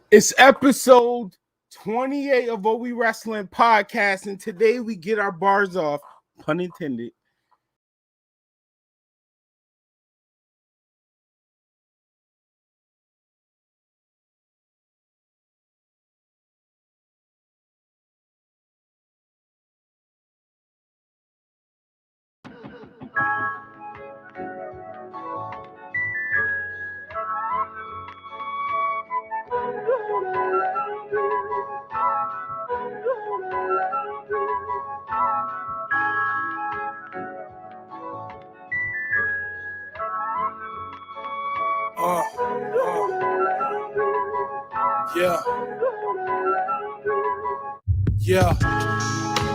It's episode 28 of WE WRASSLIN podcast, and today we get our bars off, pun intended.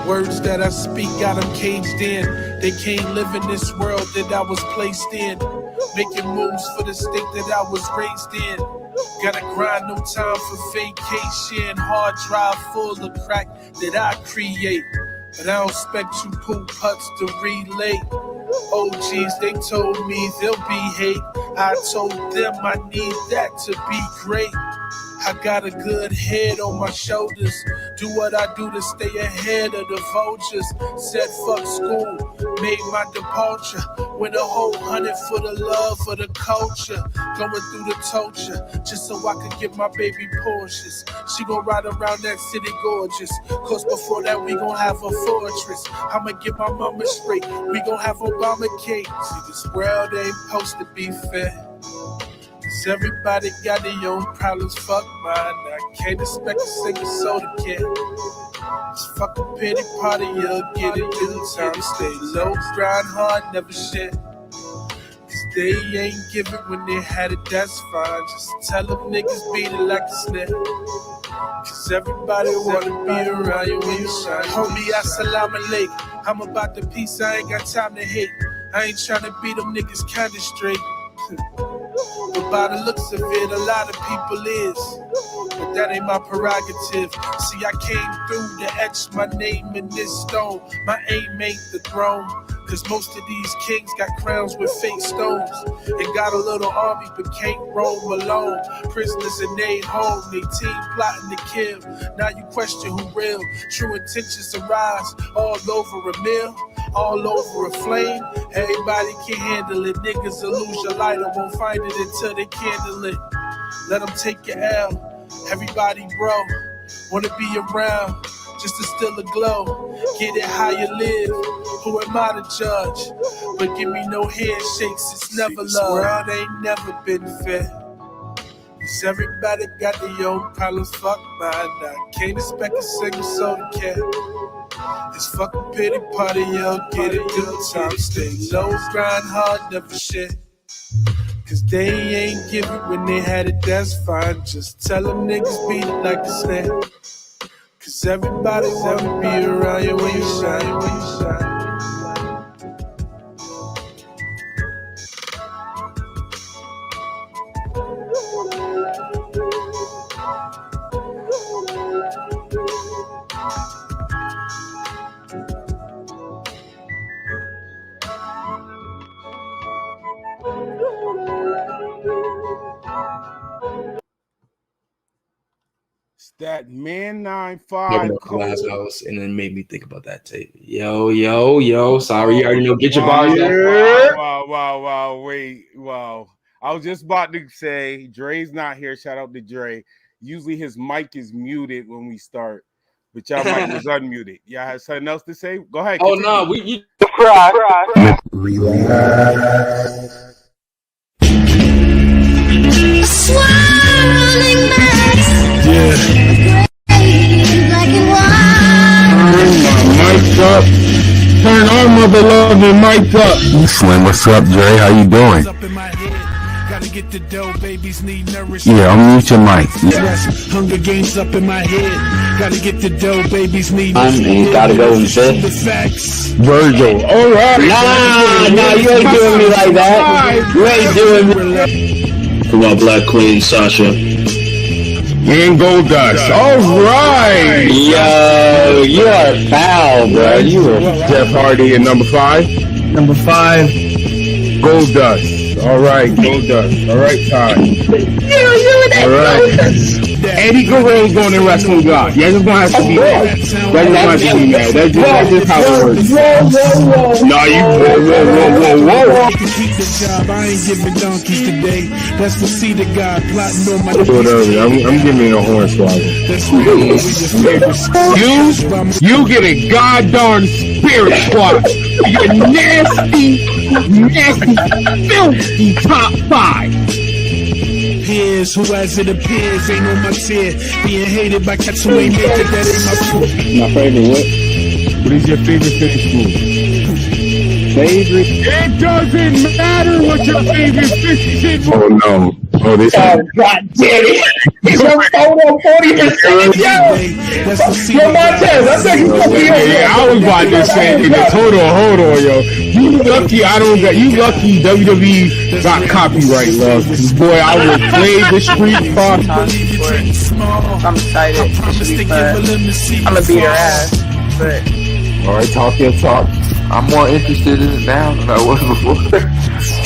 Words that I speak got them caged in. They can't live in this world that I was placed in. Making moves for the state that I was raised in. Gotta grind, no time for vacation. Hard drive full of crack that I create. But I don't expect you poop putts to relate. Oh geez, they told me there'll be hate. I told them I need that to be great. I got a good head on my shoulders. Do what I do to stay ahead of the vultures. Said fuck school, made my departure. With a whole 100 for the love of the culture. Going through the torture, just so I could get my baby Porsches. She gon' ride around that city gorgeous. Cause before that we gon' have a fortress. I'ma get my mama straight, we gon' have Obama cake. See, this world ain't supposed to be fair. Cause everybody got their own problems, fuck mine. I can't expect a single soul to care. This fucking pity party, you'll get it in time. Stay low, grind hard, never shit. Cause they ain't giving when they had it, that's fine. Just tell them niggas beat it like a snare. Cause everybody wanna be around you when you shine. Homie, assalamu alaikum. I'm about the peace, I ain't got time to hate. I ain't tryna beat them niggas kinda straight. But by the looks of it, a lot of people is. But that ain't my prerogative. See, I came through to etch my name in this stone. My aim ain't the throne. Cause most of these kings got crowns with fake stones. And got a little army but can't roam alone. Prisoners in their home, they team plotting to kill. Now you question who real. True intentions arise all over a mill. All over a flame, everybody can handle it. Niggas will lose your light, I won't find it until they candle it. Let them take your L, everybody bro. Wanna be around, just to still a glow. Get it how you live, who am I to judge? But give me no handshakes, it's never love. This world ain't never been fair. Cause everybody got their own problems, fuck mine. I can't expect a single soul to care. This fucking pity party, y'all get it good time. Stay low, grind hard, never shit. Cause they ain't giving when they had it, that's fine. Just tell them niggas beat it like a snare. Cause everybody wanna be around you when you shine, when you shine. That man 9-5 Glass House, and then made me think about that tape. Yo. Sorry, you already know. Get your bars. Wow. I was just about to say Dre's not here. Shout out to Dre. Usually his mic is muted when we start, but y'all mic was unmuted. Y'all have something else to say? Go ahead. Oh no, you cry. Swirling mass. Yeah. Mic's up. Turn our mother loving mics up. Slim, what's up, Dre? How you doing? Yeah, I'll mute your mic. Yeah. Hunger Games up in my head. Gotta get the dough, babies need. You gotta go and sit. Virgil, all right. Nah, you ain't doing me like that. You ain't doing me. For my black queen, Sasha. And Goldust. All right. Yo, you are foul, bro. You are Jeff Hardy at number 5. number 5. Goldust. All right, Goldust. All right, time. All right. Eddie Guerrero's going to Wrestling God. You're just going to have to be mad. You're just going to have to be mad. That's just how it works. No, you whoa. Can keep the job. I ain't giving donkeys today. That's the seed of God plotting on my I'm giving you a horn swallow. You get a goddamn spirit squad. You're nasty, filthy top 5. Peers who, as it appears, ain't on my tier. Being hated by cats who ain't make it, that ain't my fault. My favorite what? What is your favorite finish move? Favorite? It doesn't matter what your favorite finish move. Oh no. Oh, this God damn it. Your photo 40%. Yo, Montez, I think I was about to say, hold on, yo. You lucky WWE got copyright, love. Boy, I would play the Street Fighter. I'm excited. It should be fun. I'm gonna beat her ass, but all right, talk your talk. I'm more interested in it now than I was before.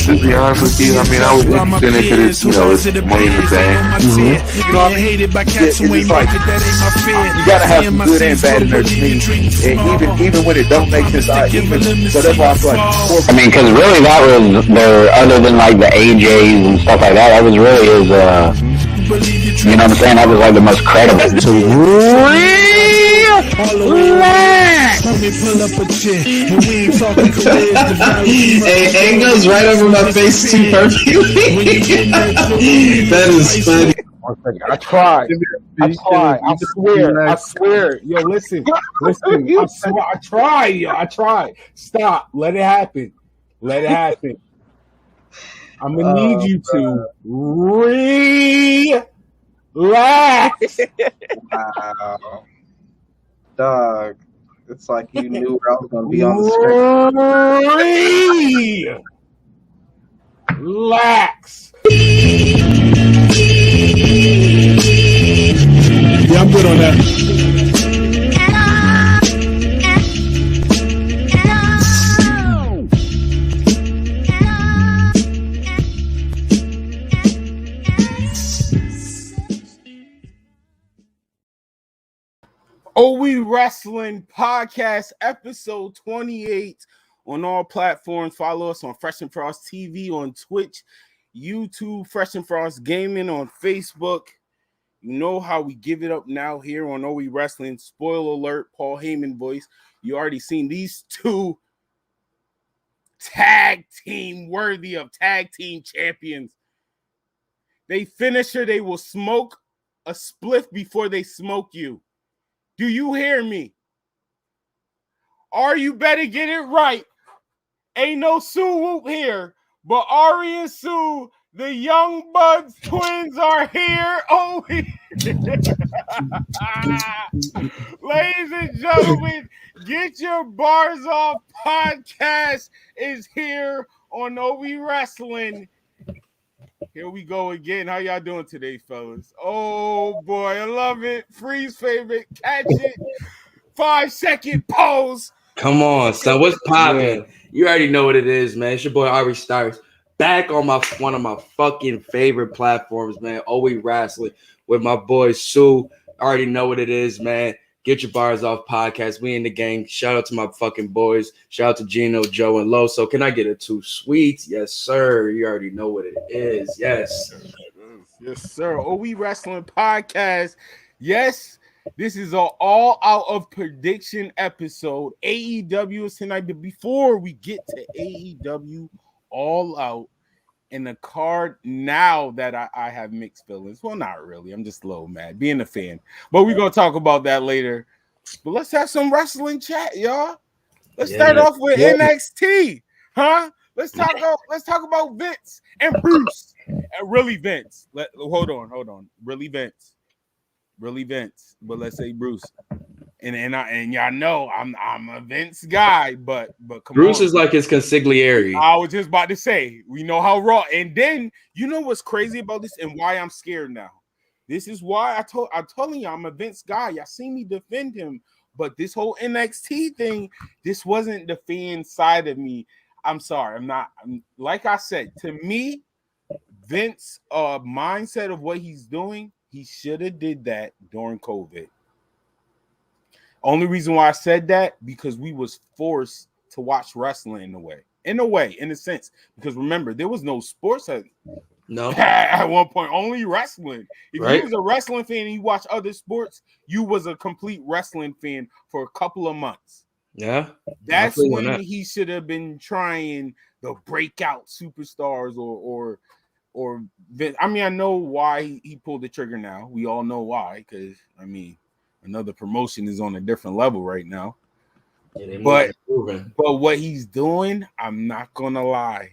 To be honest with you, I mean, I was interested in it because it's, it's money in the bank. It's like, you gotta have some good and bad in there to me. And even when it don't make sense, so that's why I feel like. I mean, because really that was their, other than like the AJs and stuff like that was really his, you know what I'm saying? That was like the most credible. Hey, it goes right over my face too perfectly. That is funny. I tried. I swear. Yo, listen. I tried. Stop. Let it happen. I'm gonna need you to relax. wow, dog. It's like you knew where I was gonna be on the screen. Relax. Yeah, I'm good on that. WE Wrestling Podcast, episode 28 on all platforms. Follow us on Fresh and Frost TV on Twitch, YouTube, Fresh and Frost Gaming on Facebook. You know how we give it up now here on WE Wrestling. Spoiler alert, Paul Heyman voice. You already seen these two tag team worthy of tag team champions. They finisher, they will smoke a spliff before they smoke you. Do you hear me? Or you better get it right. Ain't no Sue Whoop here, but Ari and Sue, the Young Bucks twins, are here. Oh, ladies and gentlemen, Get Your Bars Off podcast is here on WE Wrestling. Here we go again. How y'all doing today, fellas? Oh, boy, I love it. Freeze favorite. Catch it. 5-second pause. Come on, son. What's poppin'? You already know what it is, man. It's your boy, Ari Starks. Back on one of my fucking favorite platforms, man. WE Wrestling with my boy, Sue. Already know what it is, man. Get Your Bars Off podcast. We in the game. Shout out to my fucking boys. Shout out to Gino, Joe, and Lo. So can I get a 2 sweets? Yes, sir. You already know what it is. Yes. Yes, sir. WE Wrestling podcast. Yes, this is an all out of prediction episode. AEW is tonight. But before we get to AEW All Out in the card, now that I have mixed feelings. Well, not really. I'm just a little mad being a fan. But we're going to talk about that later. But let's have some wrestling chat, y'all. Let's start off with NXT. Huh? Let's talk about Vince and Bruce. Really Vince. Hold on. Really Vince. But let's say Bruce. And y'all know I'm a Vince guy, but come Bruce on. is like his consigliere. I was just about to say, we know how raw. And then you know what's crazy about this and why I'm scared now. This is why I'm telling you I'm a Vince guy. Y'all see me defend him, but this whole NXT thing, this wasn't the fan side of me. I'm sorry, I'm not. Like I said, to me, Vince mindset of what he's doing, he should have did that during COVID. Only reason why I said that, because we was forced to watch wrestling in a sense, because remember, there was no sports at one point, only wrestling. If you was a wrestling fan and you watch other sports, you was a complete wrestling fan for a couple of months. Yeah, that's when he should have been trying the breakout superstars or I mean, I know why he pulled the trigger now. We all know why, because I mean, another promotion is on a different level right now. Yeah, but what he's doing, I'm not gonna lie,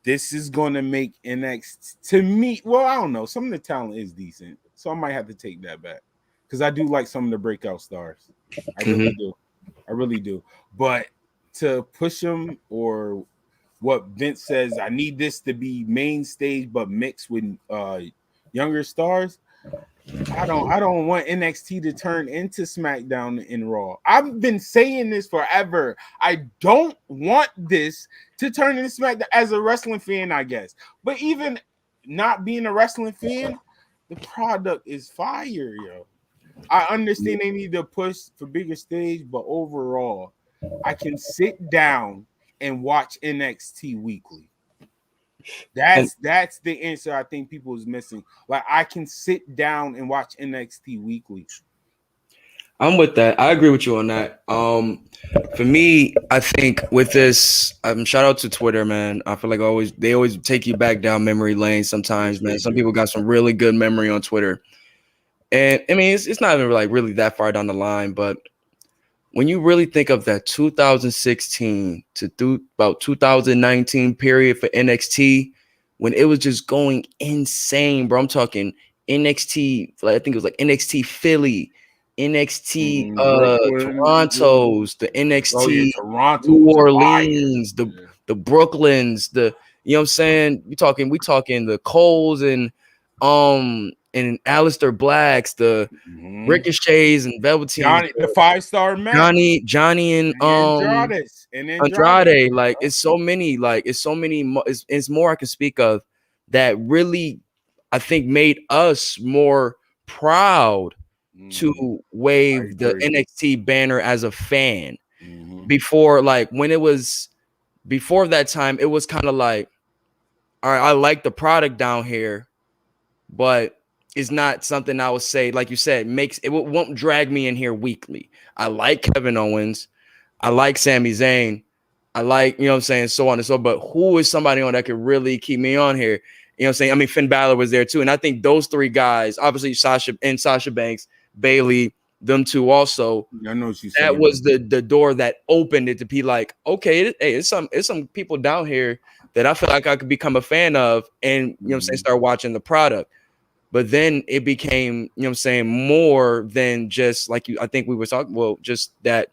this is gonna make NXT to me. Well, I don't know. Some of the talent is decent, so I might have to take that back because I do like some of the breakout stars. I really do. I really do. But to push him, or what Vince says, I need this to be main stage but mixed with younger stars. I don't want NXT to turn into SmackDown and Raw. I've been saying this forever. I don't want this to turn into SmackDown as a wrestling fan, I guess. But even not being a wrestling fan, the product is fire, yo. I understand they need to push for bigger stage, but overall, I can sit down and watch NXT weekly. That's the answer I think people is missing. Like, I can sit down and watch NXT weekly. I'm with that. I agree with you on that. For me, I think with this, shout out to Twitter, man. I feel like they always take you back down memory lane sometimes, man. Some people got some really good memory on Twitter. And I mean, it's not even like really that far down the line, but when you really think of that 2016 to about 2019 period for NXT, when it was just going insane, bro. I'm talking NXT, I think it was like NXT Philly, NXT Toronto's, the NXT Toronto, New Orleans, the Brooklyns, you know what I'm saying? We talking the Coles and Aleister Blacks, the Ricochets and Velveteen, the 5-star match, Johnny and Andrade. Like, it's so many. It's more I can speak of that really, I think, made us more proud to wave the NXT banner as a fan. Before that time, it was kind of like, all right, I like the product down here, but it's not something I would say, like you said, won't drag me in here weekly. I like Kevin Owens. I like Sami Zayn. I like, you know what I'm saying, so on and so. But who is somebody on that could really keep me on here? You know what I'm saying? I mean, Finn Balor was there too. And I think those three guys, obviously Sasha Banks, Bayley, them two also. I know what you said. That was the door that opened it to be like, okay, it's some people down here that I feel like I could become a fan of, and, you know what I'm saying, start watching the product. But then it became, you know what I'm saying, more than just like I think we were talking, well, just that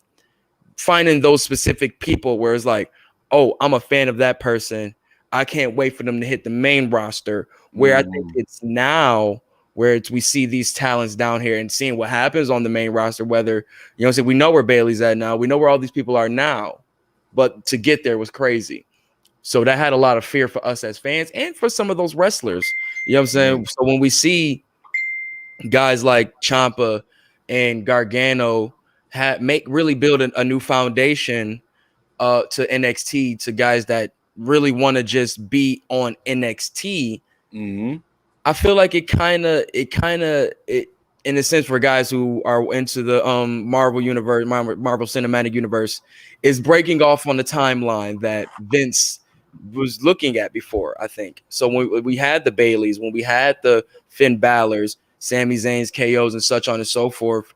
finding those specific people where it's like, oh, I'm a fan of that person. I can't wait for them to hit the main roster, where I think it's now where we see these talents down here and seeing what happens on the main roster, whether, you know what I'm saying, we know where Bayley's at now. We know where all these people are now, but to get there was crazy. So that had a lot of fear for us as fans and for some of those wrestlers. You know what I'm saying? So when we see guys like Ciampa and Gargano really build a new foundation to NXT, to guys that really want to just be on NXT, I feel like it kind of in a sense, for guys who are into the Marvel universe, Marvel Cinematic Universe, is breaking off on the timeline that Vince was looking at before, I think. So when we had the Baileys, when we had the Finn Balor's, Sami Zayn's, KOs, and such on and so forth,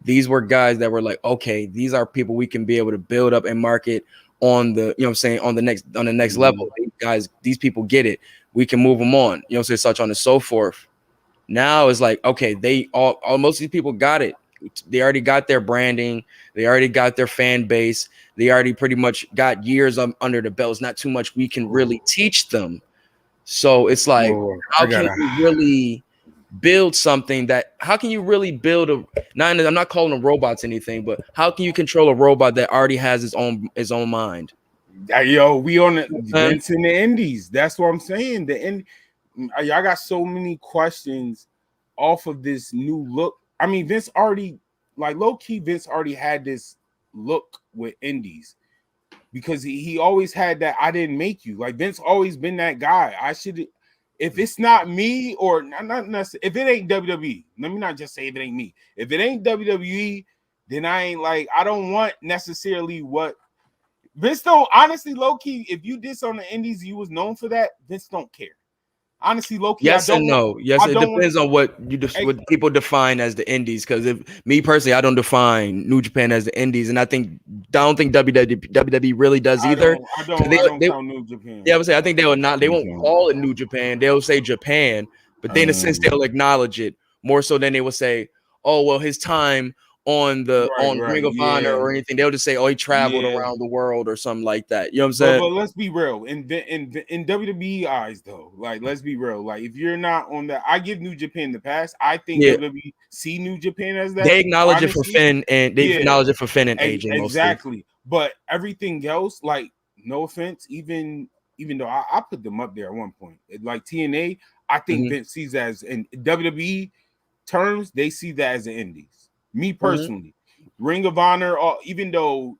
these were guys that were like, okay, these are people we can be able to build up and market on the, you know what I'm saying, on the next level. These people get it. We can move them on, you know what I'm saying, such on and so forth. Now it's like, okay, most of these people got it. They already got their branding. They already got their fan base. They already pretty much got years under the belts. Not too much we can really teach them. So it's like, how can you really build something how can you really build I'm not calling them robots anything, but how can you control a robot that already has its own mind? Yo, we on the Vince in the Indies. That's what I'm saying. Y'all got so many questions off of this new look. I mean, Vince already, like low key, Vince already had this look with indies because he always had that. I didn't make you. Like Vince always been that guy. I should, if it's not me or not necessarily, if it ain't WWE, let me not just say if it ain't me. If it ain't WWE, then I ain't like, I don't want necessarily what Vince don't. Honestly, low key, if you did on the indies, you was known for that. Vince don't care. Honestly, low key, yes and no. Yes, it depends on what what people define as the indies. Because if me personally, I don't define New Japan as the indies, and I don't think WWE really does either. I don't count New Japan. Yeah, I would say I think they will not. They won't call it New Japan. They'll say Japan, but then in a sense they'll acknowledge it more so than they will say, "Oh, well, his time on the Ring of Honor or anything." They'll just say, "Oh, he traveled around the world or something like that." You know what I'm saying? But let's be real. In WWE eyes, though, like let's be real. Like if you're not on that, I give New Japan the pass. I think WWE see New Japan as that. They acknowledge it for Finn and acknowledge it for Finn and AJ. Exactly. Mostly. But everything else, like no offense, even though I put them up there at one point, like TNA, I think Vince sees as in WWE terms, they see that as the indies. Me personally, Ring of Honor, even though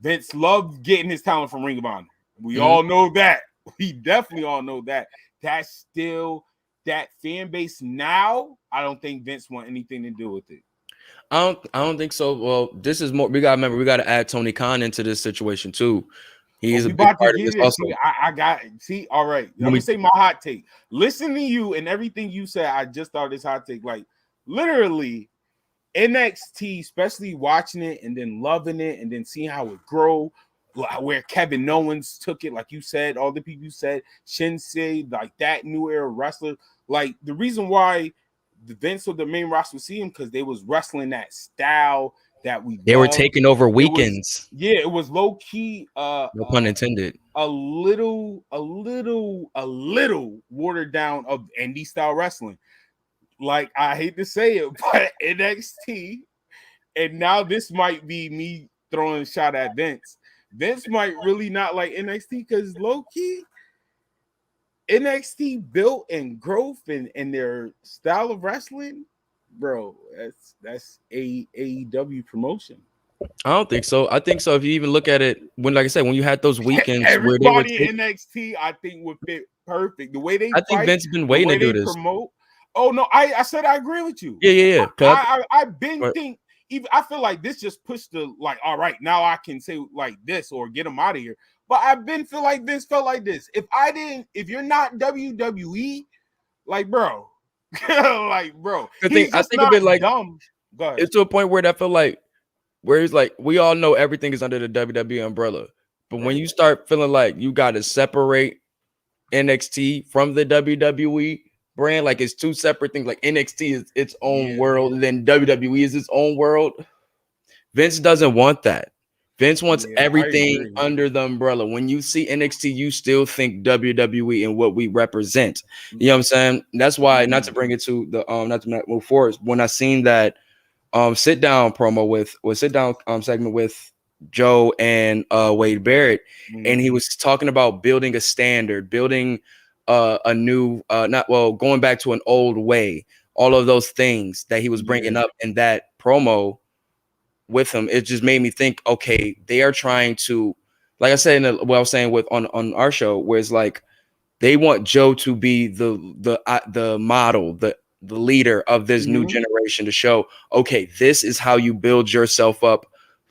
Vince loved getting his talent from Ring of Honor, we all know that. We definitely all know that. That's still that fan base now. I don't think Vince want anything to do with it. I don't think so. Well, this is more. We gotta remember. We gotta add Tony Khan into this situation too. He's a big part of this also. See, all right. Let me say my hot take. Listen to you and everything you said. I just thought this hot take, like literally. NXT, especially watching it and then loving it and then seeing how it grow, where Kevin Owens took it, like you said, all the people you said, Shinsei, like that new era wrestler. Like the reason why the Vince or the main roster see him because they was wrestling that style that they were taking over weekends. It was low key. No pun intended. A little watered down of indie style wrestling. Like I hate to say it, but NXT, and now this might be me throwing a shot at Vince. Vince might really not like NXT because low key, NXT built and growth and their style of wrestling, bro. That's AEW promotion. I don't think so. I think so. If you even look at it, when like I said, when you had those weekends, everybody in NXT, I think would fit perfect. The way they, think Vince been waiting to do this. Promote. Oh no, I said I agree with you. Yeah. I've been think even I feel like this just pushed the like. All right, now I can say like this or get them out of here. But I've been feel like this felt like this. If you're not WWE, like bro, like bro, I think a bit like dumb. Go ahead. It's to a point where I feel like where it's like we all know everything is under the WWE umbrella, but when you start feeling like you got to separate NXT from the WWE brand, like it's two separate things. Like NXT is its own world, and then WWE is its own world. Vince doesn't want that. Vince wants everything under the umbrella. When you see NXT, you still think WWE and what we represent. You know what I'm saying? That's why, not to bring it to the not to move forward. When I seen that sit down promo with sit down segment with Joe and Wade Barrett, and he was talking about building a standard, building a new going back to an old way, all of those things that he was bringing up in that promo with him. It just made me think, okay, they are trying to, like I said what I was saying with on our show, where it's like they want Joe to be the model, the leader of this new generation, to show, okay, this is how you build yourself up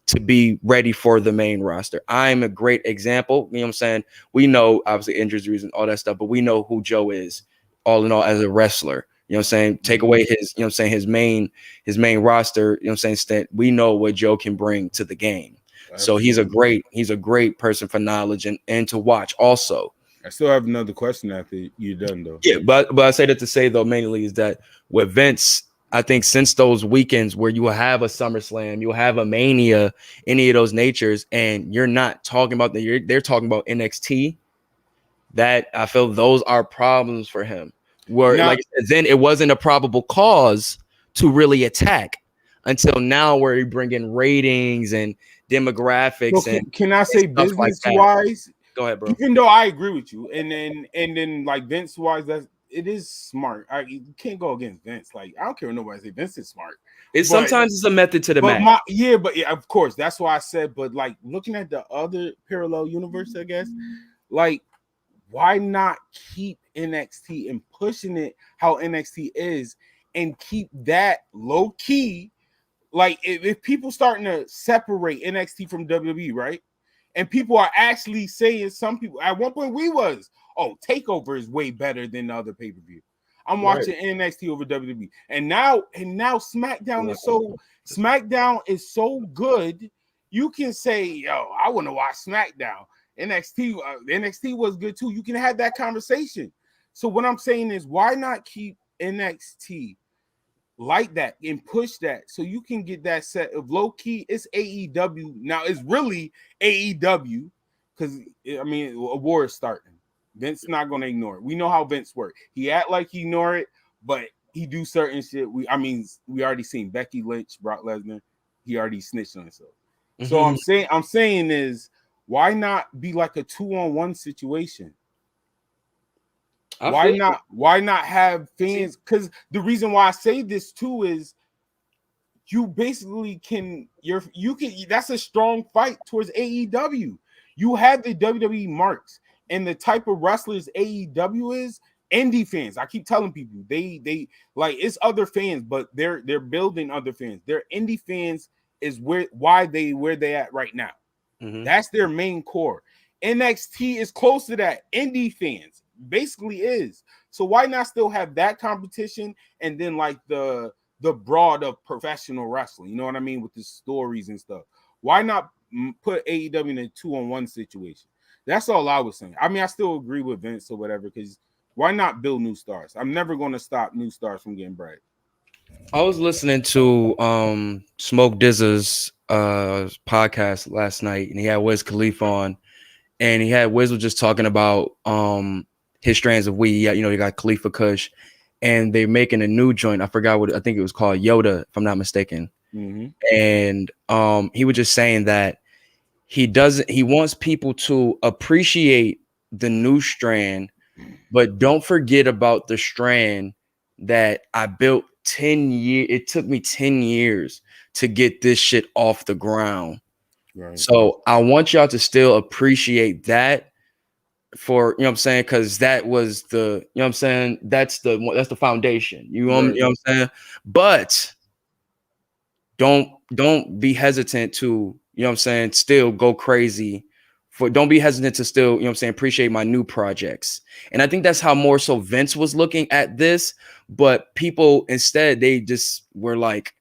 to be ready for the main roster. I'm a great example. You know what I'm saying? We know obviously injuries and all that stuff, but we know who Joe is all in all as a wrestler. You know what I'm saying? Take away his, you know what I'm saying, his main roster, you know what I'm saying? We know what Joe can bring to the game. Absolutely. So he's a great person for knowledge and to watch also. I still have another question after you're done though. Yeah, but I say that to say though, mainly is that with Vince, I think since those weekends where you will have a SummerSlam, you'll have a Mania, any of those natures, and you're not talking about they're talking about NXT, that I feel those are problems for him. Where like I said, then it wasn't a probable cause to really attack until now, where you bring in ratings and demographics. So can I say business wise? Go ahead, bro. Even though I agree with you, and then like Vince wise, it is smart. You can't go against Vince. Like, I don't care what nobody say. Vince is smart. Sometimes it's a method to the madness. Of course, that's why I said. But like looking at the other parallel universe, I guess, like, why not keep NXT and pushing it how NXT is, and keep that low key? Like, if people starting to separate NXT from WWE, right? And people are actually saying, some people at one point TakeOver is way better than the other pay-per-view. I'm watching NXT over WWE. And now SmackDown is so good. You can say, yo, I want to watch SmackDown. NXT was good too. You can have that conversation. So what I'm saying is, why not keep NXT like that and push that so you can get that set of low key? It's AEW now. It's really AEW because I mean a war is starting. Vince not gonna ignore it. We know how Vince works. He act like he ignore it, but he do certain shit. We already seen Becky Lynch, Brock Lesnar. He already snitched on himself. So I'm saying is, why not be like a 2-on-1 situation? Why not have fans? Because the reason why I say this too is you basically that's a strong fight towards AEW. You have the WWE marks, and the type of wrestlers AEW is indie fans. I keep telling people they like, it's other fans, but they're building other fans. Their indie fans is where they at right now. That's their main core. NXT is close to that. Indie fans basically is. So why not still have that competition, and then like the broad of professional wrestling? You know what I mean, with the stories and stuff. Why not put AEW in a 2-on-1 situation? That's all I was saying. I mean, I still agree with Vince or whatever, because why not build new stars? I'm never going to stop new stars from getting bread. I was listening to Smoke Dizza's podcast last night, and he had Wiz Khalifa on, and Wiz was just talking about his strands of weed. Yeah, you got Khalifa Kush, and they're making a new joint. I forgot what I think it was called, Yoda, if I'm not mistaken. And he was just saying that he wants people to appreciate the new strand, but don't forget about the strand that I built 10 years. It took me 10 years to get this shit off the ground. Right. So I want y'all to still appreciate that for, you know what I'm saying? Cause that was the, you know what I'm saying? That's the foundation. You know what I'm saying? But don't be hesitant to, you know what I'm saying, still go crazy don't be hesitant to still, you know what I'm saying, appreciate my new projects. And I think that's how more so Vince was looking at this, but people instead, they just were like,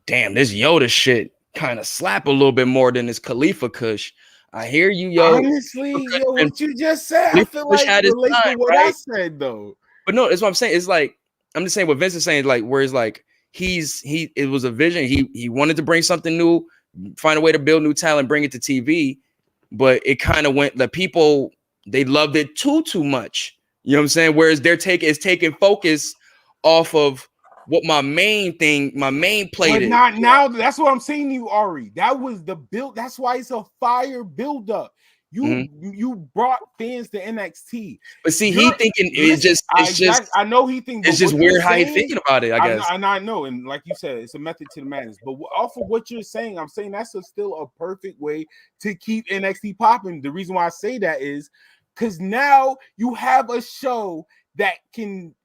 damn, this Yoda shit kind of slap a little bit more than this Khalifa Kush. I hear you, yo. Honestly, what you just said, I feel like relates to what I said, though. But no, that's what I'm saying. It's like, I'm just saying what Vince is saying, like, where it's like, it was a vision. He wanted to bring something new, find a way to build new talent, bring it to TV. But it kind of went, the people, they loved it too much. You know what I'm saying? Whereas it's taking focus off of what my main plate is. Not now. That's what I'm saying to you, Ari. That was the build. That's why it's a fire buildup. You brought fans to NXT. But see, he thinking it's just I know he thinks it's just weird how he's thinking about it, I guess. I know, and like you said, it's a method to the madness. But off of what you're saying, I'm saying that's still a perfect way to keep NXT popping. The reason why I say that is because now you have a show that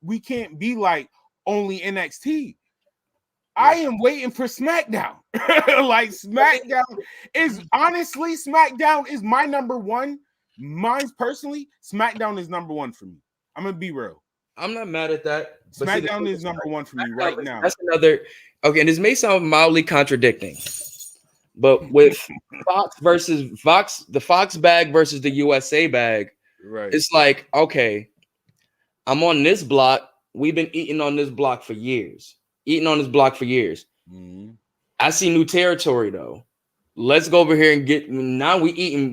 we can't be like only NXT. I am waiting for SmackDown. Like, SmackDown is my number one. Mine's personally, SmackDown is number one for me. I'm gonna be real. I'm not mad at that. SmackDown is number one for me right now. That's another. Okay, and this may sound mildly contradicting, but with the Fox bag versus the USA bag, right? It's like, okay, I'm on this block. We've been eating on this block for years. Mm-hmm. I see new territory though. Let's go over here and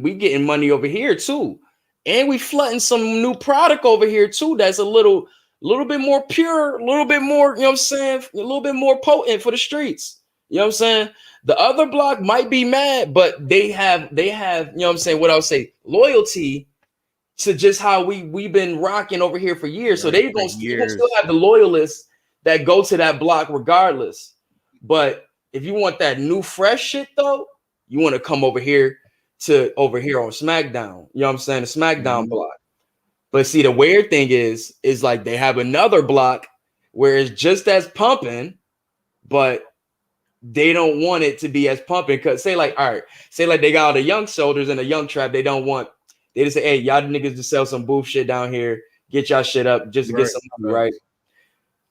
we getting money over here too. And we flooding some new product over here too. That's a little bit more pure, a little bit more, you know what I'm saying? A little bit more potent for the streets. You know what I'm saying? The other block might be mad, but they have, you know what I'm saying? What I would say, loyalty to just how we've been rocking over here for years. So you gonna still have the loyalists that go to that block regardless. But if you want that new fresh shit though, you want to come over here on SmackDown. You know what I'm saying? The SmackDown block. But see, the weird thing is like they have another block where it's just as pumping, but they don't want it to be as pumping. Because say like they got all the young soldiers and the young trap. They just say, hey, y'all niggas just sell some booth shit down here, get y'all shit up just to get some money, right?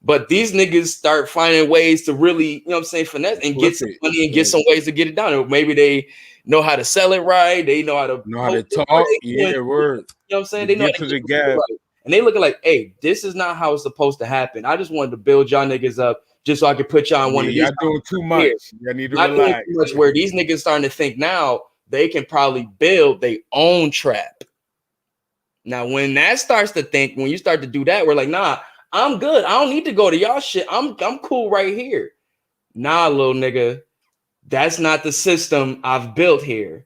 But these niggas start finding ways to really, you know what I'm saying, finesse and get some money and get some ways to get it down. Maybe they know how to sell it right. They know how to talk. Yeah, word. You know what I'm saying? They know how to get the right. And they looking like, hey, this is not how it's supposed to happen. I just wanted to build y'all niggas up just so I could put y'all on one of these. Y'all doing too much. Y'all need to relax. Doing too much where these niggas starting to think now they can probably build their own trap. Now, when that starts to think, when you start to do that, we're like, nah, I'm good. I don't need to go to y'all shit. I'm cool right here. Nah, little nigga, that's not the system I've built here.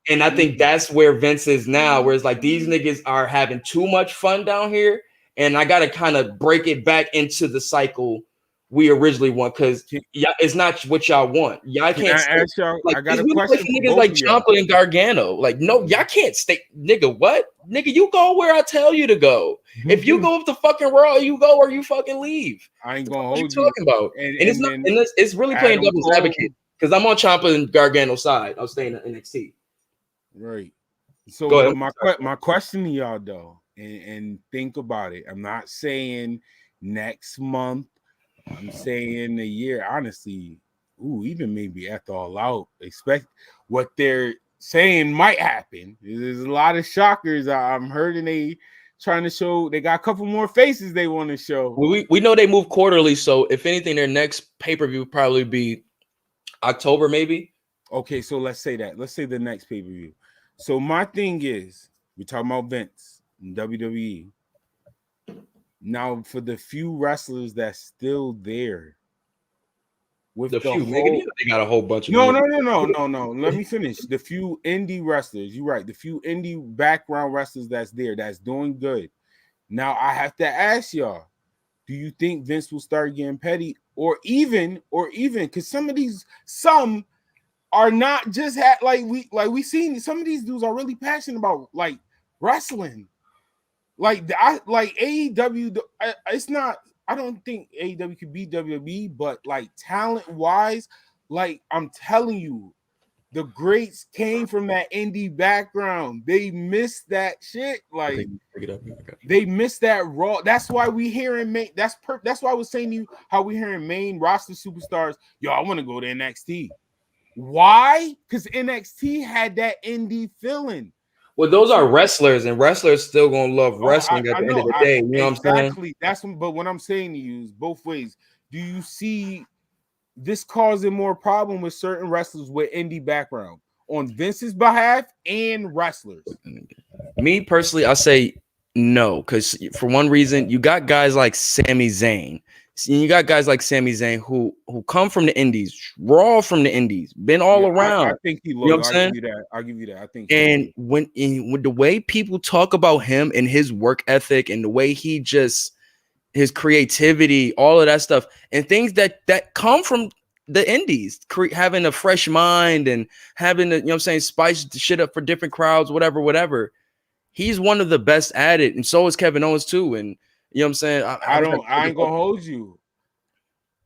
And I think that's where Vince is now, where it's like these niggas are having too much fun down here, and I gotta kind of break it back into the cycle we originally want, because it's not what y'all want. Y'all can't. Ask y'all, like, I got a question. Niggas like Ciampa and Gargano, like, no, y'all can't stay. Nigga, what? Nigga, you go where I tell you to go. If you go up the fucking Raw, you go or you fucking leave. I ain't gonna hold you. Talking about, and it's really playing devil's advocate because I'm on Ciampa and Gargano's side. I'm staying at NXT. Right. So my question to y'all though, and think about it. I'm not saying next month. I'm saying a year, honestly, even maybe after All Out, expect what they're saying might happen. There's a lot of shockers. I'm hearing they trying to show they got a couple more faces they want to show. We know they move quarterly, so if anything, their next pay-per-view would probably be October, maybe. Okay, so let's say the next pay-per-view. So my thing is, we're talking about Vince and WWE. Now, for the few wrestlers that's still there, with the few, they got a whole bunch of no. Let me finish. The few indie wrestlers, you're right. The few indie background wrestlers that's there, that's doing good. Now, I have to ask y'all: do you think Vince will start getting petty, or even, because some are not just we seen some of these dudes are really passionate about like wrestling. Like AEW, it's not. I don't think AEW could beat WWE, but like talent wise, like I'm telling you, the greats came from that indie background. They missed that shit. Like they missed that raw. That's why we hearing main. That's why I was saying to you how we hearing main roster superstars. Yo, I want to go to NXT. Why? Because NXT had that indie feeling. Well, those are wrestlers, and wrestlers still gonna love wrestling at the end of the day. You know what I'm saying? Exactly. But what I'm saying to you is both ways. Do you see this causing more problem with certain wrestlers with indie background on Vince's behalf and wrestlers? Me personally, I say no, because for one reason, you got guys like Sami Zayn. You got guys like Sami Zayn who come from the indies, raw from the indies, been all around. I think he looks. You know what I'm saying? I'll give you that. I think. And with the way people talk about him and his work ethic and the way he just his creativity, all of that stuff, and things that come from the indies, having a fresh mind and having to, you know what I'm saying, spice the shit up for different crowds, whatever. He's one of the best at it, and so is Kevin Owens too. And you know what I'm saying? I ain't gonna hold you.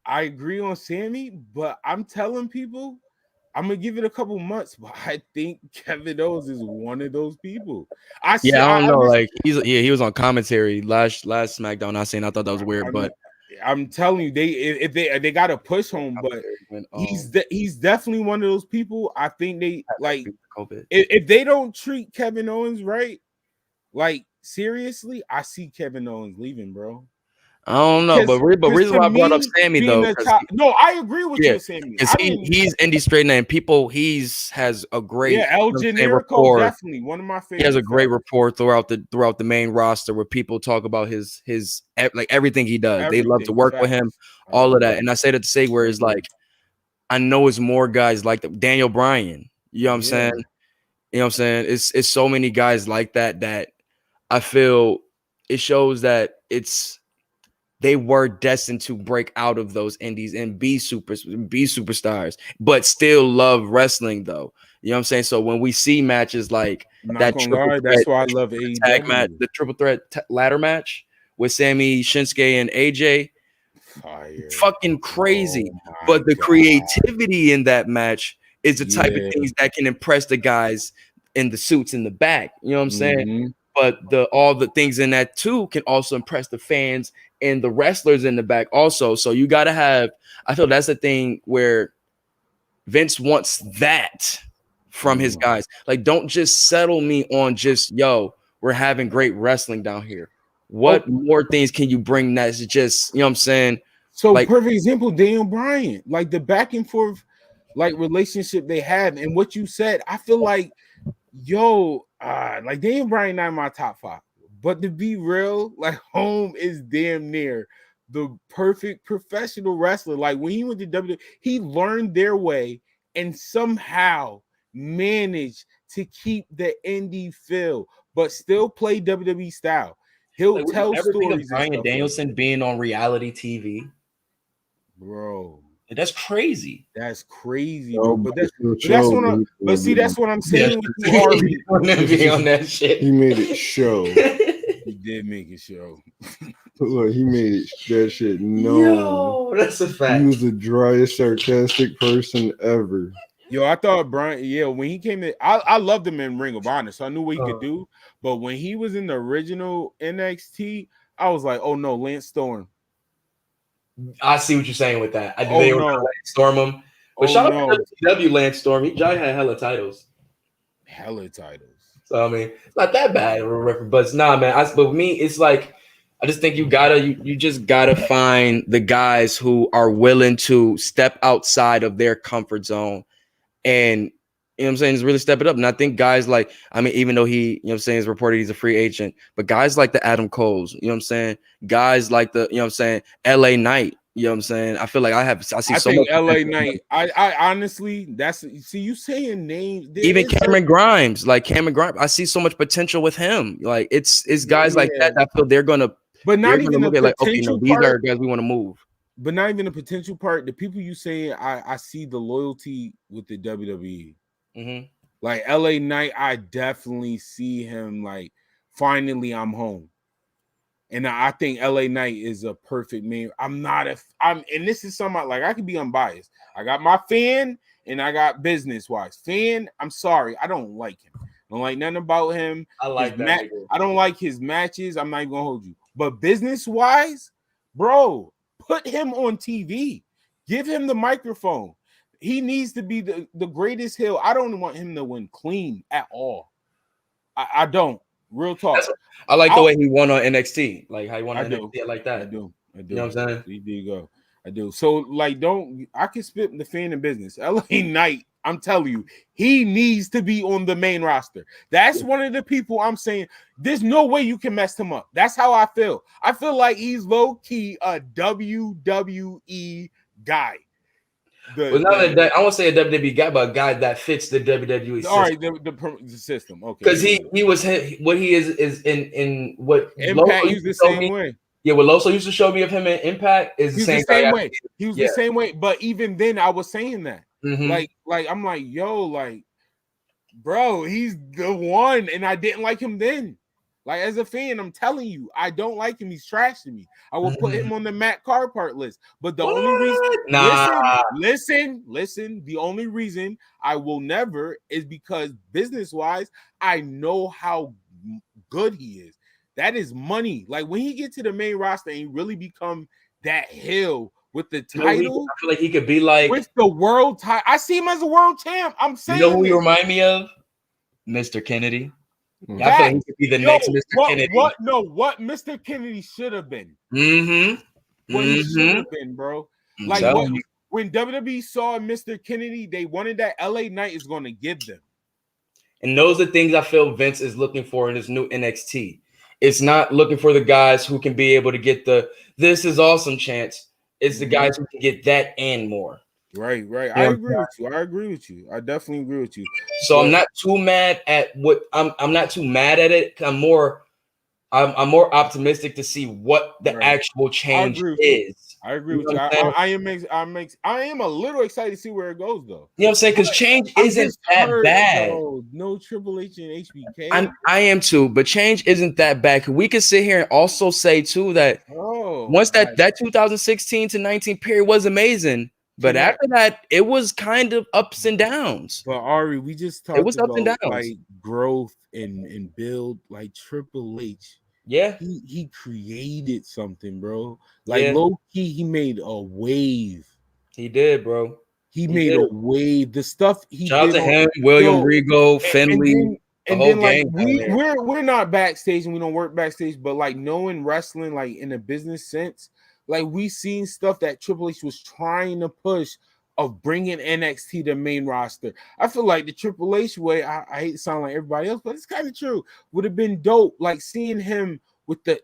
I agree on Sammy, but I'm telling people I'm gonna give it a couple months. But I think Kevin Owens is one of those people. I don't know. Like he was on commentary last SmackDown. I thought that was weird, but I'm telling you, they got to push home. But he's definitely one of those people. I think they like if they don't treat Kevin Owens right, like. Seriously, I see Kevin Owens leaving, bro. I don't know, but reason why I brought up Sammy though. No, I agree with you, Sammy. Because he's indie straight and people has a great El Generico, definitely one of my favorites. He has a great rapport throughout the main roster where people talk about his like everything he does. They love to work with him, all of that. And I say that to say where it's like I know it's more guys like Daniel Bryan. You know what I'm saying? You know what I'm saying? It's so many guys like that I feel it shows that they were destined to break out of those indies and be superstars, but still love wrestling though. You know what I'm saying? So when we see matches like I'm not that gonna triple lie, threat, that's why I love tag match, AEW. the triple threat ladder match with Sammy, Shinsuke, and AJ, Fire. fucking crazy. Oh my But the God. creativity in that match is the type of Yeah. things that can impress the guys in the suits in the back. You know what I'm saying? Mhm. But all the things in that too can also impress the fans and the wrestlers in the back also. So you got to have, I feel that's the thing where Vince wants that from his guys. Like, don't just settle me on just, yo, we're having great wrestling down here. What more things can you bring that's just, you know what I'm saying? So Like, perfect example, Daniel Bryan, like the back and forth, like relationship they have, and what you said, I feel like, yo, like Daniel Bryan not in my top 5, but to be real, like Home is damn near the perfect professional wrestler. Like when he went to WWE, he learned their way and somehow managed to keep the indie feel, but still play WWE style. He'll would you tell ever think of stories and Bryan stuff. Danielson being on reality TV? Bro, that's crazy. That's crazy, bro. But that's what I'm. But see, that's what I'm Yeah. saying with you, Ari. Be on that shit. He made it show. He did make it show. Look, he made it that shit known. Yo, that's a fact. He was the driest, sarcastic person ever. Yo, I thought Brian, when he came in, I loved him in Ring of Honor, so I knew what he could do. But when he was in the original NXT, I was like, oh no, Lance Storm. I see what you're saying with that. Oh, They were no. gonna Storm him. But shout out to WCW Lance Storm. He had hella titles. Hella titles. So I mean, it's not that bad. But it's not, man. But with me, it's like I just think you just gotta find the guys who are willing to step outside of their comfort zone and you know what I'm saying, just really step it up. And I think guys like, I mean, even though he, you know what I'm saying, is reported he's a free agent, but guys like the Adam Coles, you know what I'm saying? Guys like the, you know what I'm saying, LA Knight, you know what I'm saying? I feel like I see so much. LA Knight, I honestly, you saying names. Even Cameron Grimes, I see so much potential with him. Like it's guys like that I feel they're gonna, but not even look at like, okay, no, these are guys we want to move. But not even the potential part. The people you saying, I see the loyalty with the WWE. Mm-hmm. Like LA Knight, I definitely see him like finally I'm home. And I think LA Knight is a perfect man. And this is something like I can be unbiased. I got my fan and I got business wise. Fan, I'm sorry, I don't like him. I don't like nothing about him. I like that. I don't like his matches. I'm not even gonna hold you. But business wise, bro, put him on TV. Give him the microphone. He needs to be the greatest heel. I don't want him to win clean at all. I don't. Real talk. I like the way he won on NXT. Like how he won on NXT. I like that. I do. You know what I'm saying? There you go. I do. So like, I can spit the fan in business. LA Knight, I'm telling you, he needs to be on the main roster. That's one of the people I'm saying. There's no way you can mess him up. That's how I feel. I feel like he's low key a WWE guy. I won't say a WWE guy, but a guy that fits the WWE system. All right, the system. Okay, because he was what he is in what Impact used the same way. Yeah, what Loso used to show me of him in Impact is the same way. He was the same way, but even then, I was saying that. Like I'm like, yo, like, bro, he's the one, and I didn't like him then. Like as a fan, I'm telling you, I don't like him. He's trash to me. I will put him on the Matt Carr part list. But the only reason, listen, the only reason I will never is because business-wise, I know how good he is. That is money. Like when he gets to the main roster and he really become that heel with the title, I feel like he could be like with the world title. I see him as a world champ. I'm saying, you know who he remind me of? Mr. Kennedy. I feel like he could be the next Mr. Kennedy. What Mr. Kennedy should have been. What he should have been, bro. Like when WWE saw Mr. Kennedy, they wanted that. LA Knight is going to give them. And those are things I feel Vince is looking for in his new NXT. It's not looking for the guys who can be able to get this is awesome chance. It's the guys who can get that and more. Right. I agree with you. I definitely agree with you. So I'm not too mad at what I'm not too mad at it. I'm more I'm more optimistic to see what the Right. actual change is. I agree with you. I am a little excited to see where it goes, though. You know what I'm saying? Because change isn't that bad. Though, no Triple H and HBK. I am too, but change isn't that bad. We could sit here and also say too that once that 2016 to 19 period was amazing, but after that it was kind of ups and downs. But Ari, we just talked about like growth and build. Like Triple H, he created something, bro. Like low key, he made a wave. He did, bro. He made a wave. The stuff he Shout did out to him, William Regal, Finley. And then like we're not backstage and we don't work backstage, but like knowing wrestling like in a business sense, like we seen stuff that Triple H was trying to push of bringing NXT to main roster. I feel like the Triple H way, I hate to sound like everybody else, but it's kind of true, would have been dope. Like seeing him with the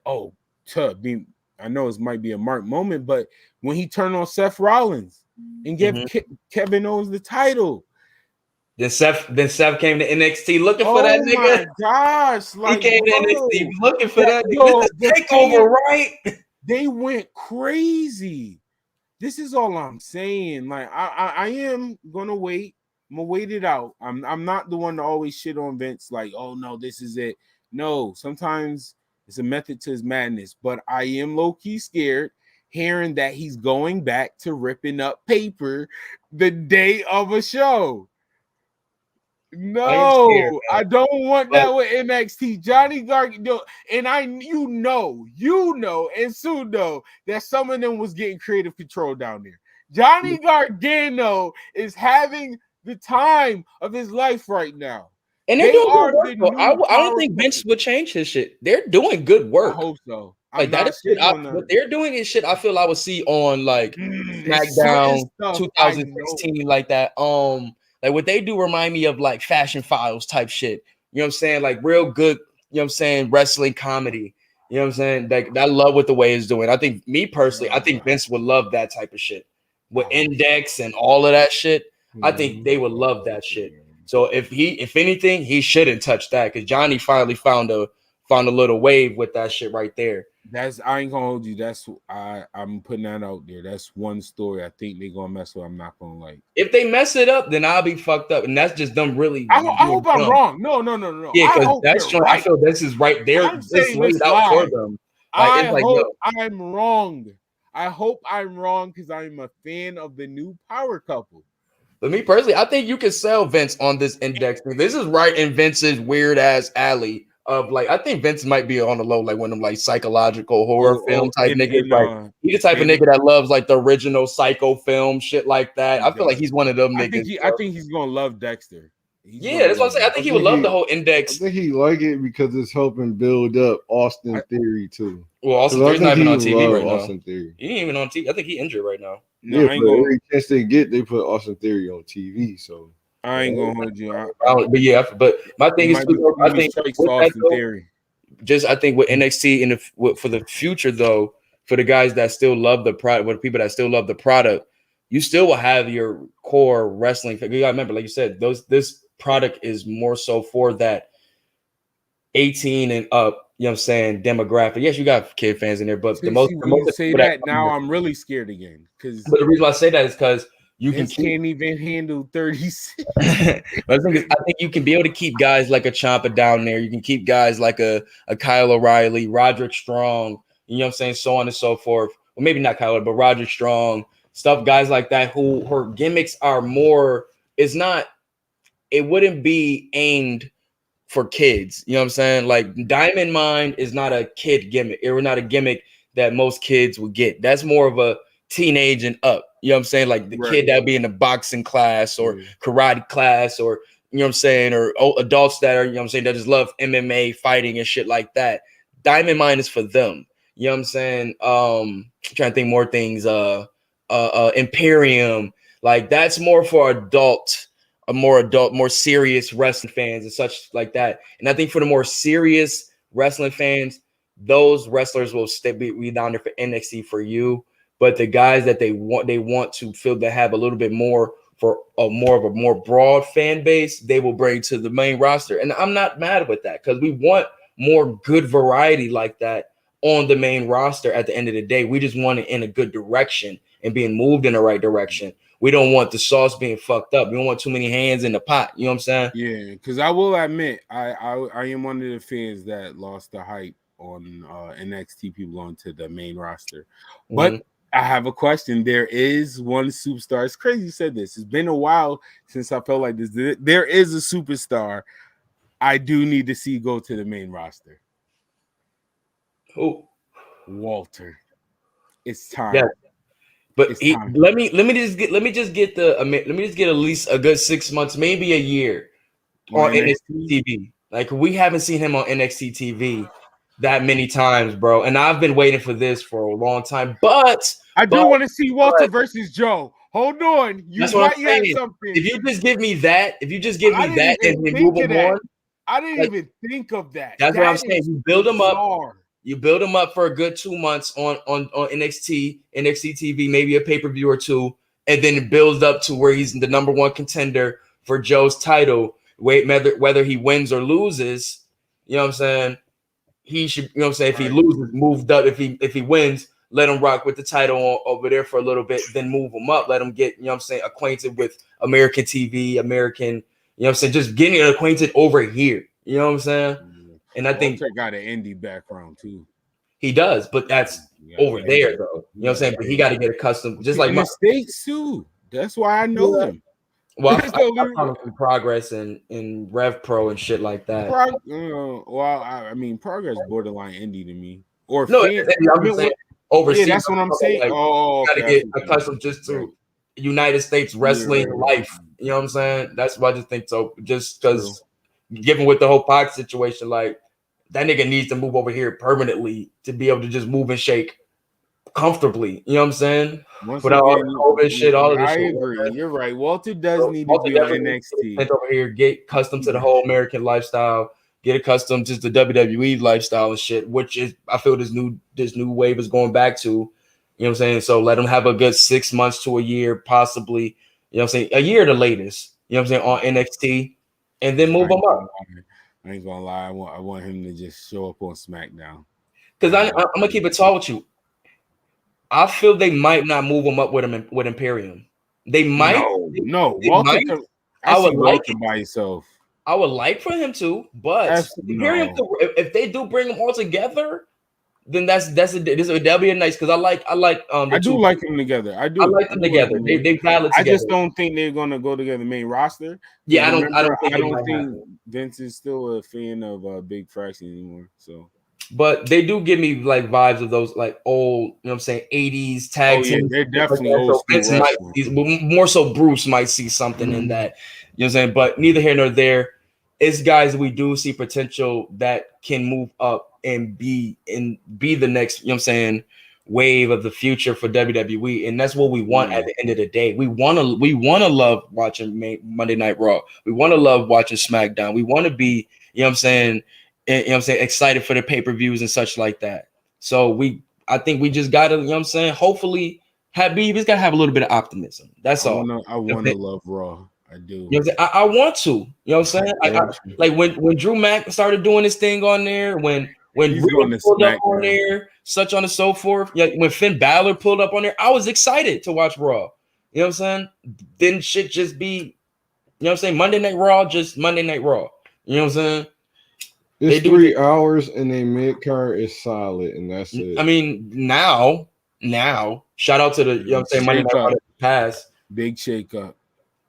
I know it might be a mark moment, but when he turned on Seth Rollins and gave Kevin Owens the title. Then Seth came to NXT looking for that nigga. Oh my gosh! Like, he came to NXT looking for that nigga. The takeover, right? They went crazy. This is all I'm saying. Like, I am gonna wait. I'm gonna wait it out. I'm not the one to always shit on Vince. Like, oh no, this is it. No, sometimes it's a method to his madness. But I am low key scared hearing that he's going back to ripping up paper the day of a show. No, I don't want that with NXT. Johnny Gargano, and you know, and Sue know that some of them was getting creative control down there. Johnny Gargano is having the time of his life right now. And they're doing good work. I don't think Vince would change his shit. They're doing good work. I hope so. Like that is shit. What they're doing is shit I feel I would see on like SmackDown 2016, like that. Like what they do remind me of like Fashion Files type shit. You know what I'm saying? Like real good, you know what I'm saying, wrestling comedy. You know what I'm saying? Like I love what the way is doing. I think me personally, I think Vince would love that type of shit. With Index and all of that shit. I think they would love that shit. So if anything, he shouldn't touch that because Johnny finally found a little wave with that shit right there. I ain't gonna hold you. I'm putting that out there. That's one story I think they're gonna mess with. I'm not gonna like. If they mess it up, then I'll be fucked up, and that's just them really. I hope I'm wrong. No. Yeah, because that's true. Right. I feel this is right there. It's laid out for them. Like, I hope I'm wrong. I hope I'm wrong because I'm a fan of the new power couple. But me personally, I think you can sell Vince on this Index. This is right in Vince's weird ass alley of like, I think Vince might be on the low, like one of them like psychological horror film type niggas. Like he's the type of nigga that loves like the original Psycho film shit like that. I feel like he's one of them niggas. I think he's gonna love Dexter. That's what I'm saying. I think he would love the whole Index. I think he like it because it's helping build up Austin Theory too. Well, Austin Theory's not even on TV right now. Austin Theory. He ain't even on TV. I think he injured right now. No, yeah, but every chance they get, they put Austin Theory on TV. So I ain't gonna hold you. But my thing is, I think Austin Theory. Just I think with NXT and for the future though, for the guys that still love the product, with people that still love the product, you still will have your core wrestling. You gotta remember, like you said, this product is more so for that 18 and up. You know what I'm saying? Demographic. Yes, you got kid fans in there, but the most say that now I'm really scared again. But the reason why I say that is because you can't even handle 36. I think you can be able to keep guys like a Ciampa down there. You can keep guys like a Kyle O'Reilly, Roderick Strong, you know what I'm saying, so on and so forth. Well, maybe not Kyle, but Roderick Strong, stuff, guys like that who her gimmicks are more, it wouldn't be aimed for kids. You know what I'm saying? Like Diamond Mine is not a kid gimmick. It was not a gimmick that most kids would get. That's more of a teenage and up. You know what I'm saying? Like the kid that be in a boxing class or karate class, or you know what I'm saying, or adults that are, you know what I'm saying, that just love MMA fighting and shit like that. Diamond Mine is for them. You know what I'm saying? Trying to think more things. Imperium, like that's more for more serious wrestling fans and such like that. And I think for the more serious wrestling fans, those wrestlers will be down there for NXT for you. But the guys that they want to feel they have a little bit more for a more broad fan base, they will bring to the main roster. And I'm not mad with that because we want more good variety like that on the main roster at the end of the day. We just want it in a good direction and being moved in the right direction. We don't want the sauce being fucked up. We don't want too many hands in the pot. You know what I'm saying? Yeah, because I will admit, I am one of the fans that lost the hype on NXT people going to the main roster. But I have a question. There is one superstar. It's crazy you said this. It's been a while since I felt like this. There is a superstar I do need to see go to the main roster. Who? Walter. It's time. Yeah. But let me just get at least a good 6 months, maybe a year on NXT TV. Like we haven't seen him on NXT TV that many times, bro. And I've been waiting for this for a long time. But I do want to see Walter versus Joe. Hold on, you might have something. If you just give me that, and move him on. I didn't even think of that. That's what I'm saying. You build him up. You build him up for a good 2 months on NXT TV, maybe a pay-per-view or two, and then it builds up to where he's the number one contender for Joe's title. Whether he wins or loses, you know what I'm saying? He should, you know what I'm saying? If he loses, moved up. If he wins, let him rock with the title over there for a little bit, then move him up. Let him get, you know what I'm saying, acquainted with American TV, American, you know what I'm saying? Just getting acquainted over here. You know what I'm saying? And I think Walter got an indie background too. He does, but that's over there, though. You know what I'm saying? But he got to get accustomed, just like in the States too. That's why I know him. Well, I found some progress in Rev Pro and shit like that. I mean, progress borderline indie to me. Or no, I'm saying overseas. Yeah, that's what I'm saying. Like, you got to get accustomed just to United States wrestling life. You know what I'm saying? That's why I just think so. Just because, given with the whole Pac situation, like that nigga needs to move over here permanently to be able to just move and shake comfortably. You know what I'm saying? Without all the COVID shit, all of this shit. I agree. You're right. Walter does need to be on NXT. Over here, get accustomed to the whole American lifestyle. Get accustomed to the WWE lifestyle and shit, which is I feel this new wave is going back to. You know what I'm saying? So let them have a good 6 months to a year, possibly. You know what I'm saying? A year the latest. You know what I'm saying? On NXT, and then move them up. I ain't gonna lie. I want him to just show up on SmackDown. Because I'm gonna keep it tall with you. I feel they might not move him up with Imperium. They might. No. Walter, I would like him by himself. I would like for him to, but Imperium, if they do bring them all together, then that'll be a nice. Because I like. I do like them together. I like them together. They valid together. I just don't think they're gonna go together main roster. Yeah, I don't think Vince is still a fan of Big Fraction anymore. So. But they do give me like vibes of those like old, you know what I'm saying, 80s tag teams. They're definitely old school. More so Bruce might see something in that. You know what I'm saying? But neither here nor there. It's guys we do see potential that can move up and be the next, you know what I'm saying, wave of the future for WWE. And that's what we want at the end of the day. We wanna love watching Monday Night Raw. We want to love watching SmackDown. We want to be, you know what I'm saying, excited for the pay-per-views and such like that. So I think we just gotta, you know what I'm saying, hopefully we just gotta have a little bit of optimism. That's all. I want to love Raw. I do. You know what I'm saying? I want to. You know what I'm saying? Like when Drew Mack started doing his thing on there, when Rhea pulled up on there, such on and so forth. Yeah, when Finn Balor pulled up on there, I was excited to watch Raw. You know what I'm saying? Then shit just be, you know what I'm saying? Monday Night Raw, just Monday Night Raw. You know what I'm saying? It's 3 hours and a mid card is solid, and that's it. I mean, now, shout out to the, you know what I'm saying, Monday Night Raw pass. Big shake up.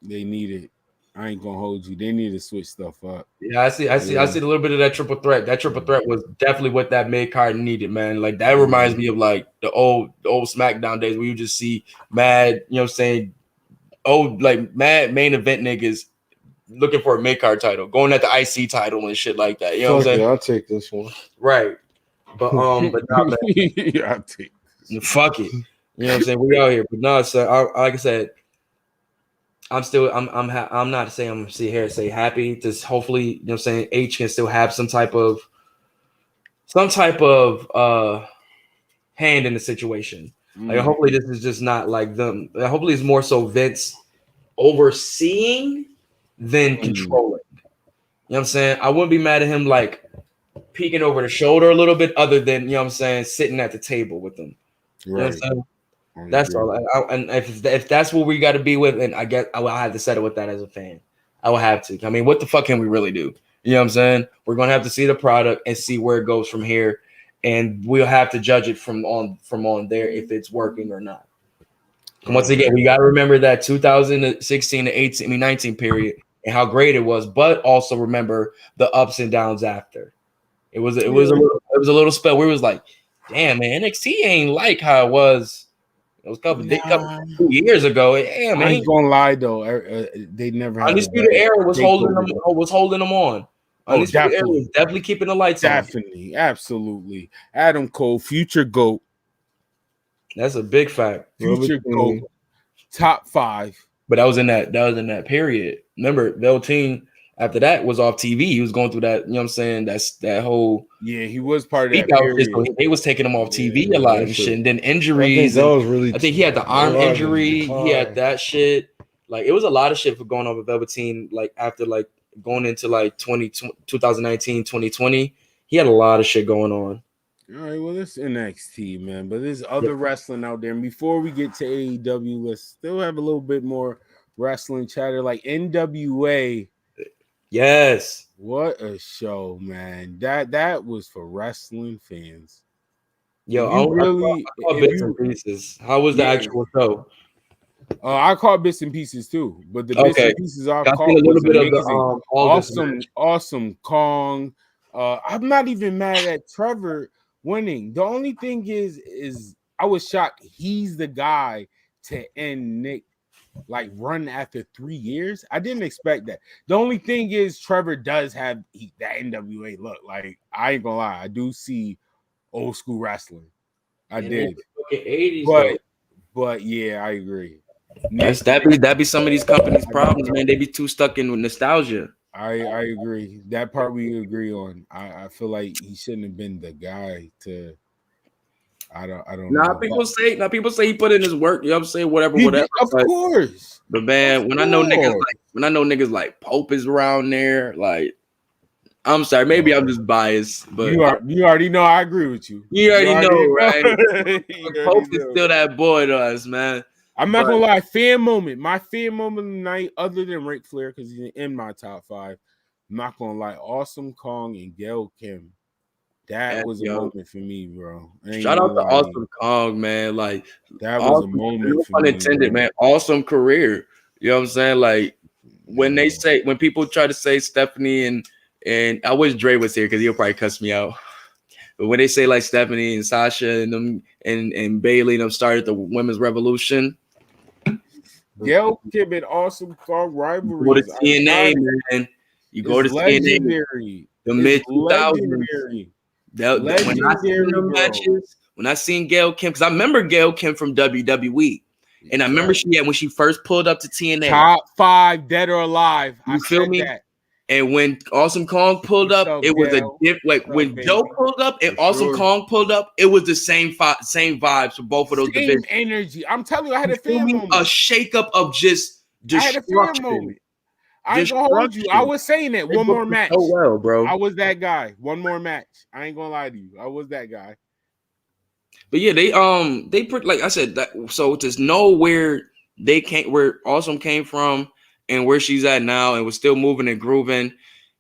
They need it. I ain't gonna hold you. They need to switch stuff up. Yeah, I see a little bit of that triple threat. That triple threat was definitely what that mid card needed, man. Like that reminds me of like the old SmackDown days where you just see mad, you know what I'm saying, mad main event niggas looking for a mid card title, going at the IC title and shit like that. You know what I'm saying? Yeah, I'll take this one. Right. But but not bad. Yeah, I'll take this. Fuck it. You know what I'm saying? We out here. But no, so like I said, I'm not saying I'm gonna sit here and say happy. Just hopefully, you know what I'm saying, H can still have some type of hand in the situation. Like hopefully this is just not like them. Hopefully it's more so Vince overseeing than controlling. You know what I'm saying? I wouldn't be mad at him like peeking over the shoulder a little bit, other than, you know what I'm saying, sitting at the table with them. You know what I'm saying? That's all. And if that's what we got to be with, and I guess I will have to settle with that as a fan. I will have to. I mean, what the fuck can we really do? You know what I'm saying? We're gonna have to see the product and see where it goes from here, and we'll have to judge it from on there if it's working or not. And once again, we got to remember that 2016 to 18, I mean 19 period and how great it was, but also remember the ups and downs after. It was a little spell where it was like, damn man, NXT ain't like how it was. It was a couple 2 years ago. Damn, I ain't gonna lie though, they never had Undisputed Era was holding them on. Undisputed Era was definitely keeping the lights on. Definitely, absolutely. Adam Cole, future GOAT. That's a big fact. Future GOAT, top 5. But that was in that period. Remember, Velveteen after that was off TV. He was going through that, you know what I'm saying? That's that whole he was part of that period. So they was taking him off TV a lot and shit. And then injuries. I think he had the arm injury. He had that shit. Like it was a lot of shit for going on with Velveteen. Like after like going into like 2019, 2020, he had a lot of shit going on. All right, well, it's NXT, man. But there's other wrestling out there. And before we get to AEW, let's still have a little bit more wrestling chatter. Like NWA. Yes. What a show, man. That was for wrestling fans. Yo, I caught bits and pieces. How was the actual show? I caught bits and pieces too, but the bits and pieces I caught a little was bit amazing. of the awesome Kong. I'm not even mad at Trevor winning. The only thing is I was shocked he's the guy to end Nick like run after 3 years. I didn't expect that. The only thing is Trevor does have that NWA look. Like I ain't gonna lie, I do see old school wrestling. I did. 80s, but yeah, I agree. That be some of these companies' problems, man. They be too stuck in nostalgia. I agree. That part we agree on. I feel like he shouldn't have been the guy to. I don't know. People say he put in his work. You know what I'm saying? Whatever. Of course. But man, when I know niggas like Pope is around there, like I'm sorry, maybe I'm just biased, but you already know I agree with you. You already know, right? Pope is still that boy to us, man. I'm not gonna lie, fan moment. My fan moment of the night, other than Ric Flair, because he's in my top 5. I'm not gonna lie, Awesome Kong and Gail Kim. That was a moment for me, bro. Shout out to Awesome Kong, man. Like that was a moment for me. Unintended, man. Awesome career. You know what I'm saying? Like when people try to say Stephanie and I wish Dre was here because he'll probably cuss me out. But when they say like Stephanie and Sasha and them and Bailey and them started the women's revolution. Gail Kim and Awesome Kong rivalry. Go to TNA, man. You go to legendary. TNA. The mid 2000s. When I seen Gail Kim, because I remember Gail Kim from WWE, and I remember when she first pulled up to TNA, top 5 dead or alive. You feel me? That. And when Awesome Kong pulled up, it was a different. Like when Joe pulled up and Awesome Kong pulled up, it was the same vibes for both of those divisions. Energy. I'm telling you, I had a fan moment. A shakeup of just destruction. I ain't gonna hold you. I was saying that one more match. So well, bro. I was that guy. One more match. I ain't gonna lie to you. I was that guy. But yeah, they put like I said that. So to know where where Awesome came from and where she's at now, and was still moving and grooving.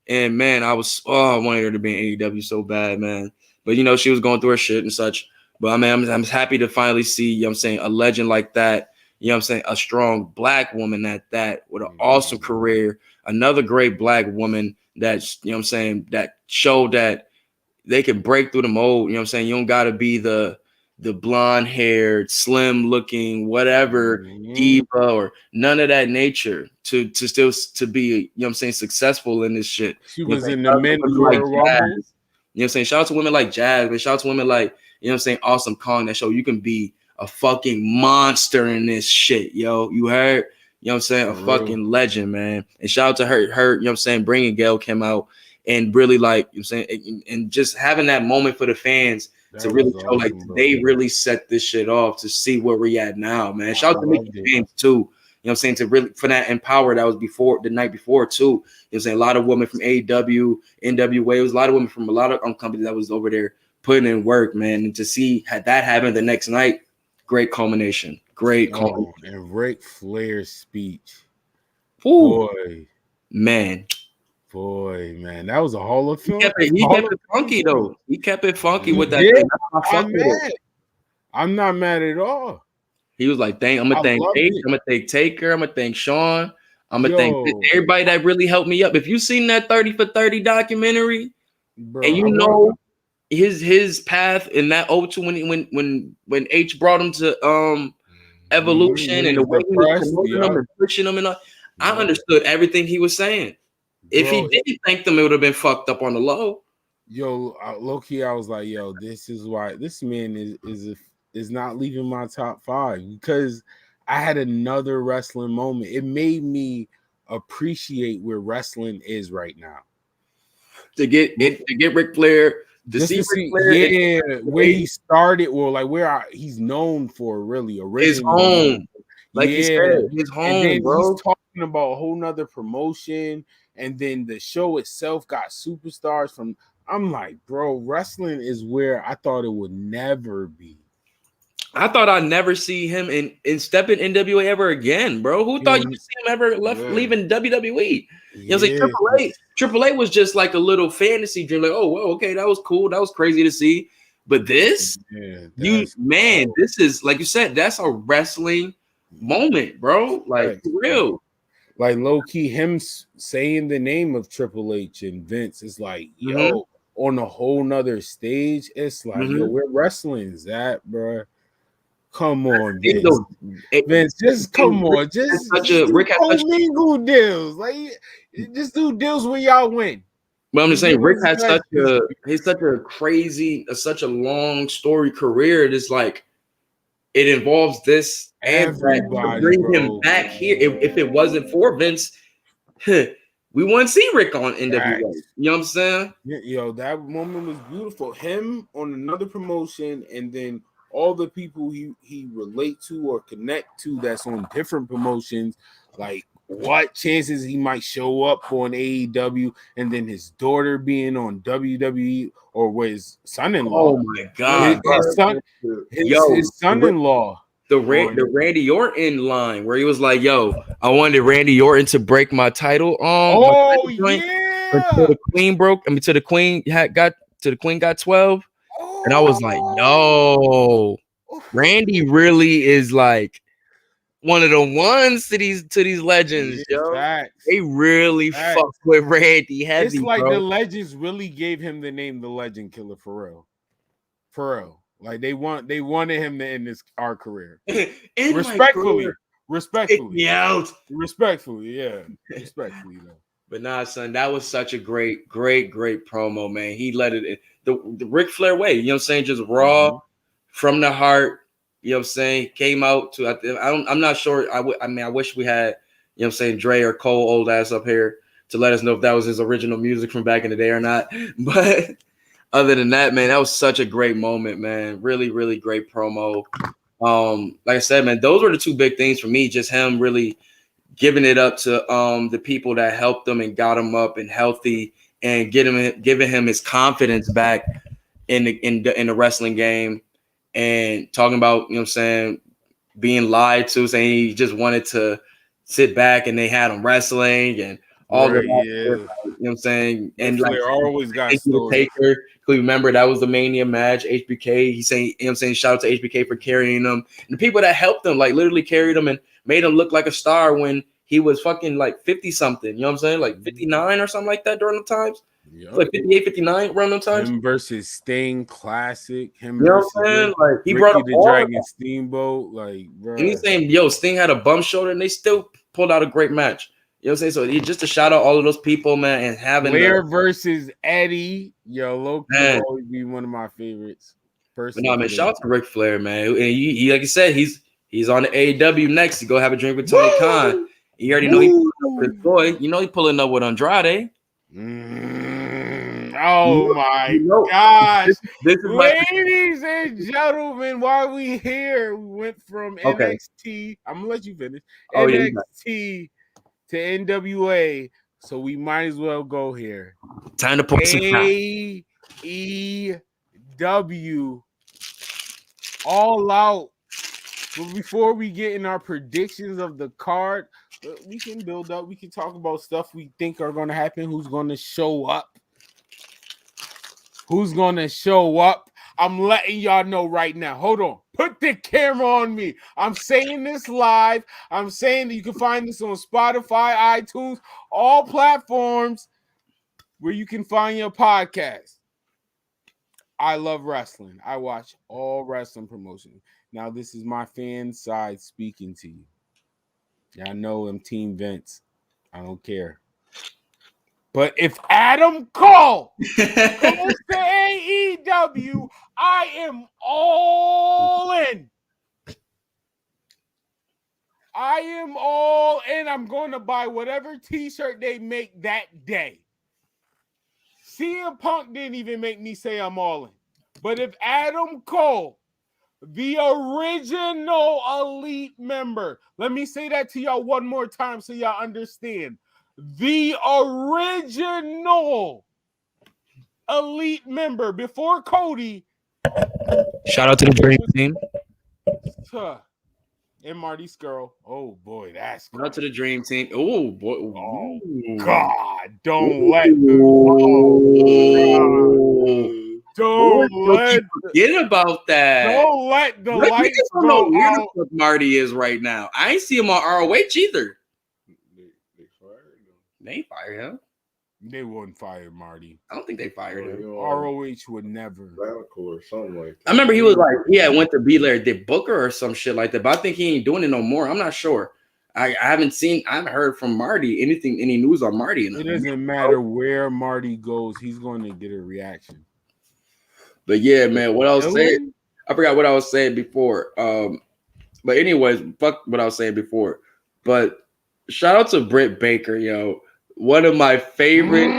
And man, I wanted her to be in AEW so bad, man. But she was going through her shit and such. But I mean, I'm happy to finally see, what I'm saying, a legend like that. What I'm saying, a strong black woman at that with an awesome career. Another great black woman that, what I'm saying, that showed that they could break through the mold. You don't gotta be the blonde haired, slim looking, whatever diva or none of that nature to still to be, successful in this shit. She was in the men's Royal Rumble. Shout out to women like Jazz, but shout out to women like, Awesome Kong that show you can be a fucking monster in this shit, yo. You heard? A fucking legend, man. And shout out to her, bringing Gail Kim out and really and just having that moment for the fans to really show they really set this shit off to see where we at now, man. Shout out to Mickey James too. what I'm saying, to really for that empower that was before the night before too. You know what I'm saying? A lot of women from AEW, NWA, it was a lot of women from a lot of companies that was over there putting in work, man. And to see that happen the next night, great culmination. Great culmination. And Ric Flair's speech. Ooh. Boy, man, that was a Hall of Fame. He kept it funky though. He kept it funky with that thing. I'm not mad at all. He was like, I'm gonna thank Ace, I'm gonna thank Taker, I'm gonna thank Sean, I'm gonna thank everybody that really helped me up. If you seen that 30 for 30 documentary, bro, and you know his path in that O2 when H brought him to Evolution and the way he was promoting them and pushing them and all, I understood everything he was saying. If he didn't thank them, it would have been fucked up on the low. Yo, low key, I was like, yo, this is why this man is not leaving my top 5, because I had another wrestling moment. It made me appreciate where wrestling is right now. To get Ric Flair, Ric Flair, where he started, or like he's known for really originally. His home, like you said, his home, and then bro. He's talking about a whole nother promotion, and then the show itself got superstars from. I'm like, bro, wrestling is where I thought it would never be. I thought I'd never see him in step in NWA ever again, bro. Who thought you would see him ever leaving WWE? You know, like Triple H was just like a little fantasy dream. Like, oh, well, okay, that was cool. That was crazy to see. But this, this is, like you said, that's a wrestling moment, bro. Like, for real. Like, low-key, him saying the name of Triple H and Vince is like, yo, on a whole nother stage, it's like, yo, where wrestling is at, bro? Come on, Vince. Just come on. Just legal deals. Like, just do deals when y'all win. But I'm just saying, Rick has such a crazy, such a long story career. It's like it involves this and to bring him back here. If it wasn't for Vince, we wouldn't see Rick on NWA. You know what I'm saying? Yo, that moment was beautiful. Him on another promotion, and then all the people he relate to or connect to that's on different promotions, like what chances he might show up on AEW, and then his daughter being on WWE, or with his son-in-law. Oh my god, his son-in-law. The Randy Orton line where he was like, "Yo, I wanted Randy Orton to break my title." Until the Queen broke. I mean, to the Queen got 12. And I was like, yo, Randy really is like one of the ones to these legends, yo. They really fuck with Randy heavy. It's like the legends really gave him the name the Legend Killer for real. For real. Like they wanted him to end our career. Respectfully. Yeah. Respectfully though. But nah, son, that was such a great promo, man. He let it in. The Ric Flair way, you know what I'm saying? Just raw from the heart, you know what I'm saying? Came out to, I'm not sure. I wish we had, you know what I'm saying, Dre or Cole old ass up here to let us know if that was his original music from back in the day or not. But other than that, man, that was such a great moment, man. Really, really great promo. Like I said, man, those were the two big things for me. Just him really giving it up to the people that helped him and got him up and healthy, and giving him his confidence back in the wrestling game, and talking about, you know what I'm saying, being lied to, saying he just wanted to sit back and they had him wrestling and all that. You know what I'm saying? And like always got stories. Taker, remember that was the Mania match. HBK, he's saying, you know what I'm saying, shout out to HBK for carrying them. And the people that helped him, like literally carried him and made him look like a star when he was fucking like 50 something, you know what I'm saying? Like 59 or something like that during the times. Like 58, 59 around them times. Him versus Sting Classic. Him, you know what I'm saying? Like he brought up the Dragon Steamboat. Like, bro. And he's saying, yo, Sting had a bum shoulder and they still pulled out a great match. You know what I'm saying? So just to shout out all of those people, man, and having Flair versus Eddie. Yo, low-key will always be one of my favorites. Personally. No, man, shout out to Ric Flair, man. And he like you said, he's on the AEW next to go have a drink with Tony Khan. You already know he's pulling up with his boy. You know he's pulling up with Andrade. Oh my You know, gosh. this is my Ladies and gentlemen, while we here, we went from Okay. NXT. I'm gonna let you finish. Oh, yeah, NXT to NWA. So we might as well go here. time to pour some time. AEW All Out. But before we get in our predictions of the card, we can build up. We can talk about stuff we think are going to happen. Who's going to show up? Who's going to show up? I'm letting y'all know right now. Hold on. Put the camera on me. I'm saying this live. I'm saying that you can find this on Spotify, iTunes, all platforms where you can find your podcast. I love wrestling. I watch all wrestling promotions. Now, this is my fan side speaking to you. Y'all know I'm Team Vince. I don't care. But if Adam Cole goes to AEW, I am all in. I am all in. I'm going to buy whatever t-shirt they make that day. CM Punk didn't even make me say I'm all in. But if Adam Cole, the original elite member, let me say that to y'all one more time so y'all understand. The original elite member before Cody. Shout out to the Dream Team. And Marty Skrull. Oh boy, that's Shout out to the Dream Team. Oh boy. Oh God, don't let forget about that. Don't let the lights go out. What Marty is right now. I ain't see him on ROH either. They fired him. They wouldn't fire Marty. I don't think they fired him. ROH would never. Or something like that. I remember he was like, went to be there, did Booker or some shit like that. But I think he ain't doing it no more. I'm not sure. I haven't heard from Marty any news on Marty. It doesn't matter where Marty goes, he's going to get a reaction. But yeah, man, what I was saying, I forgot what I was saying before. But anyways, fuck what I was saying before. But shout out to Britt Baker, yo. One of my favorite.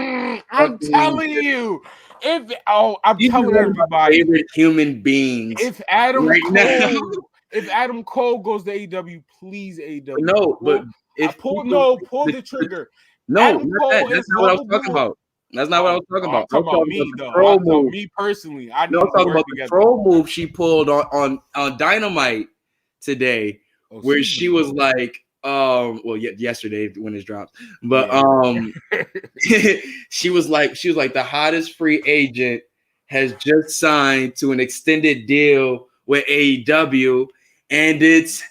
I'm telling you. I'm telling everybody. Favorite human beings. If Adam Cole, if Adam Cole goes to AEW, please AEW. No, but pull the trigger. No, that's not what I was talking about. That's not what I was talking about. I'm talking about me, though. Me personally. I know. I'm talking about the troll move she pulled on Dynamite today, where she was like, yesterday when it dropped, but she was like the hottest free agent has just signed to an extended deal with AEW, and it's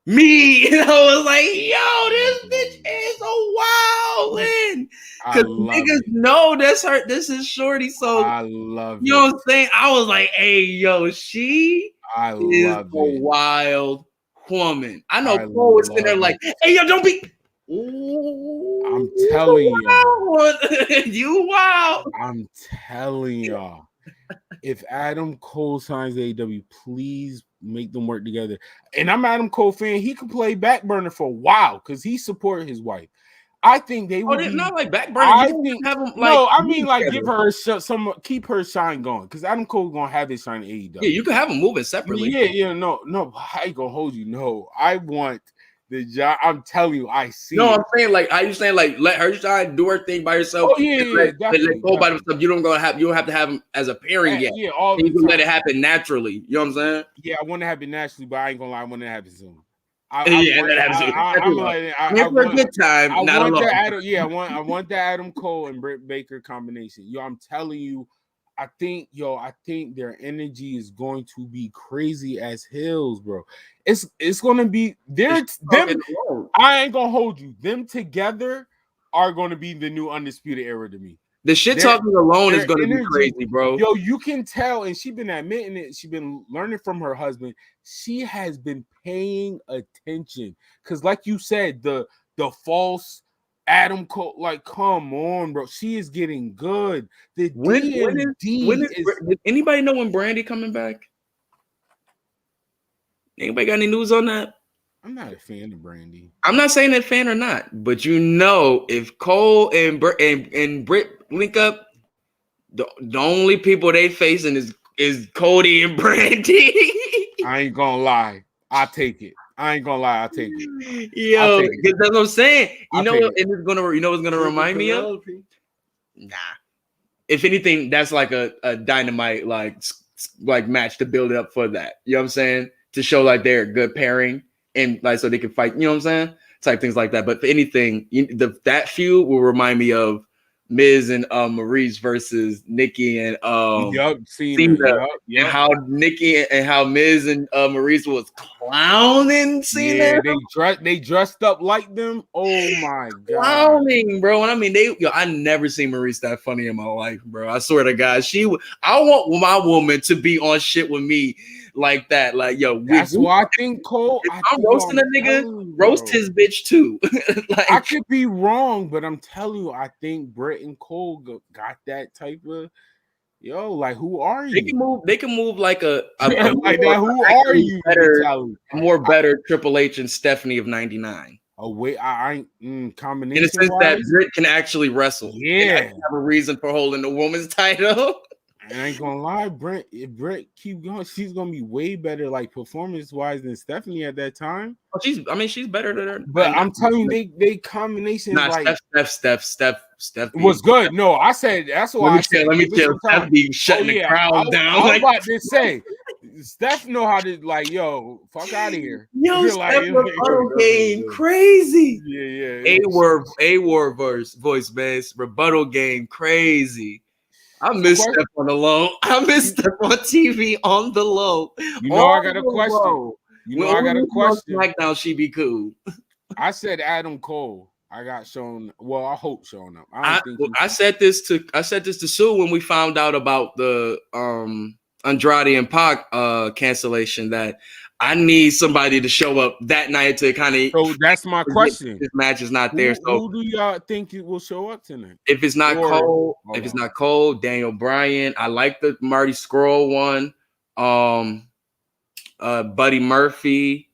me. And I was like, yo, this bitch is a wildin'. Because niggas know that's her. This is Shorty. So I love you know what I'm saying? I was like, hey, yo, she is a wild woman. I know Cole was sitting there like, hey, yo, don't be. Ooh, I'm telling you. You wild. I'm telling y'all. If Adam Cole signs AEW, please make them work together. And I'm an Adam Cole fan. He could play back burner for a while because he supported his wife. I think they would not like back burner. I think have them, give her some, keep her shine going because Adam Cole's gonna have his shine in AEW. Yeah, you can have them moving separately. No, I ain't gonna hold you. No, I want the job. I'm telling you, I see. No, I'm saying let her shine, do her thing by herself. Oh yeah, let Cole by himself. You don't have to have him as a pairing yet. Yeah, you can let it happen naturally. You know what I'm saying? Yeah, I want to happen naturally, but I ain't gonna lie, I want to happen soon. For a good time. I want the Adam Cole and Britt Baker combination. Yo, I'm telling you, I think their energy is going to be crazy as hills, bro. It's gonna be them. I ain't gonna hold you. Them together are gonna be the new undisputed era to me. The shit talking alone is going to be crazy, bro. Yo, you can tell, and she's been admitting it. She's been learning from her husband. She has been paying attention because, like you said, the false Adam Cole, like, come on, bro. She is getting good. Did anybody know when Brandy coming back? Anybody got any news on that? I'm not a fan of Brandy. I'm not saying that fan or not, but if Cole and Britt link up, The only people they facing is Cody and Brandy. I ain't gonna lie. I'll take it. I ain't gonna lie. I'll take it. Yo, that's what I'm saying. You know what? It. It's gonna. You know what's gonna remind me of? Nah. If anything, that's like a dynamite like match to build up for that. You know what I'm saying? To show like they're a good pairing and like so they can fight. You know what I'm saying? Type things like that. But for anything, that feud will remind me of Miz and Maurice versus Nikki and Cena. And how Nikki and how Miz and Maurice was clowning Cena. Yeah, they dressed up like them. Oh my god, clowning, bro. And I mean, I never seen Maurice that funny in my life, bro. I swear to God, I want my woman to be on shit with me like that. Like, yo, that's why I think Cole. I'm roasting a nigga, roast his bitch too. Like, I could be wrong, but I'm telling you, I think Brett and Cole got that type of like, who are you? They can move like a like that. Who are you? Better Triple H and Stephanie of '99. Oh wait, I combination in the sense that Britt can actually wrestle. Yeah, have a reason for holding the woman's title. I ain't gonna lie, Brett. If Brett keep going, she's gonna be way better, like performance wise, than Stephanie at that time. Oh, she's better than her. But I'm telling you, they combination like Steph was good. No, I said that's why I said. Let me tell Steph be shutting the crowd down. I was about to say, Steph know how to fuck out of here. Yo, Steph rebuttal game crazy. Yeah. A word voice base rebuttal game crazy. I miss Steph on the low. I miss Steph on TV on the low. You know, I got a question. I got a question. SmackDown, she be cool. I said Adam Cole. I got shown. Well, I hope showing up. I said this to Sue when we found out about the Andrade and Pac cancellation. That I need somebody to show up that night to kind of. So that's my question. This match is not there. So who do y'all think it will show up tonight? If it's not Cole, Daniel Bryan. I like the Marty Scurll one. Buddy Murphy.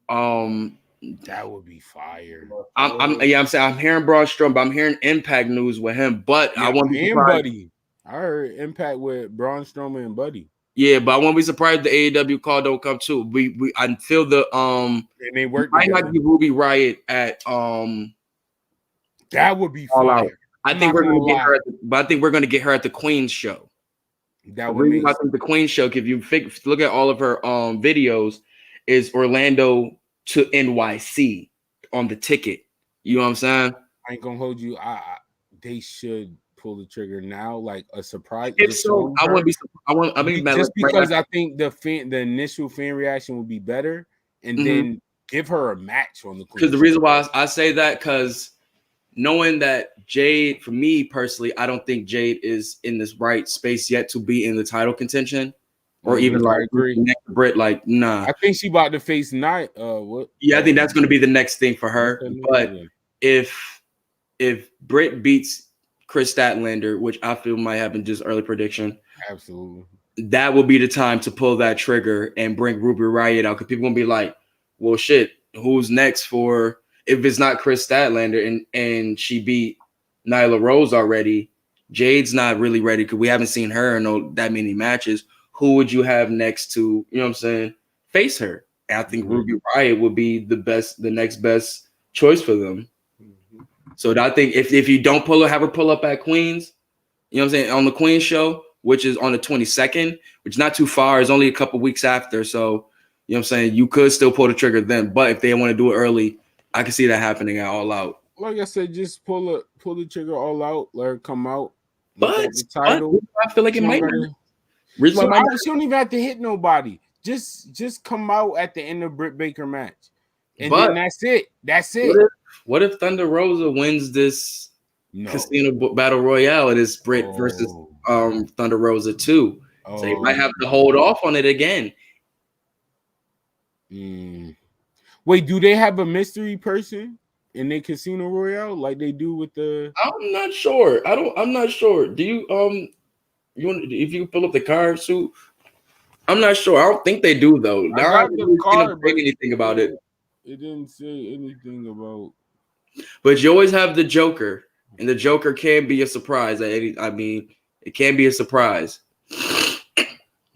That would be fire. I'm saying I'm hearing Braun Strowman, but I'm hearing Impact news with him. But I want to be Buddy. I heard Impact with Braun Strowman and Buddy. Yeah, but I won't be surprised the AEW call don't come too. I feel the and they work. Might not be Ruby Riott at That would be fire. I think we're gonna get her. But I think we're gonna get her at the Queen's show. That would be the Queen's show. If you look at all of her videos, is Orlando to NYC on the ticket. You know what I'm saying? I ain't gonna hold you. They should pull the trigger now, like a surprise. If so, I wouldn't be. Just because I think the initial fan reaction would be better, and then give her a match on the Queen. Because the reason why I say that, because knowing that Jade, for me personally, I don't think Jade is in this right space yet to be in the title contention. Or even like Britt, like nah. I think she about to face Night. What? Yeah, I think that's going to be the next thing for her. But if Britt beats Chris Statlander, which I feel might happen, just early prediction. Absolutely, that will be the time to pull that trigger and bring Ruby Riott out, because people gonna be like, "Well, shit, who's next for?" If it's not Chris Statlander and she beat Nyla Rose already, Jade's not really ready because we haven't seen her in that many matches. Who would you have next to, you know what I'm saying, face her? And I think Ruby Riott would be the next best choice for them. So I think if you don't have her pull up at Queens, you know what I'm saying, on the Queens show, which is on the 22nd, which is not too far, it's only a couple weeks after. So, you know what I'm saying, you could still pull the trigger then. But if they want to do it early, I can see that happening at All Out. Like I said, just pull the trigger All Out, let her come out. But the title, I feel like it might be. She don't even have to hit nobody. Just come out at the end of Britt Baker match, and then that's it. That's it. What if Thunder Rosa wins this Casino Battle Royale? It is Britt versus Thunder Rosa 2. So you might have to hold off on it again. Wait, do they have a mystery person in their Casino Royale like they do with the? I'm not sure. I'm not sure. Do you if you pull up the card, Sue? I'm not sure. I don't think they do though. I haven't seen anything about it. It didn't say anything about. But you always have the Joker, and the Joker can be a surprise. If It can't be a surprise.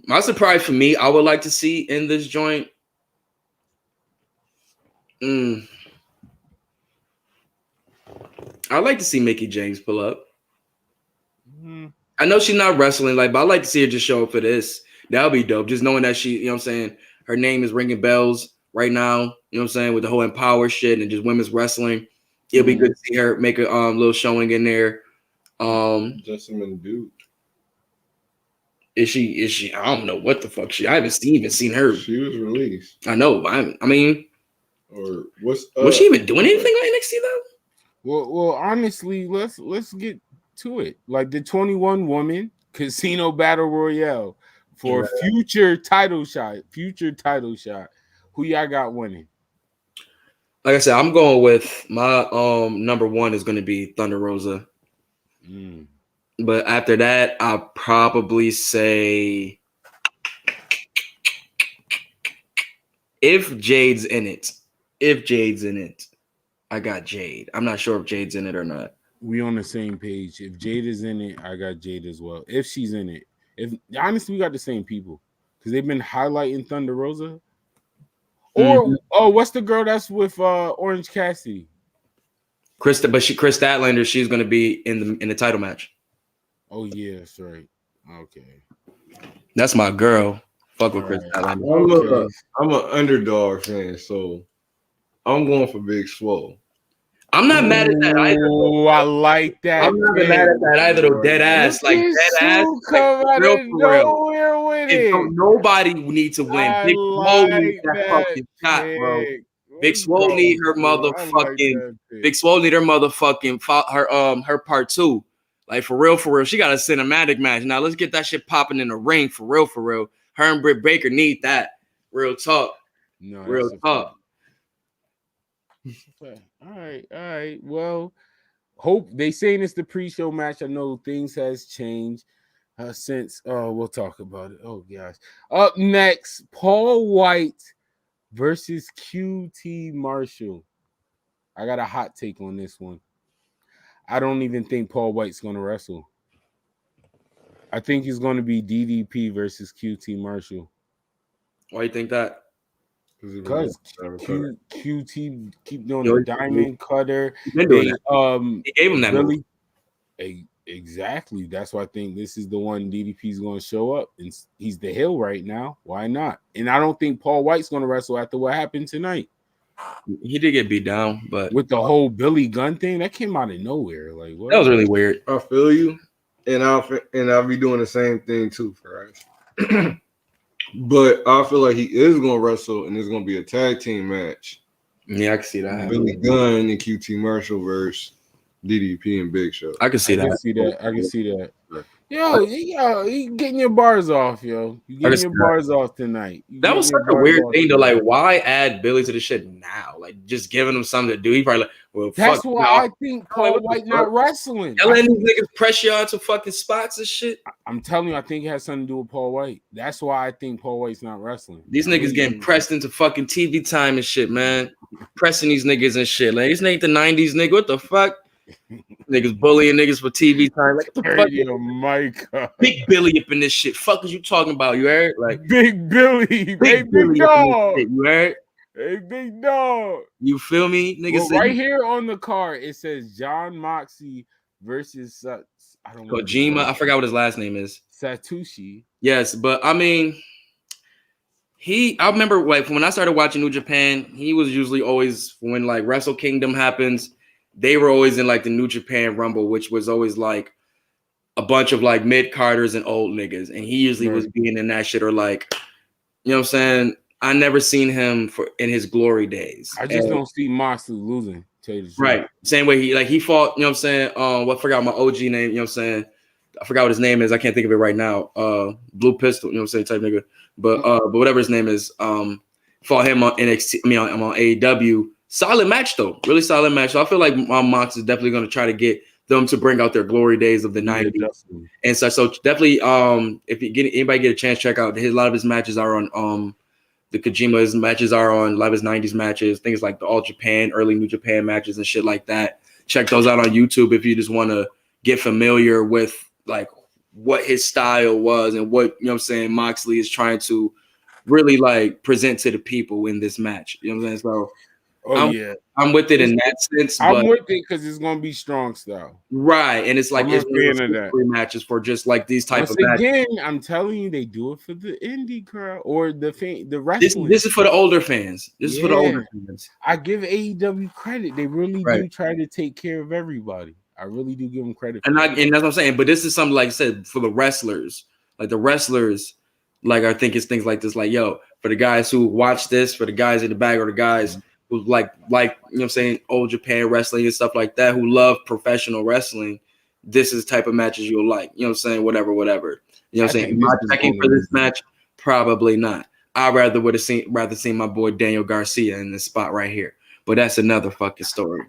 My surprise for me, I would like to see in this joint. I'd like to see Mickie James pull up. I know she's not wrestling, but I'd like to see her just show up for this. That would be dope. Just knowing that she, what I'm saying, her name is ringing bells right now, what I'm saying, with the whole Empower shit and just women's wrestling. It'll be good to see her make a little showing in there. Jessamine Duke. Is she? I don't know what the fuck I haven't even seen her. She was released. I know. I mean, or was she even doing anything on NXT though? Well, honestly, let's get to it. Like the 21 woman casino battle royale for future title shot. Who y'all got winning? Like I said, I'm going with my number one is going to be Thunder Rosa. But after that, I'll probably say if Jade's in it, I got Jade. I'm not sure if Jade's in it or not. We on the same page. If Jade is in it, I got Jade as well. If she's in it. If honestly, we got the same people because they've been highlighting Thunder Rosa. Or what's the girl that's with Orange Cassidy? Chris Statlander, she's gonna be in the title match. Oh yeah, that's right. Okay. That's my girl. Fuck with Chris Statlander. I'm an underdog fan, so I'm going for Big Swole. I'm not mad at that either. Oh, I like that. I'm not mad at that either, though. Dead ass. Like, dead ass. Come out of nowhere with it. Nobody needs to win. Big Swole needs that fucking shot, bro. Big Swole need her motherfucking. Big Swole need her motherfucking. Her part 2. Like, for real. She got a cinematic match. Now, let's get that shit popping in the ring. For real. Her and Britt Baker need that. Real talk. No, real talk. All right. Well, hope they saying it's the pre-show match. I know things has changed since. We'll talk about it. Oh gosh. Up next, Paul White versus QT Marshall. I got a hot take on this one. I don't even think Paul White's going to wrestle. I think he's going to be DDP versus QT Marshall. Why you think that? Because QT keep doing the diamond cutter. He gave him that really exactly. That's why I think this is the one DDP's going to show up, and he's the heel right now. Why not? And I don't think Paul White's going to wrestle after what happened tonight. He did get beat down, but with the whole Billy Gunn thing, that came out of nowhere. Like what? That was really weird. I feel you, and I'll be doing the same thing too for us. But I feel like he is going to wrestle, and it's going to be a tag team match. Yeah, I can see that. Billy Gunn and QT Marshall versus DDP and Big Show. I can see that. I can see that. Yo, you getting your bars off, yo. You getting your bars off tonight. That was such a weird thing, though. Like, why add Billy to the shit now? Like, just giving him something to do. He probably like, well, that's why I think Paul White not wrestling. Y'all letting these niggas press you onto fucking spots and shit. I'm telling you, I think it has something to do with Paul White. That's why I think Paul White's not wrestling. These niggas getting pressed into fucking TV time and shit, man. Pressing these niggas and shit. Like, this ain't the 90s, nigga. What the fuck? Niggas bullying niggas for TV time. Like, what the fuck? My God. Big Billy up in this shit. Fuck is you talking about? You heard? Like, Big Billy. Big dog. Shit, you heard? Hey, big dog. You feel me? Niggas right here on the card, it says John Moxley versus I don't know. Kojima. I forgot what his last name is. Satoshi. Yes, but I mean, I remember like when I started watching New Japan, he was usually always when like Wrestle Kingdom happens. They were always in like the New Japan Rumble, which was always like a bunch of like mid-carders and old niggas. And he usually was being in that shit or like, you know what I'm saying? I never seen him in his glory days. I just don't see Moxley losing. Right. Same way he fought, you know what I'm saying? I forgot my OG name, you know what I'm saying? I forgot what his name is. I can't think of it right now. Blue Pistol, you know what I'm saying, type nigga. But whatever his name is, fought him on NXT, I'm on AEW. Solid match though, really solid match. So I feel like Mox is definitely going to try to get them to bring out their glory days of the 90s and such. So definitely, if anybody get a chance, check out a lot of his matches are on the Kojima's matches are on a lot of his 90s matches, things like the All Japan, early New Japan matches and shit like that. Check those out on YouTube if you just want to get familiar with like what his style was and what, you know what I'm saying, Moxley is trying to really like present to the people in this match. You know what I'm saying? So I'm with it in that sense. I'm but with it because it's gonna be strong style. right, and it's like I'm it's a one of fan of those that. free matches for just like these type Once of matches. again, I'm telling you, they do it for the indie crowd or the This, wrestling. this is for the older fans. This is for the older fans. I give AEW credit. They really Right. do try to take care of everybody. I really do give them credit. And that's what I'm saying. But this is something like I said for the wrestlers. Like the wrestlers, like I think it's things like this. Like, yo, for the guys who watch this, for the guys in the back or the guys who like you know what I'm saying, old Japan wrestling and stuff like that, who love professional wrestling, this is the type of matches you'll like. You know what I'm saying? Whatever. You know what I'm saying? Am I checking for this match? Probably not. I would have seen my boy Daniel Garcia in this spot right here. But that's another fucking story.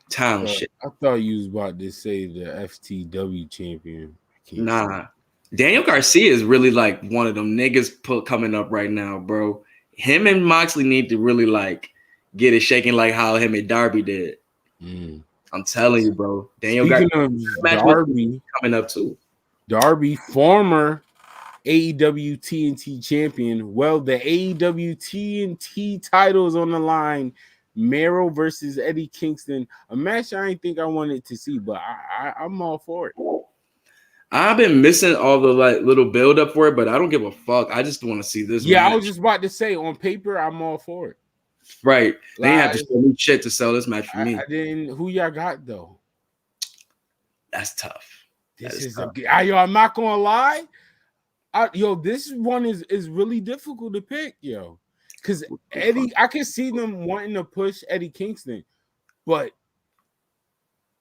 Talent shit. I thought you was about to say the FTW champion. Nah. Daniel Garcia is really like one of them niggas coming up right now, bro. Him and Moxley need to really like get it shaking like how him and Darby did. I'm telling you, bro. Daniel Darby coming up too. Darby, former AEW TNT champion. Well, the AEW TNT title is on the line. Mero versus Eddie Kingston. A match I didn't think I wanted to see, but I'm all for it. I've been missing all the like little build up for it, but I don't give a fuck. I just want to see this. Yeah, match. I was just about to say on paper, I'm all for it. Right. They have to show me shit to sell this match for me. I didn't. Who y'all got though? That's tough. This is tough. I'm not gonna lie. This one is really difficult to pick, yo. Because Eddie, I can see them wanting to push Eddie Kingston, but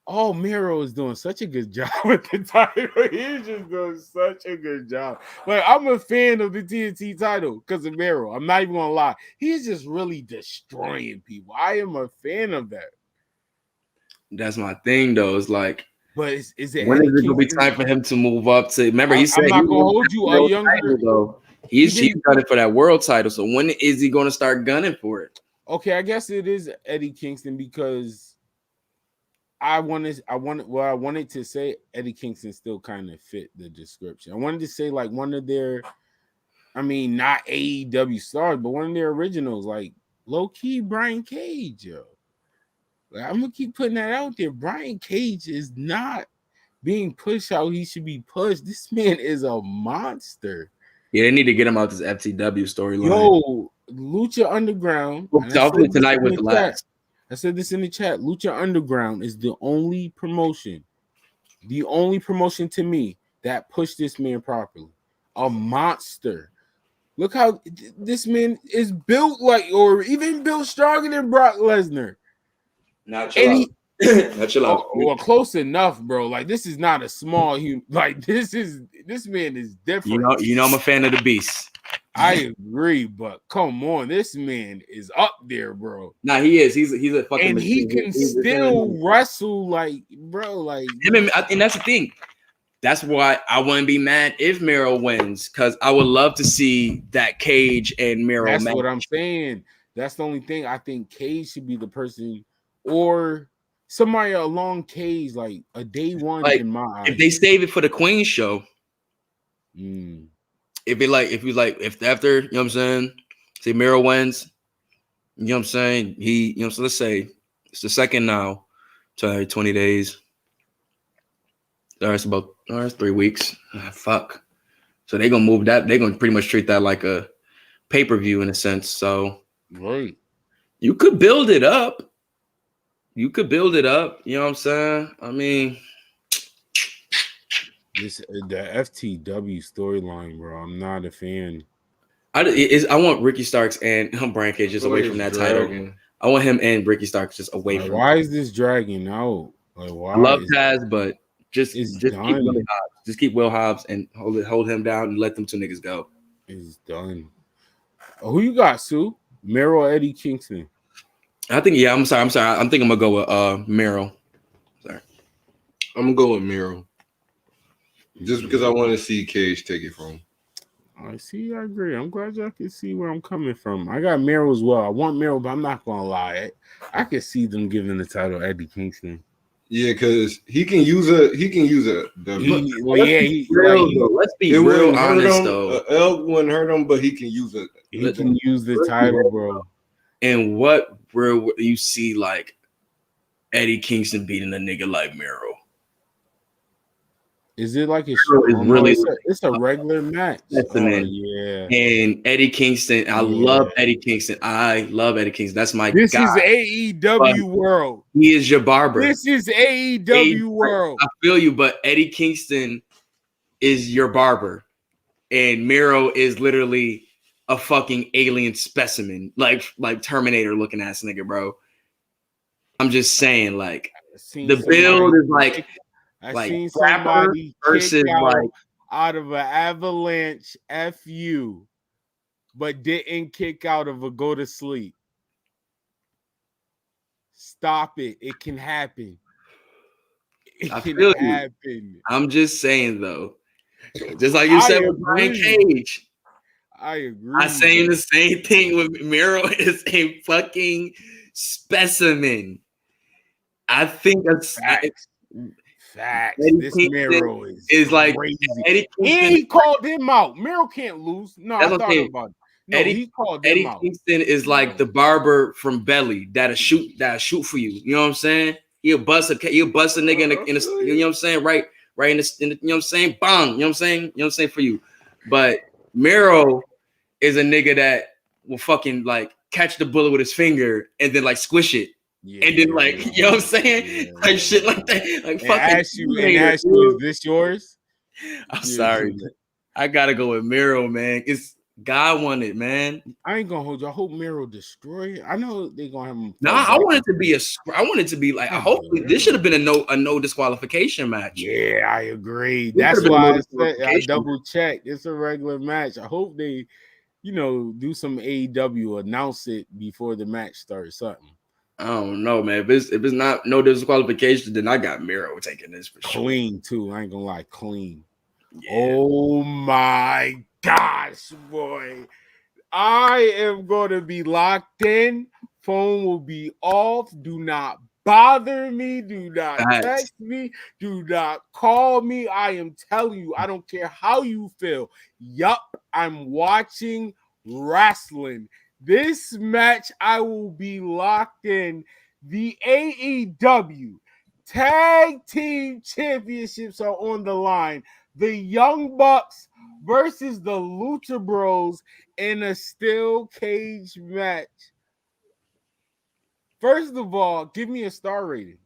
Miro is doing such a good job with the title. He's just doing such a good job. Like, I'm a fan of the TNT title because of Miro. I'm not even gonna lie. He's just really destroying people. I am a fan of that. That's my thing, though. It's like, but is it when is it gonna be time for him to move up to? Remember, he said I'm not gonna hold you a younger. Title, though. He's gunning for that world title. So when is he going to start gunning for it? Okay, I guess it is Eddie Kingston because I wanted to say Eddie Kingston still kind of fit the description. I wanted to say like one of their, not AEW stars, but one of their originals, like low key Brian Cage, yo. Like, I'm gonna keep putting that out there. Brian Cage is not being pushed how he should be pushed. This man is a monster. Yeah, they need to get him out this FTW storyline. Yo, Lucha Underground. Tonight with the last. I said this in the chat. Lucha Underground is the only promotion to me that pushed this man properly. A monster. Look how this man is built like, or even built stronger than Brock Lesnar. Not chill out. Well, close enough, bro. Like, this is not a small human. Like, this man is different. You know I'm a fan of the Beast. I agree, but come on, this man is up there, bro. Nah, he is. He's a fucking. And he can still wrestle, like, bro, like. And that's the thing. That's why I wouldn't be mad if Miro wins, because I would love to see that Cage and Miro. That's match. what I'm saying. That's the only thing. I think Cage should be the person, or somebody along Cage, like a day one like, in my eyes. If they save it for the Queen show. If after, you know what I'm saying, say Miro wins, you know what I'm saying, so let's say it's the second now, so 20 days. It's 3 weeks. Fuck. So they're gonna move that. They're gonna pretty much treat that like a pay-per-view in a sense. So right, you could build it up. You know what I'm saying? The FTW storyline, bro. I'm not a fan. I want Ricky Starks and Brian Cage just away from that title. I want him and Ricky Starks just away from. Why is this dragging out? Like, why? I love Taz, but just keep Will Hobbs and hold him down and let them two niggas go. It's done. Who you got, Sue? Miro or Eddie Kingston? I think I'm sorry. I think I'm gonna go with Miro. Sorry. I'm gonna go with Miro. Just because I want to see Cage take it from him. I see. I agree. I'm glad y'all can see where I'm coming from. I got Miro as well. I want Miro, but I'm not gonna lie. I can see them giving the title Eddie Kingston. Yeah, because he can use a. Let's be real honest though. L wouldn't hurt him, but he can use it. He can use the title, bro. And what real you see like Eddie Kingston beating a nigga like Miro? Is it like it's a regular match? Yeah. And Eddie Kingston, I love Eddie Kingston. That's my This guy. is AEW world. He is your barber. This is AEW world. I feel you, but Eddie Kingston is your barber, and Miro is literally a fucking alien specimen, like Terminator looking ass nigga, bro. I'm just saying, like the build is like. I seen somebody versus like out of an Avalanche FU, but didn't kick out of a go to sleep. Stop it! It can happen. It can happen. I'm just saying though, just like you said with Brian Cage. I agree. I'm saying the same thing with Miro is a fucking specimen. I think that's facts. Eddie This Kingston Miro is like crazy. Eddie Kingston, and he called him out. Miro can't lose. No, I thought about it. No, he called him out. Eddie Kingston is like the barber from Belly that'll shoot for you. You know what I'm saying? He'll bust a nigga in the you know what I'm saying? Right in the you know what I'm saying? Bang, you know what I'm saying? You know what I'm saying for you. But Miro is a nigga that will fucking like catch the bullet with his finger and then like squish it. Yeah, and then like you know what I'm saying? Like shit like that. Like fucking ask you, is this yours? I'm sorry. I gotta go with Miro, man. It's God wanted, man. I ain't gonna hold you. I hope Miro destroy it. I know they're gonna have him. I want it to be like hopefully this should have been a no disqualification match. Yeah, I agree. That's why I double checked. It's a regular match. I hope they, do some AEW, announce it before the match starts, something. I don't know, man. If it's not no disqualification, then I got Miro taking this for sure. Clean too. I ain't gonna lie, clean. Yeah. Oh my gosh, boy. I am gonna be locked in. Phone will be off. Do not bother me. Do not text me. Do not call me. I am telling you, I don't care how you feel. Yup, I'm watching wrestling. This match, I will be locked in. The AEW Tag Team Championships are on the line. The Young Bucks versus the Lucha Bros in a steel cage match. First of all, give me a star rating.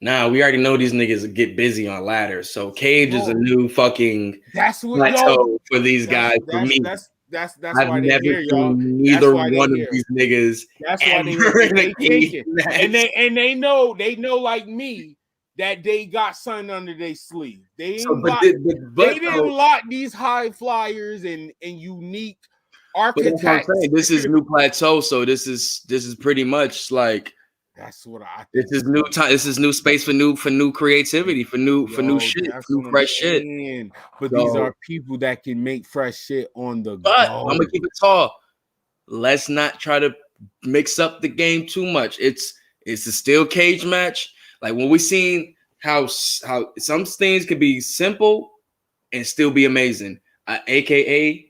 Now we already know these niggas get busy on ladders, so cage is a new fucking plateau for these guys. For me, that's I've why never here, y'all. seen neither one of these niggas. That's why they thinking, and they know like me that they got something under their sleeve. They didn't lock these high flyers and unique architects. That's what I'm saying. This is new plateau, so this is pretty much like. That's what I think. This is new time. This is new space for new creativity, for new shit, for new fresh shit. But these are people that can make fresh shit on the go. I'm gonna keep it tall. Let's not try to mix up the game too much. It's a steel cage match. Like when we seen how some things could be simple and still be amazing. AKA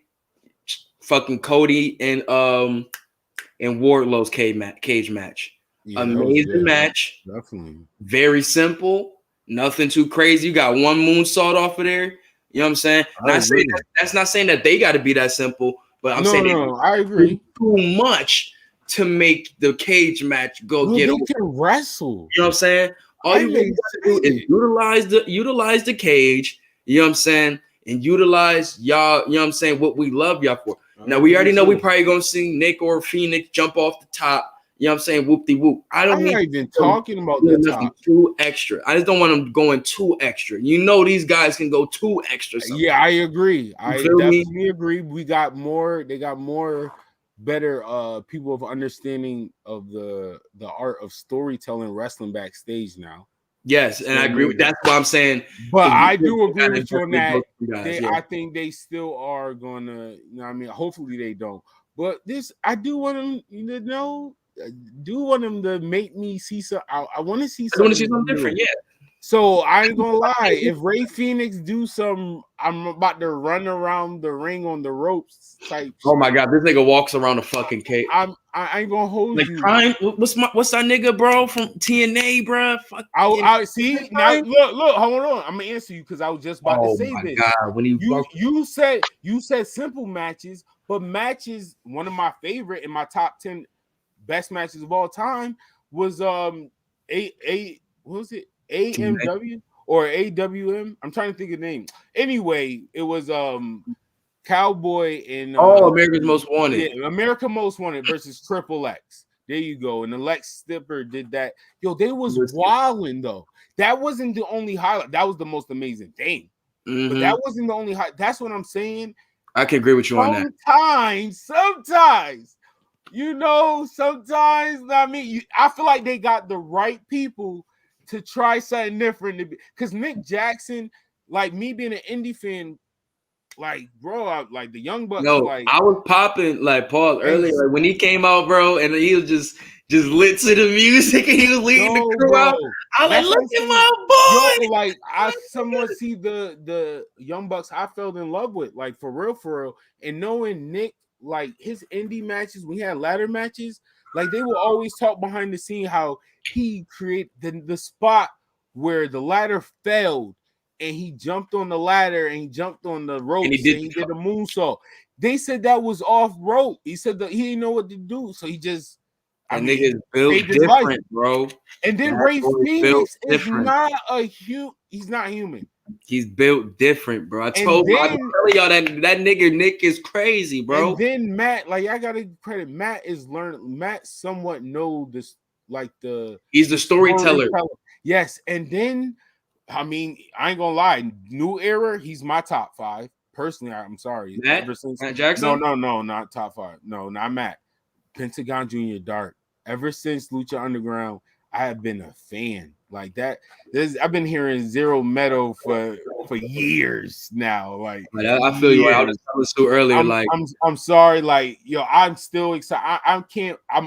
fucking Cody and Wardlow's cage match. Yeah, amazing match. Definitely. Very simple. Nothing too crazy. You got one moonsault off of there. You know what I'm saying? That's not saying that they got to be that simple, but I'm saying I agree. Too much to make the cage match go get over. They can wrestle. You know what I'm saying? All you got to do is utilize the cage. You know what I'm saying? And utilize y'all. You know what I'm saying? What we love y'all for. Now we already know we probably gonna see Nick or Phoenix jump off the top. You know what I'm saying? Whoop-de-whoop. I'm not even talking about the top. Too extra. I just don't want them going too extra. You know these guys can go too extra. Sometimes. Yeah, I agree. I definitely agree. They got more better people of understanding of the art of storytelling wrestling backstage now. Yes, and I agree with that's what I'm saying. But I do agree with you on that. I think they still are gonna, hopefully they don't. But I do want them to know do want him to make me see some. I want to see I want to see something something different. new. Yeah. So I ain't gonna lie. If Ray Phoenix do some, I'm about to run around the ring on the ropes type. Oh my god, this nigga walks around the fucking cage. I ain't gonna hold like you. Prime. What's our nigga, bro, from TNA, bro? Fuck. I see now. Look, hold on. I'm gonna answer you because I was just about to say my this. god, when you said simple matches, but matches. One of my favorite in my top 10 best matches of all time was what was it? AMW or AWM? I'm trying to think of the name. Anyway, it was Cowboy and America's Most Wanted. Yeah, America Most Wanted versus Triple X. There you go. And the Lex Stipper did that. Yo, they was wilding though. That wasn't the only highlight. That was the most amazing thing. But that wasn't the only highlight. That's what I'm saying. I can agree with you on that. Sometimes, I mean, I feel like they got the right people to try something different. Because Nick Jackson, like me being an indie fan, like bro, like the Young Bucks. No, like I was popping like Paul earlier like, when he came out, bro, and he was just lit to the music and he was leading the crew out. I was like, look at my boy. Yo, like I somewhat see the Young Bucks I fell in love with, like for real. And knowing Nick, like his indie matches, we had ladder matches, like they will always talk behind the scene how he created the spot where the ladder failed and he jumped on the ladder and he jumped on the ropes and he did a moonsault. They said that was off rope. He said that he didn't know what to do, so he just nigga is built different, bro. And then Ray Phoenix is not he's not human. He's built different, bro. I told y'all that nigga Nick is crazy, bro. And then Matt, like I gotta credit Matt is learning. Matt somewhat know this, like he's the storyteller. Yes, and then I mean, I ain't gonna lie, New Era, he's my top 5. Personally, I'm sorry. Matt Jackson? No, not top 5. No, not Matt. Pentagon Jr. Dark. Ever since Lucha Underground, I have been a fan like that. I've been hearing Zero Metal for years now. Like I feel you. I was telling Sue earlier. I'm sorry. Like I'm still excited. I'm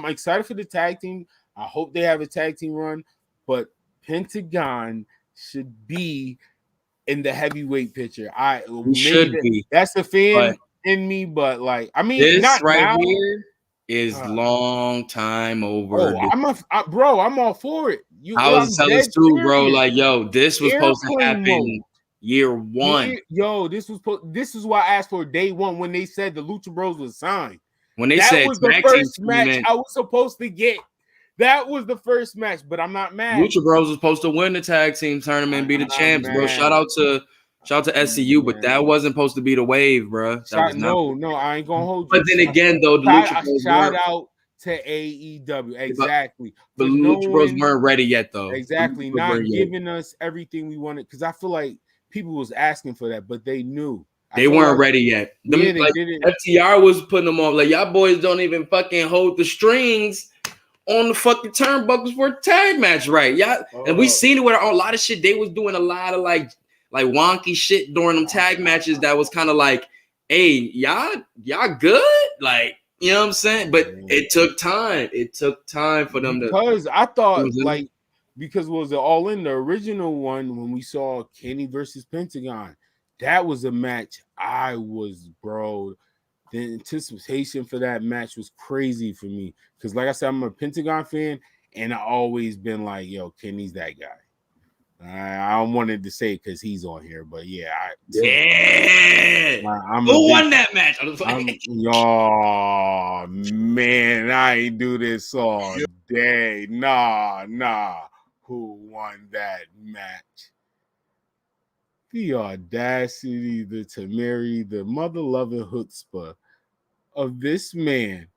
excited for the tag team. I hope they have a tag team run, but Pentagon should be in the heavyweight picture. Should be. That's the fan in me, but like I mean, this not right now. Here is long time over. I'm all for it. I was telling Stu, bro, like, yo, this was supposed to happen year 1. This is why I asked for day 1 when they said the Lucha Bros was signed. When they that said was the first match I was supposed to get. That was the first match, but I'm not mad. Lucha Bros was supposed to win the tag team tournament and be the champs, bro. Shout out to SCU, but that wasn't supposed to be the wave, bro. No, I ain't gonna hold you. But then again, though, the Lucha Bros shout out to AEW, exactly. But the Lucha Bros weren't ready yet, though. Exactly, not giving us everything we wanted, because I feel like people was asking for that, but they knew they weren't ready yet. FTR was putting them on like y'all boys don't even fucking hold the strings on the fucking turnbuckles for a tag match, right? Yeah, and we seen it with a lot of shit. They was doing a lot of like wonky shit during them tag matches that was kind of like, hey, y'all good? Like, you know what I'm saying? But it took time. It took time for them because I thought because it was all in the original one when we saw Kenny versus Pentagon. That was a match the anticipation for that match was crazy for me. Because like I said, I'm a Pentagon fan, and I always been like, yo, Kenny's that guy. I wanted to say because he's on here, but yeah. Who won that match? Oh, man, I ain't do this all day. Nah. Who won that match? The audacity, the temerity, the mother-loving chutzpah of this man.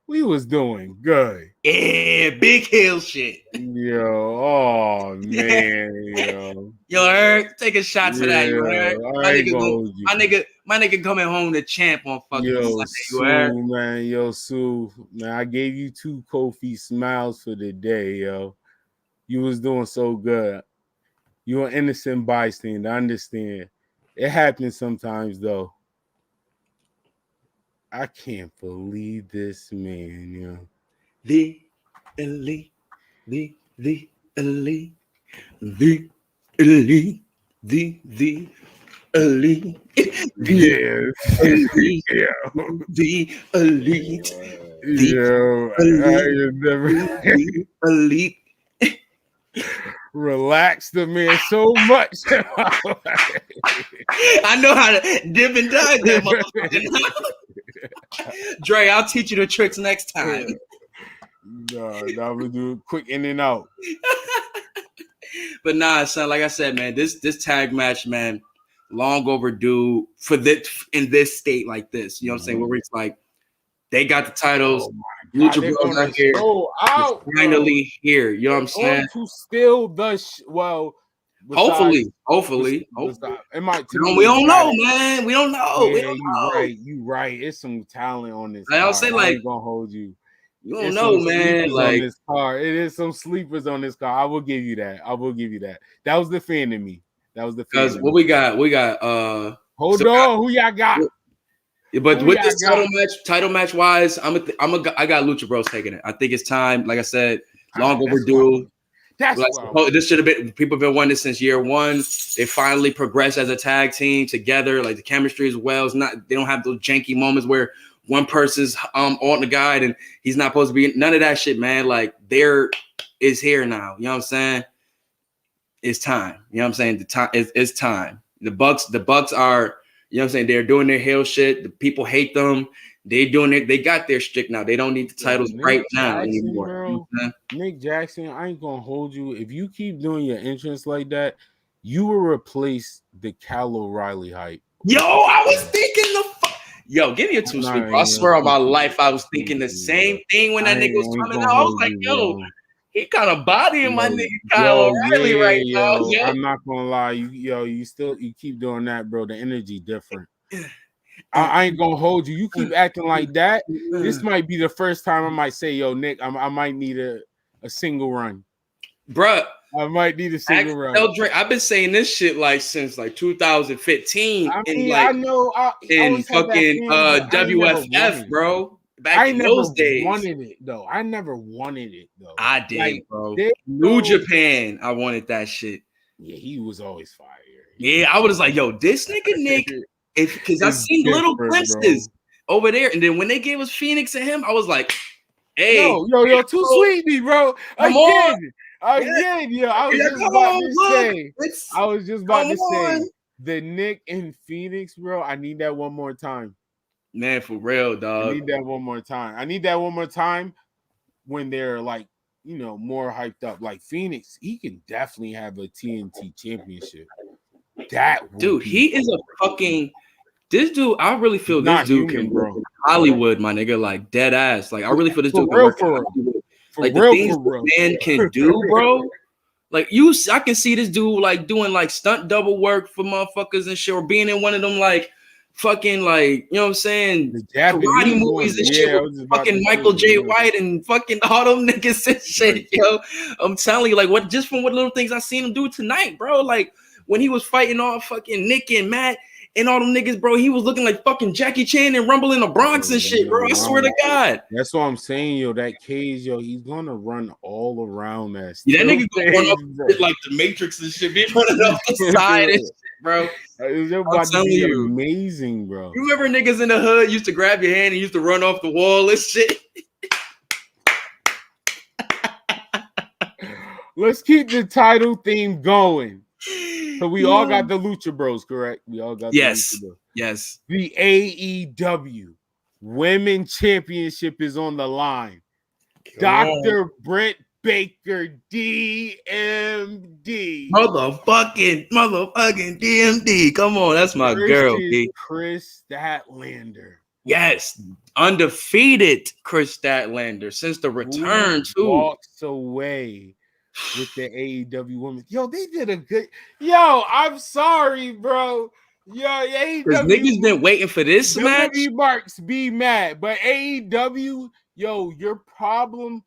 We was doing good. Yeah, big hill shit. Yo, man, yo, Eric, take a shot to that, you Eric. My nigga coming home the champ on fucking Sunday, Sue, man, I gave you 2 Kofi smiles for the day, yo. You was doing so good. You're an innocent bystander. I understand. It happens sometimes, though. I can't believe this man, yo. The elite, the elite, the elite, the elite, Yes. elite, Yeah. the elite, Yo, I never the elite. Relax the man so much. I know how to dip and dive that motherfucker. Dre, I'll teach you the tricks next time. No, I'm gonna do it quick in and out. But nah, son, like I said, man, this tag match, man, long overdue for this in this state like this. You know what I'm saying? Where it's like they got the titles. Lucha Bros are here. Out, finally here. You know what I'm saying? To steal the Hopefully. It might. We don't know, man. We don't know. Yeah, we don't know. You right. It's some talent on this. I'll say, like, I ain't gonna hold you. You don't know, man. Like, on this card. It is some sleepers on this card. I will give you that. That was the fan in me. Because what we got? Hold on. Who y'all got? But with this title match wise, I got Lucha Bros taking it. I think it's time. Like I said, long overdue. This should have been. People have been wanting this since year one. They finally progressed as a tag team together. Like the chemistry as well. It's not. They don't have those janky moments where one person's on the guide and he's not supposed to be. None of that shit, man. Like there is here now. You know what I'm saying? It's time. You know what I'm saying? The time. It's time. The Bucks are. You know what I'm saying? They're doing their heel shit. The people hate them. They doing it. They got their shtick now. They don't need the titles right now anymore. Bro, Nick Jackson, I ain't gonna hold you. If you keep doing your entrance like that, you will replace the Cal O'Reilly hype. Yo, I was thinking Yo, give me a 2 sweet. I swear on my life, I was thinking the same thing when that nigga was coming out. I was like, yo, he kind of bodying my nigga Kyle O'Reilly right now. Yo. I'm not gonna lie, you keep doing that, bro. The energy different. I ain't gonna hold you. You keep acting like that. This might be the first time I might say, yo, Nick, I might need a single run. Bruh. I might need a single run. I've been saying this shit like since like 2015. I know. In fucking WFF, bro. Back in those days. I never wanted it though. I did, bro. New Japan, I wanted that shit. Yeah, he was always fire. Yeah, I was like, yo, this nigga Nick, because I seen little glimpses over there, and then when they gave us Phoenix and him, I was like, hey, yo, too sweet me, bro. Again, I was just about to say the Nick and Phoenix, bro. I need that one more time. Man, for real, dog. I need that one more time when they're like, more hyped up. Like Phoenix, he can definitely have a TNT championship. Dude, he is a fucking. This dude, I really feel this dude can work in Hollywood, my nigga. Like dead ass. Like I really feel this dude can work in Hollywood. Like the things the man can do, bro. Like I can see this dude like doing like stunt double work for motherfuckers and shit, or being in one of them like fucking like, you know what I'm saying, karate movies and shit with fucking Michael J. White and fucking all them niggas and shit, yo. I'm telling you, like what little things I seen him do tonight, bro. Like when he was fighting all fucking Nick and Matt and all them niggas, bro, he was looking like fucking Jackie Chan and Rumble in the Bronx and shit, bro. I swear to God. That's what I'm saying, yo. That cage, yo, he's gonna run all around that. Yeah, that nigga gonna run up like the Matrix and shit, be running up the side and shit, bro. I'm telling you, amazing, bro. You remember niggas in the hood used to grab your hand and used to run off the wall and shit? Let's keep the title theme going. So we all got the Lucha Bros, correct? We all got the Lucha Bros. Yes. The AEW Women Championship is on the line. Dr. Britt Baker, DMD. Motherfucking DMD. Come on, that's my girl, D. Chris Statlander. Yes. Undefeated Chris Statlander since the return, too. Walks away with the AEW women. Yo, they did a good. Yo, I'm sorry, bro. Yo, AEW. Niggas been waiting for this match. Marks be mad, but AEW, yo, your problem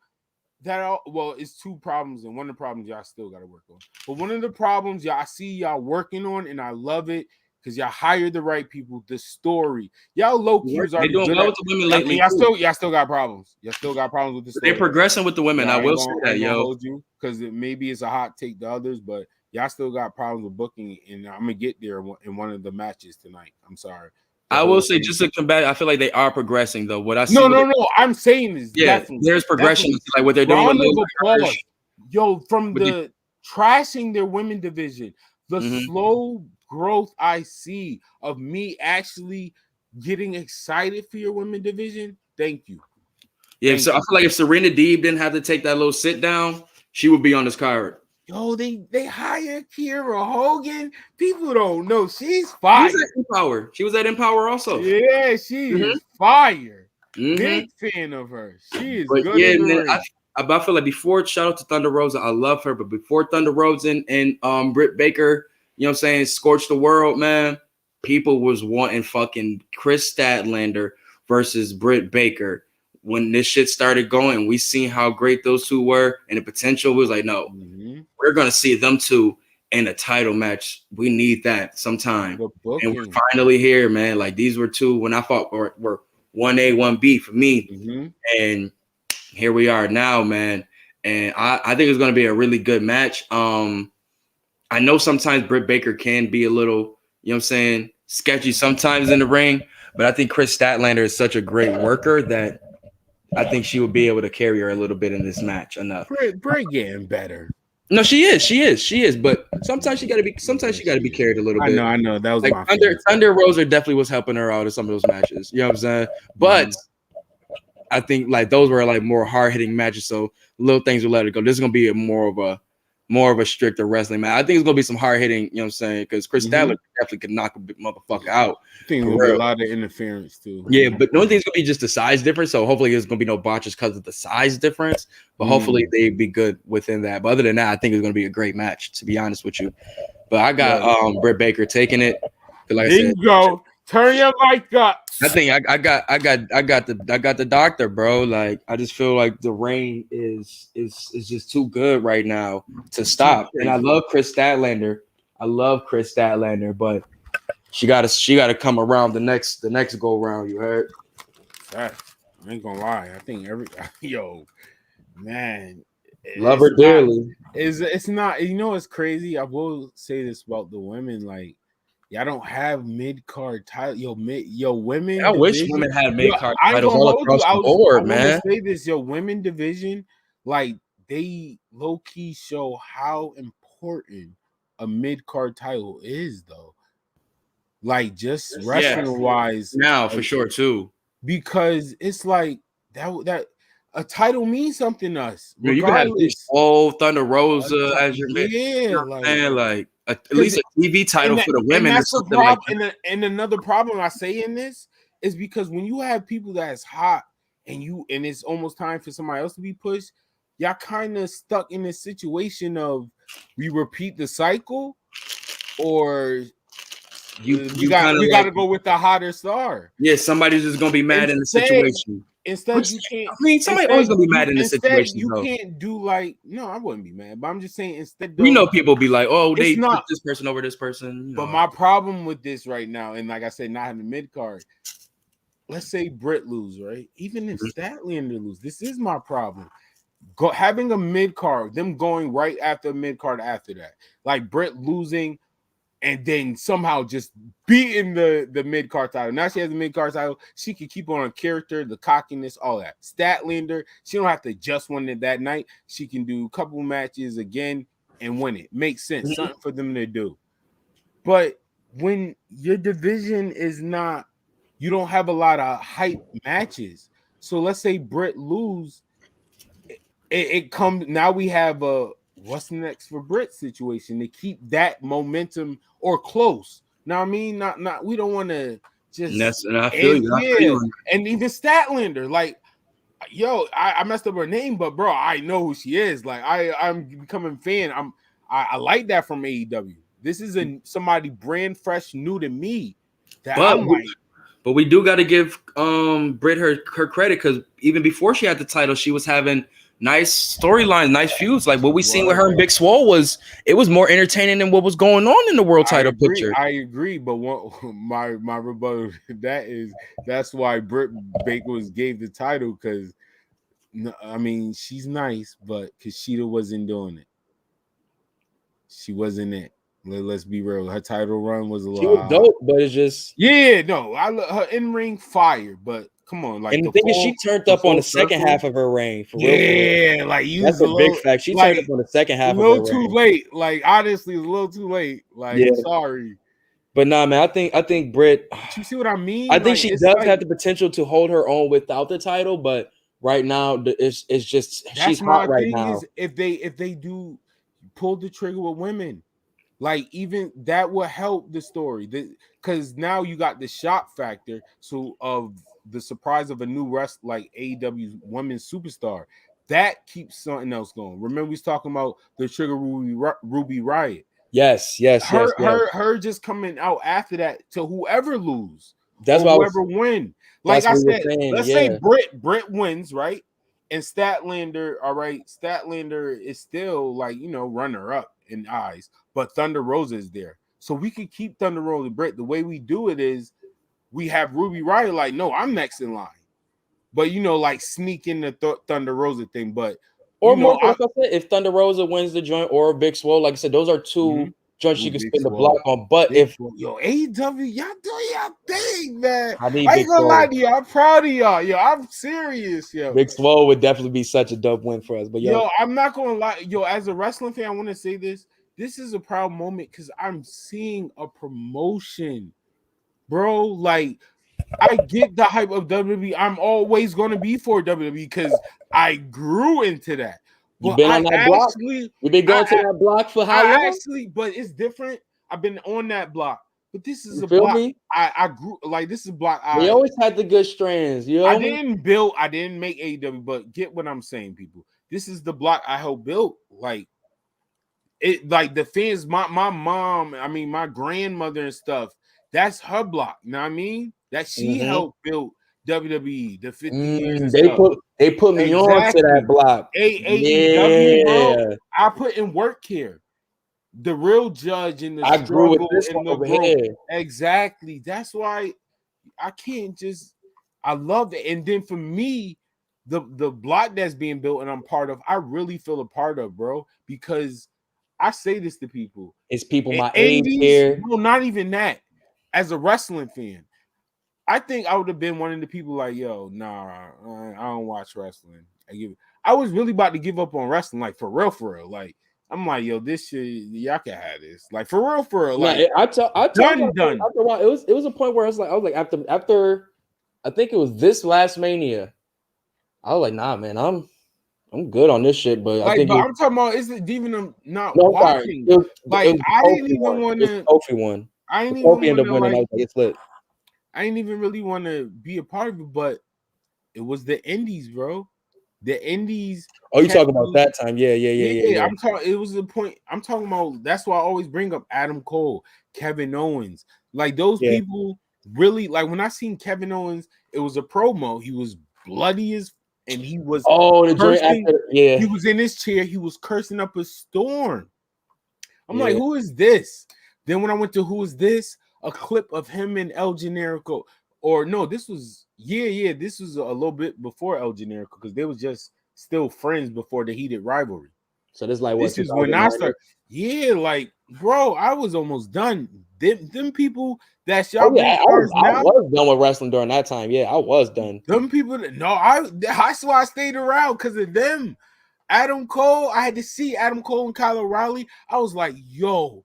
it's two problems, and one of the problems y'all still got to work on. But one of the problems y'all see y'all working on, and I love it because y'all hired the right people. The story, y'all low key was already doing good well at, with the women lately. y'all still got problems. Y'all still got problems with the story. They're progressing with the women. I will say that, yo. Hold you because maybe it's a hot take to others, but y'all still got problems with booking, and I'm gonna get there in one of the matches tonight. I'm sorry. I will say, just to combat, I feel like they are progressing though. What I see, no. I'm saying is definitely there's progression. Definitely. Like what they're doing with Round of applause. Yo, from With the trashing their women division, the slow growth I see of me actually getting excited for your women division. Thank you. Yeah, so I feel like if Serena Deeb didn't have to take that little sit down, she would be on this card. Yo, they hired Kiera Hogan. People don't know she's fire. She was at Empower. She was at Empower also. Yeah, she is fire. Big fan of her. She is good. Yeah, man. I feel like before, shout out to Thunder Rosa. I love her, but before Thunder Rosa and Britt Baker, you know what I'm saying, scorched the world, man. People was wanting fucking Chris Statlander versus Britt Baker. When this shit started going, we seen how great those two were, and the potential was like, no, we're gonna see them two in a title match. We need that sometime, and we're finally here, man. Like these were two when I fought were 1A, 1B for me, and here we are now, man. And I think it's gonna be a really good match. I know sometimes Britt Baker can be a little, you know what I'm saying, sketchy sometimes in the ring, but I think Chris Statlander is such a great worker that I think she would be able to carry her a little bit in this match enough. Britt getting better. No, she is. But sometimes she got to be carried a little bit. I know. That was like my Thunder Rosa definitely was helping her out in some of those matches. You know what I'm saying? But I think like those were like more hard hitting matches, so little things will let it go. This is gonna be more of a stricter wrestling match. I think it's gonna be some hard hitting. You know what I'm saying? Because Chris Statlander definitely could knock a big motherfucker out. I think there's a lot of interference too. Yeah, but the only thing is gonna be just the size difference. So hopefully there's gonna be no botches because of the size difference. But hopefully they'd be good within that. But other than that, I think it's gonna be a great match, to be honest with you. But I got Britt Baker taking it. Like there you go. Turn your mic up. I think I got the doctor, bro. Like I just feel like the reign is just too good right now to stop. And I love Chris Statlander. But she gotta come around the next go round. You heard? I ain't gonna lie. I think love her dearly. It's not. You know, it's crazy. I will say this about the women, like. Y'all don't have mid-card title. Women. I wish women had mid-card titles all across the board, man. I say this, women division, like they low-key show how important a mid-card title is, though. Like just wrestling-wise, now for sure too, because it's like that a title means something to us. You can have Thunder Rosa as your man. Yeah, like. At least a TV title for the women. And that's the problem. And another problem I say in this is because when you have people that's hot and it's almost time for somebody else to be pushed, y'all kind of stuck in this situation of we repeat the cycle, or we got to go with the hotter star. Yeah, somebody's just gonna be mad in the situation. Instead, you can't. I mean, somebody always gonna be mad in this situation. You can't do like. No, I wouldn't be mad, but I'm just saying instead. We know people be like, "Oh, they put this person over this person." But my problem with this right now, and like I said, not having mid card. Let's say Britt lose, right? Even if Statlander lose, this is my problem. Having a mid card, them going right after mid card after that, like Britt losing. And then somehow just beating the mid-card title. Now she has the mid-card title. She can keep on her character, the cockiness, all that. Statlander, she don't have to just win it that night. She can do a couple matches again and win it. Makes sense. Something for them to do. But when your division is not, you don't have a lot of hype matches. So let's say Britt lose. It comes, now we have a what's next for Britt situation to keep that momentum or close. Now I mean, not we don't want to just and I feel you. And even Statlander, like I messed up her name, but bro, I know who she is. Like I'm becoming a fan. I like that from AEW. This is somebody brand fresh, new to me. But we do got to give Britt her credit, because even before she had the title, she was having nice storylines, nice feuds. Like what we seen with her and Big Swole was more entertaining than what was going on in the world title picture. I agree, but my rebuttal to that is that's why Britt Baker gave the title because I mean she's nice, but Kushida wasn't doing it. She wasn't it. Let's be real. Her title run was a little. She was dope, but it's just I love her in ring fire, but. Come on, like and the thing is, she turned up on the second half of her reign. For real. Like that's a big fact. She turned up on the second half. A little too late. Like honestly, a little too late. Like sorry, but nah, man. I think Britt. You see what I mean? I think she does have the potential to hold her own without the title, but right now it's just she's hot right now. Is if they do pull the trigger with women, like even that will help the story. Because now you got the shock factor. So of the surprise of a new wrestler like AEW's women's superstar, that keeps something else going. Remember we was talking about the Trigger Ruby Riot. Yes. Her just coming out after that to whoever lose. That's why whoever win. Like I said, let's say Britt wins, right? And Statlander, all right. Statlander is still like runner up in eyes, but Thunder Rosa is there. So we could keep Thunder Rosa Britt. The way we do it is we have Ruby Riott like, no, I'm next in line. But, like sneak in the Thunder Rosa thing. But, or more, like I said, if Thunder Rosa wins the joint or Big Swole, like I said, those are two joints you can spin the block on. But if AEW, y'all do y'all thing, man. I ain't gonna lie to you. I'm proud of y'all. Yo, I'm serious, yo. Big Swole would definitely be such a dope win for us. But I'm not gonna lie. As a wrestling fan, I want to say this. This is a proud moment because I'm seeing a promotion. Bro, like I get the hype of WWE. I'm always going to be for WWE because I grew into that. You've been on that block. You've been going to that block for how long? But it's different. I've been on that block, but this is a block. I grew like this is a block. We always had the good strands. I didn't make AEW, but get what I'm saying, people. This is the block I helped build. Like it, like the fans. My mom. I mean, my grandmother and stuff. That's her block, you know what I mean? That she helped build WWE, the 50 years. They put me on to that block. AEW, bro. I put in work here. The real judge in the grew with this one over here. Exactly. That's why I can't just I love it. And then for me, the block that's being built and I'm part of, I really feel a part of, bro, because I say this to people. It's people my age here. No, not even that. As a wrestling fan, I think I would have been one of the people like, yo, nah, I don't watch wrestling. I was really about to give up on wrestling, like for real. Like, I'm like, yo, this shit, y'all can have this. Like for real. Like, I done. After a while, it was a point where I was like after I think it was this last Mania, I was like, nah, man, I'm good on this shit. But like, I'm talking about is it even not watching? I didn't even want to Kofi one. I ain't even end up winning. It's lit. I didn't even really want to be a part of it, but it was the Indies, bro. The Indies. Oh, you talking about that time? Yeah. I'm talking. It was the point. I'm talking about. That's why I always bring up Adam Cole, Kevin Owens, like those people. Really, like when I seen Kevin Owens, it was a promo. He was bloody as, and he was the joint after, He was in his chair. He was cursing up a storm. I'm like, who is this? Then when I went to who is this, a clip of him and El Generico, or no, this was this was a little bit before El Generico because they was just still friends before the heated rivalry. So this like this is when I started. Yeah, like bro, I was almost done. Them people that y'all I was done with wrestling during that time. Yeah, I was done. Them people that's why I stayed around because of them. Adam Cole, I had to see Adam Cole and Kyle O'Reilly. I was like, yo.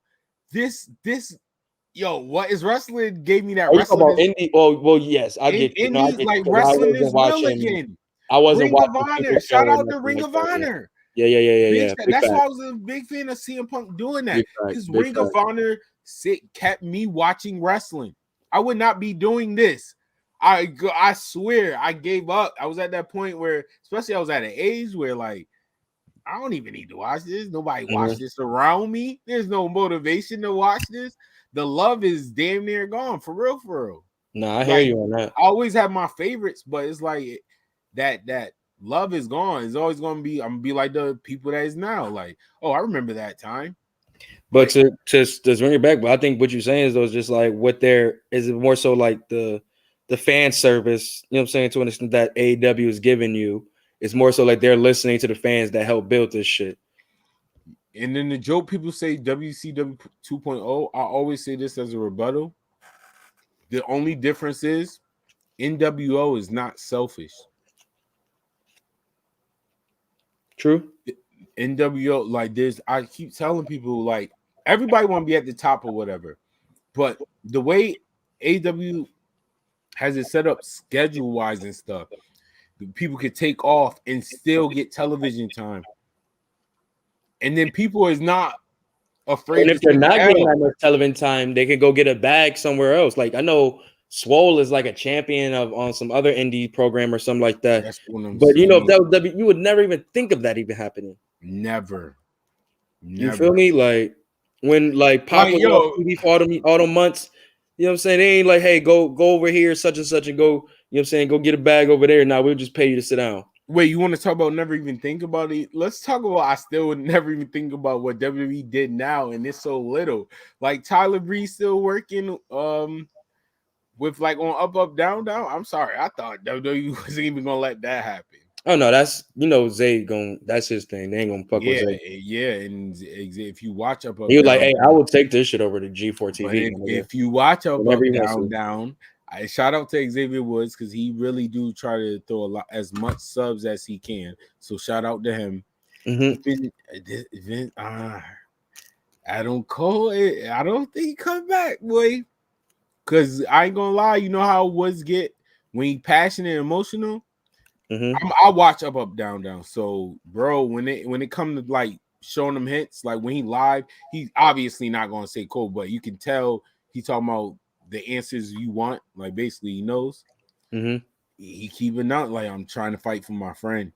What is wrestling? Gave me that wrestling. About indie? Well, yes, I get you. Like wrestling is real again. I wasn't Ring of Honor. Shout out to Ring of Honor. Yeah. That's why I was a big fan of CM Punk doing that. Because Ring of Honor kept me watching wrestling. I would not be doing this. I swear I gave up. I was at that point where, especially I was at an age where like I don't even need to watch this. Nobody watch this around me. There's no motivation to watch this. The love is damn near gone. For real. No, I hear you on that. I always have my favorites, but it's like that love is gone. It's always gonna be. I'm gonna be like the people that is now. Like, oh, I remember that time. But to bring it back, but I think what you're saying is though is just like what there is more so like the fan service, you know what I'm saying, to an extent that AEW is giving you. It's more so like they're listening to the fans that help build this shit. And then the joke people say WCW 2.0, I always say this as a rebuttal. The only difference is NWO is not selfish. True. NWO, like this, I keep telling people, like, everybody want to be at the top or whatever. But the way AEW has it set up schedule-wise and stuff, people could take off and still get television time. And then people is not afraid. And if they're not getting that much television time, they can go get a bag somewhere else. Like I know Swole is like a champion of on some other indie program or something like that. That's what I'm but saying. you know, if that was you would never even think of that even happening. Never. You feel me? Like when like Pop was on TV for all them months, you know what I'm saying? They ain't like, hey, go over here, such and such, and go, you know what I'm saying, go get a bag over there. Now we'll just pay you to sit down. Wait, you want to talk about never even think about it? Let's talk about I still would never even think about what WWE did now, and it's so little. Like Tyler Breeze still working with like on Up Down Down. I'm sorry, I thought WWE wasn't even gonna let that happen. Oh no, that's Zay that's his thing. They ain't gonna fuck with Zay. Yeah, and if you watch Up he was like, hey, I will take this shit over to G4 TV. If you watch Up Down, I shout out to Xavier Woods because he really do try to throw as much subs as he can. So shout out to him. Adam Cole, I don't think he come back, boy. Because I ain't gonna lie, you know how Woods get when he passionate and emotional. I watch Up Down Down. So, bro, when it comes to like showing them hints, like when he live, he's obviously not gonna say Cole, but you can tell he talking about the answers you want. Like basically, he knows. He keeping out like I'm trying to fight for my friend.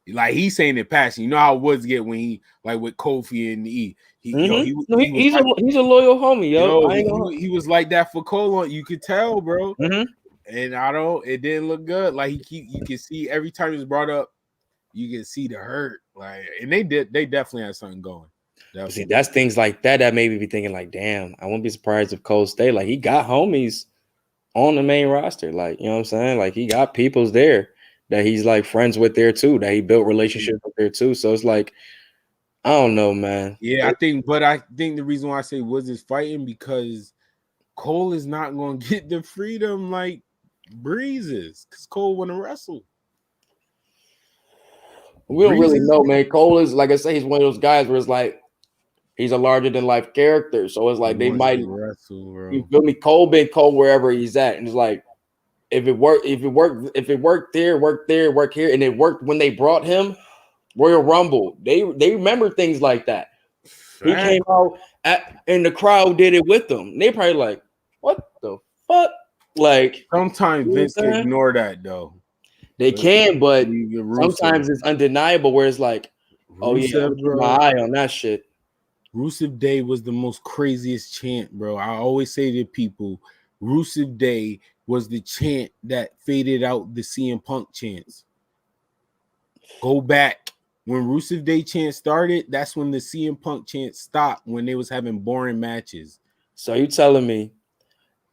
Like he's saying it passion. You know how Woods get when he like with Kofi and E. He's a loyal homie, yo. He was like that for Cole. You could tell, bro. And it didn't look good. Like you can see every time it was brought up, you can see the hurt. Like, and they definitely had something going. See, that's things like that made me be thinking, like, damn, I wouldn't be surprised if Cole stayed. Like, he got homies on the main roster. Like, you know what I'm saying? Like, he got peoples there that he's like friends with there too, that he built relationships with there too. So it's like, I don't know, man. Yeah, I think the reason why I say Woods is fighting because Cole is not going to get the freedom like Breeze is because Cole want to wrestle. We don't really know, man. Cole is, like I say, he's one of those guys where it's like he's a larger than life character. So it's like they might wrestle, bro. You feel me? Cole been Cole wherever he's at, and it's like if it worked there, work here, and it worked when they brought him Royal Rumble. They remember things like that. He came out and the crowd did it with them. They probably like, what the fuck? Like sometimes Vince can ignore that though. They can, but sometimes it's undeniable where it's like, oh yeah, keep my eye on that shit. Rusev Day was the most craziest chant, bro. I always say to people, Rusev Day was the chant that faded out the CM Punk chants. Go back. When Rusev Day chant started, that's when the CM Punk chant stopped when they was having boring matches. So you telling me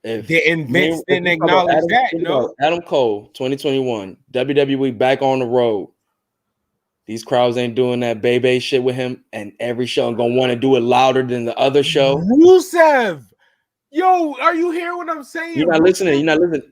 if Vince didn't acknowledge that, no? Adam Cole, 2021, WWE back on the road. These crowds ain't doing that baby shit with him, and every show gonna want to do it louder than the other show. Rusev, yo, are you hearing what I'm saying? You're not listening.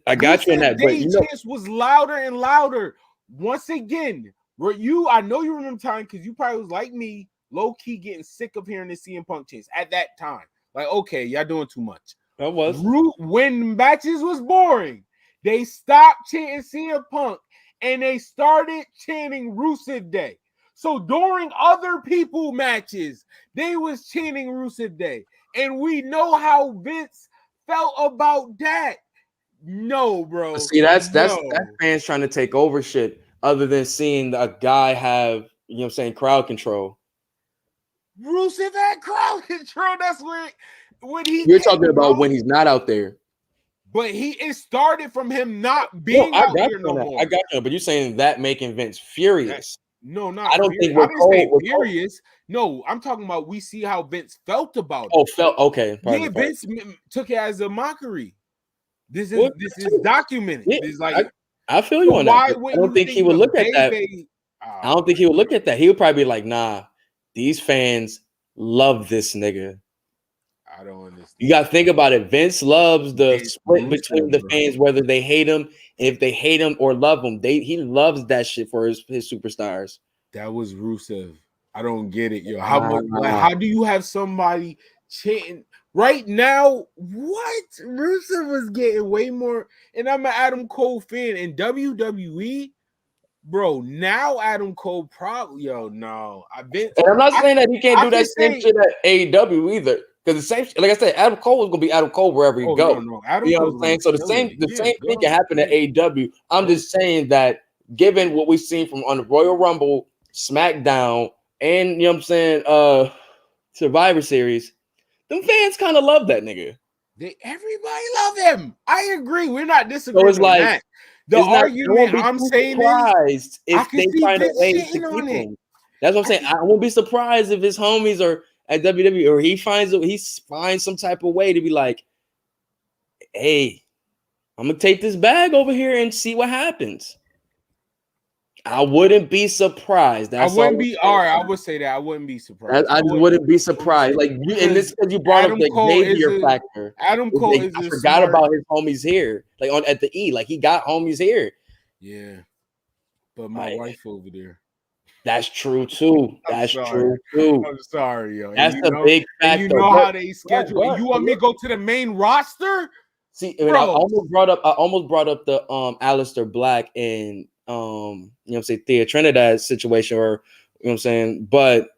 I got you on that, but you know, was louder and louder. Once again, I know you remember time because you probably was like me, low key getting sick of hearing the CM Punk chants at that time. Like, okay, y'all doing too much. I was. When matches was boring, they stopped chanting CM Punk and they started chanting Rusev Day. So during other people matches, they was chanting Rusev Day. And we know how Vince felt about that. No, bro. See, that's fans trying to take over shit other than seeing a guy have, you know what I'm saying, crowd control. Rusev had crowd control. That's when he You're talking about when he's not out there. But it started from him not being out here no more. I got you, but you're saying that making Vince furious. No, not I don't furious. think I didn't say furious. No, I'm talking about we see how Vince felt about it. Oh, felt okay. Yeah, Vince took it as a mockery. This is documented. Yeah, It's like I feel you on that. I don't think he would look at that. I don't think he would look at that. He would probably be like, nah, these fans love this nigga. I don't understand. You got to think about it. Vince loves the split between the fans, whether they hate him, and if they hate him or love him. He loves that shit for his superstars. That was Rusev. I don't get it, yo. How do you have somebody chanting right now? What? Rusev was getting way more, and I'm an Adam Cole fan in WWE. Bro, now Adam Cole probably no. And I'm not saying that he can't do that same shit at AEW either. Because the same, like I said, Adam Cole is gonna be Adam Cole wherever you go. No. You know what I'm saying? So the same thing can happen at AEW. I'm just saying that given what we've seen from on the Royal Rumble, SmackDown, and you know what I'm saying, Survivor Series, them fans kind of love that nigga. Everybody love him. I agree. We're not disagreeing. So it's like on that. The argument I'm saying is if they find a way to keep him. That's what I'm saying. I won't be surprised if his homies are at WWE or he finds some type of way to be like, hey, I'm gonna take this bag over here and see what happens. I wouldn't be surprised. I would say that I wouldn't be surprised. I wouldn't be surprised. Like you, and this because you brought up the Xavier factor. Adam Cole is. I forgot about his homies here, like at the E. Like he got homies here. Yeah, but my wife over there. That's true too. True too. I'm sorry, yo. That's a big factor. You know how they schedule. You want me to go to the main roster? See, I almost brought up the Aleister Black and you know what I'm saying, Thea Trinidad situation, or you know what I'm saying, but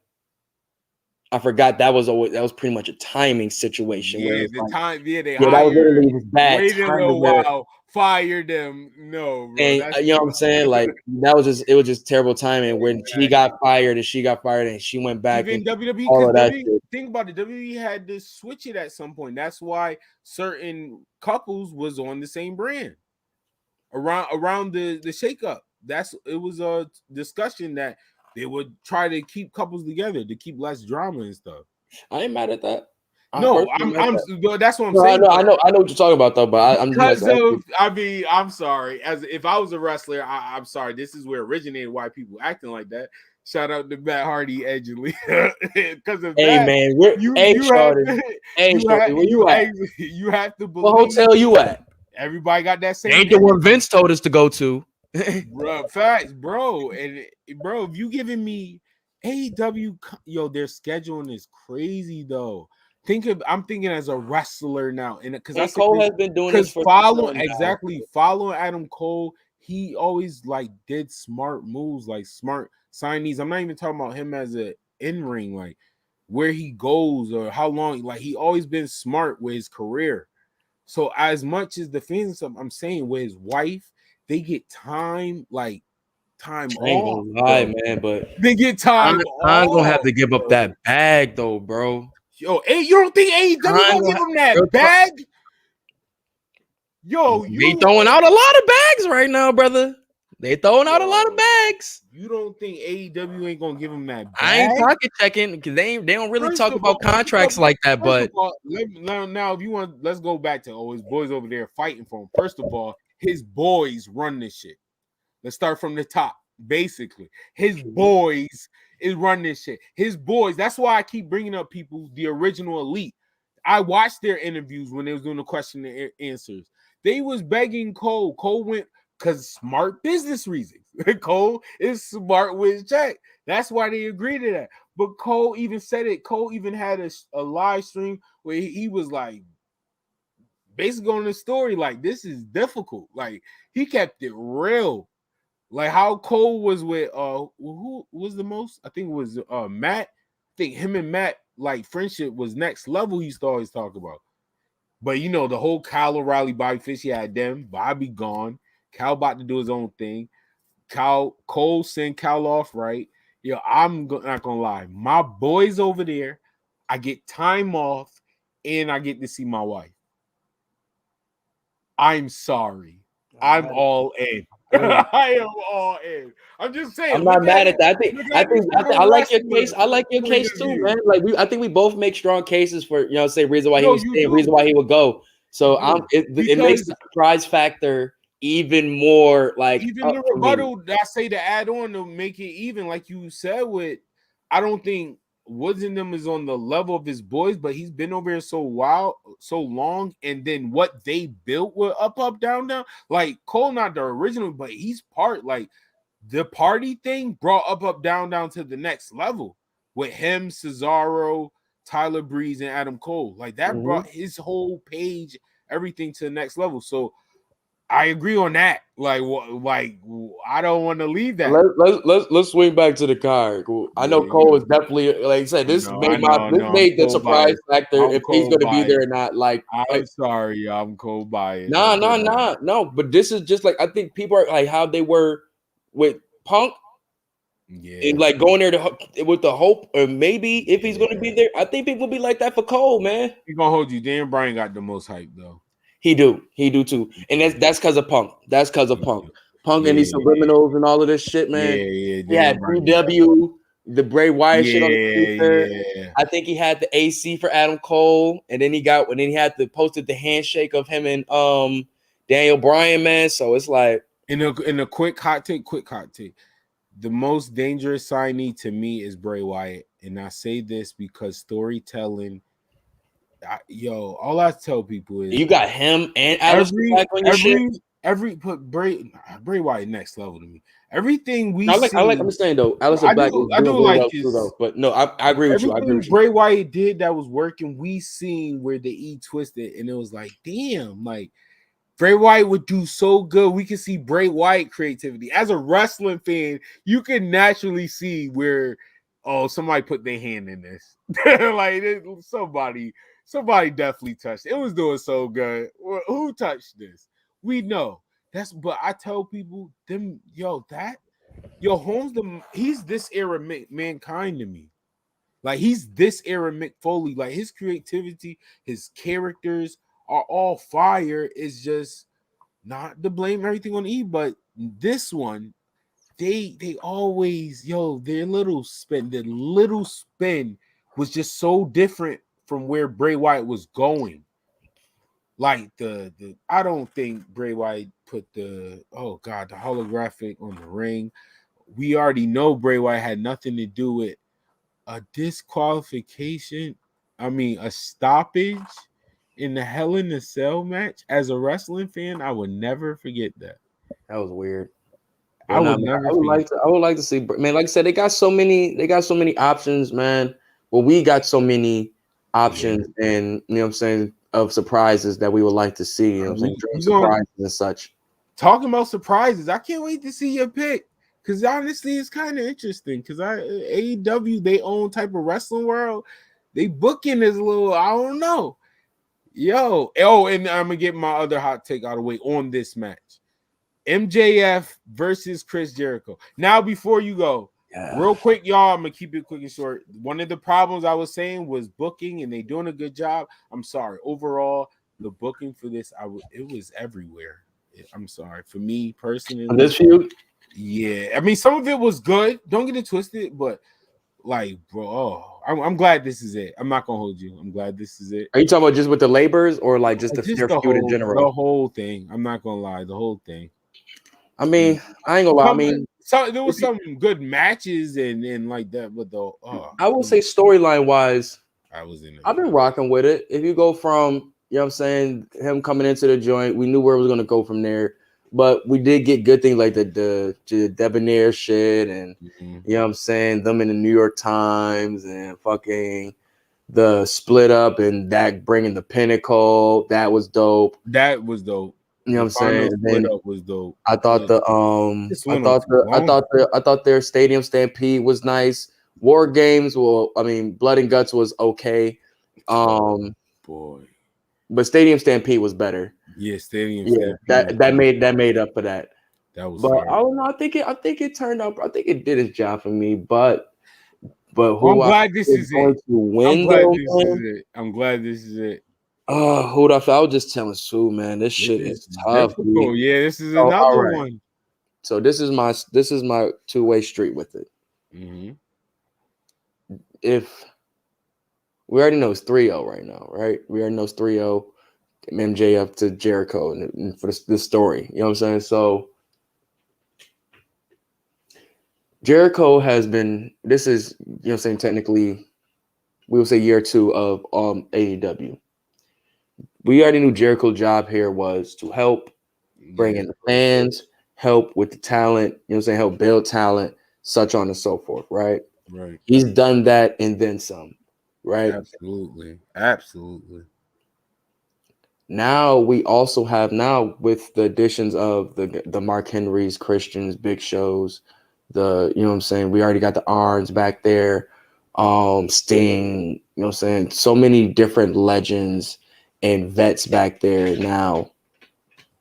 I forgot that was pretty much a timing situation. Yeah, where the like, time, that was literally just bad. Waited a little while, fired them. No, bro, and you know what I'm saying, like it was just terrible timing when he got fired and she got fired and she went back. Even and WWE, all of that think about it. WWE had to switch it at some point. That's why certain couples was on the same brand. Around the shakeup, it was a discussion that they would try to keep couples together to keep less drama and stuff. I ain't mad at that. That's what I'm saying. I know what you're talking about though, but I'm sorry. As if I was a wrestler, I'm sorry. This is where it originated. Why people acting like that? Shout out to Matt Hardy, Edge and Lee. Because of that, man, you have to believe. What hotel you at? Everybody got that same. Ain't the one Vince told us to go to. Bro, facts, bro. And bro, if you giving me AEW, their scheduling is crazy though. I'm thinking as a wrestler now, and because Cole has been doing this for following Adam Cole, he always like did smart moves, like smart signees. I'm not even talking about him as a in-ring, like where he goes or how long. Like he always been smart with his career. So as much as the fans, I'm saying with his wife, they get time off. I ain't gonna lie, man, but they get time. I'm gonna have to give up that bag though, bro. Yo, you don't think AEW gonna give him that bag? Yo, they throwing out a lot of bags right now, brother. They throwing out a lot of bags. You don't think AEW ain't gonna give him that bag? I ain't pocket checking because they don't really talk about contracts like that. But now, if you want, let's go back to his boys over there fighting for him. First of all, his boys run this shit. Let's start from the top. Basically, his boys is running this shit. His boys. That's why I keep bringing up people, the original Elite. I watched their interviews when they was doing the question and answers. They was begging Cole. Cole went because smart business reasons. Cole is smart with his check. That's why they agreed to that. But Cole even said it. Cole even had a live stream where he was like, basically on the story, like, this is difficult. Like, he kept it real. Like how Cole was with who was the most? I think it was Matt. I think him and Matt, like, friendship was next level. He used to always talk about. But you know, the whole Kyle O'Reilly, Bobby Fish, he had them. Bobby gone. Cal about to do his own thing. Cole sent Cal off, right? Yo, I'm not gonna lie. My boys over there, I get time off and I get to see my wife. I'm sorry. I'm all in. I am all in. I'm just saying. I'm not mad at that. I like your case. I like your point case of too, view. man. Like I think we both make strong cases for say reason why he No, was you staying, do. reason why he would go. So it makes Because the surprise factor even more like even the for me. rebuttal that I say to add on to make it even, like you said, with I don't think Woods and them is on the level of his boys, but he's been over here so long, and then what they built with up, down, down. Like Cole, not the original, but he's part. Like the party thing brought up, down, down to the next level with him, Cesaro, Tyler Breeze, and Adam Cole. Like that brought his whole page, everything to the next level. So I agree on that. Like I don't want to leave that. Let's swing back to the card. I know Cole is definitely, like I said, this made the surprise factor if he's going to be there or not. Like I'm sorry, I'm Cole biased. No. But this is just like I think people are like how they were with Punk. Yeah, and like going there with the hope, or maybe if he's going to be there, I think people be like that for Cole, man. He's gonna hold you. Dan Bryan got the most hype though. He do too, and that's because of Punk. That's because of Punk. Punk and these subliminals and all of this shit, man. Yeah, BW, the Bray Wyatt shit on the Twitter. I think he had the AC for Adam Cole, and then he posted the handshake of him and Daniel Bryan, man. So it's like in a quick hot take. The most dangerous signee to me is Bray Wyatt, and I say this because storytelling. All I tell people is you got him and Aleister Black on your shit. Put Bray Wyatt next level to me. Everything we I'm saying though, Aleister Black I do like his, though, but no, I agree with you. I agree with you. Bray Wyatt did that was working. We seen where the E twisted, and it was like, damn, like Bray Wyatt would do so good. We can see Bray Wyatt creativity. As a wrestling fan, you can naturally see where somebody put their hand in this. Like somebody definitely touched it. It was doing so good. Who touched this? We know. But I tell people, Holmes, he's this era Mankind to me. Like he's this era Mick Foley. Like his creativity, his characters are all fire. It's just not to blame everything on E, but this one, they always their little spin was just so different from where Bray Wyatt was going. Like I don't think Bray Wyatt put the holographic on the ring. We already know Bray Wyatt had nothing to do with a disqualification. I mean, a stoppage in the Hell in a Cell match. As a wrestling fan, I would never forget that. That was weird. I would like to see, man. Like I said, they got so many options, man. Well, we got so many options, and you know what I'm saying, of surprises that we would like to see. You know what I'm saying, surprises and such. Talking about surprises, I can't wait to see your pick. Because honestly, it's kind of interesting. Because AEW, they own type of wrestling world. They booking is a little, I don't know. And I'm gonna get my other hot take out of the way on this match. MJF versus Chris Jericho. Now, before you go, real quick, y'all, I'm gonna keep it quick and short. One of the problems I was saying was booking, and they doing a good job. I'm sorry. Overall, the booking for this, it was everywhere. I'm sorry. For me personally, on this feud. Yeah, I mean, some of it was good. Don't get it twisted, but like, bro, I'm glad this is it. I'm not gonna hold you. I'm glad this is it. Are you talking about just with the labors or like just their feud in general? The whole thing. I'm not gonna lie, the whole thing. I mean, I ain't gonna lie. I mean, there was some good matches and like that, but I will say storyline wise, I've been rocking with it. If you go from, you know what I'm saying, him coming into the joint, we knew where it was gonna go from there. But we did get good things like the Debonair shit and you know what I'm saying, them in the New York Times and fucking the split up and that bringing the Pinnacle. That was dope. You know what I'm saying? Split up was dope. I thought I thought their Stadium Stampede was nice. War Games, well, I mean, Blood and Guts was okay. But Stadium Stampede was better. Yeah, Stadium. Yeah, that made up for that. That was. But I don't know. I think it turned out. I think it did its job for me. But I'm glad this is going it. to win, I'm glad this is it. Hold up. I was just telling Sue, man, this shit is tough. Difficult. Yeah, this is all another right. one. So this is my two-way street with it. Mm-hmm. If we already know it's 3-0 right now, right? We already know it's 3-0. MJF to Jericho and for this story. You know what I'm saying? So Jericho has been, this is, you know what I'm saying, technically, we would say year 2 of AEW. We already knew Jericho's job here was to help bring in the fans, help with the talent, you know what I'm saying, help build talent, such on and so forth, right? Right. He's done that and then some, right? Absolutely. Absolutely. Now we also have with the additions of the Mark Henrys, Christians, Big Shows, you know what I'm saying? We already got the Arns back there, Sting, you know what I'm saying? So many different legends and vets back there now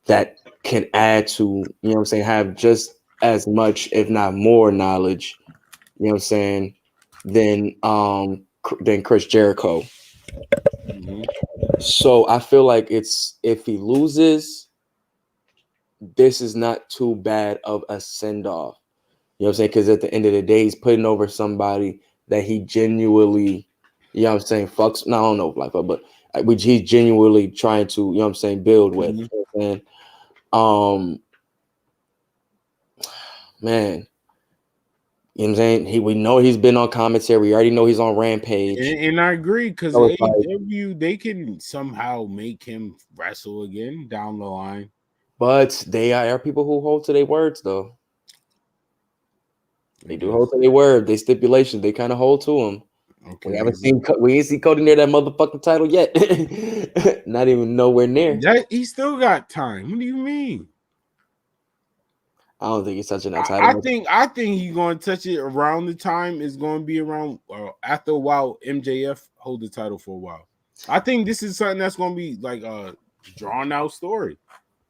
that can add to, you know what I'm saying, have just as much, if not more knowledge, you know what I'm saying, than Chris Jericho. Mm-hmm. So I feel like if he loses, this is not too bad of a send-off. You know what I'm saying? Because at the end of the day, he's putting over somebody that he genuinely, you know what I'm saying, fucks. No, I don't know, like, but he's genuinely trying to, you know what I'm saying, build with. Mm-hmm. You know what I'm saying? Man. You know what I'm saying? We know he's been on commentary. We already know he's on Rampage. And I agree, because So AEW, they can somehow make him wrestle again down the line. But they are people who hold to their words, though. They do hold to their word. They stipulations. They kind of hold to them. Okay. We ain't seen Cody near that motherfucking title yet. Not even nowhere near. He still got time. What do you mean? I don't think he's touching that title. I think he's going to touch it around the time. It's going to be around after a while. MJF hold the title for a while. I think this is something that's going to be like a drawn out story.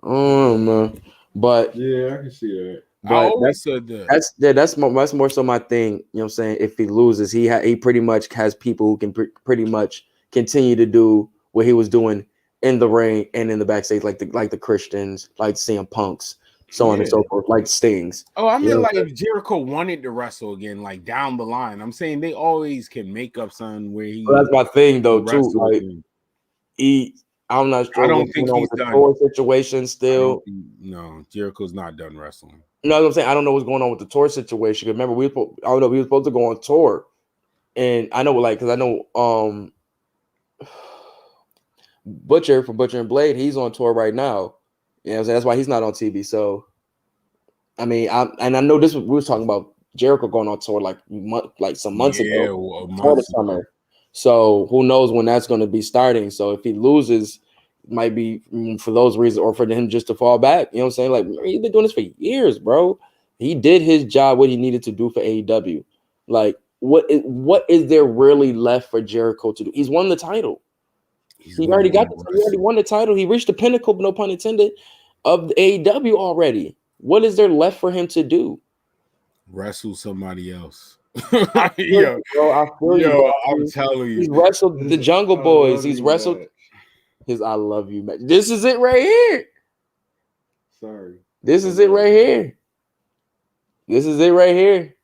Man. But yeah, I can see that. But I always said that. That's more so my thing. You know what I'm saying? If he loses, he pretty much has people who can pretty much continue to do what he was doing in the ring and in the backstage, like the Christians, like CM Punks, so on and so forth, like Stings. Oh, I mean, like if Jericho wanted to wrestle again, like down the line, I'm saying they always can make up something where he. Well, that's my thing, though, too. Like I'm not sure. I don't think he's with the done. Tor situation still. No, Jericho's not done wrestling. No, I'm saying I don't know what's going on with the tour situation. Remember, we were supposed to go on tour, and I know, like, because I know Butcher from Butcher and Blade, he's on tour right now. You know what I'm saying? That's why he's not on TV. So, I mean, I know we were talking about Jericho going on tour like some months ago, before the summer. So who knows when that's going to be starting? So if he loses, it might be for those reasons, or for him just to fall back. You know what I'm saying? Like, he's been doing this for years, bro. He did his job, what he needed to do for AEW. Like, what is there really left for Jericho to do? He's won the title. He already won the title. He reached the pinnacle, no pun intended, of the AEW already. What is there left for him to do? Wrestle somebody else. I'm telling you. He's wrestled the Jungle Boys. He's wrestled his I Love You match. This is it right here. Sorry. This is it right here. This is it right here.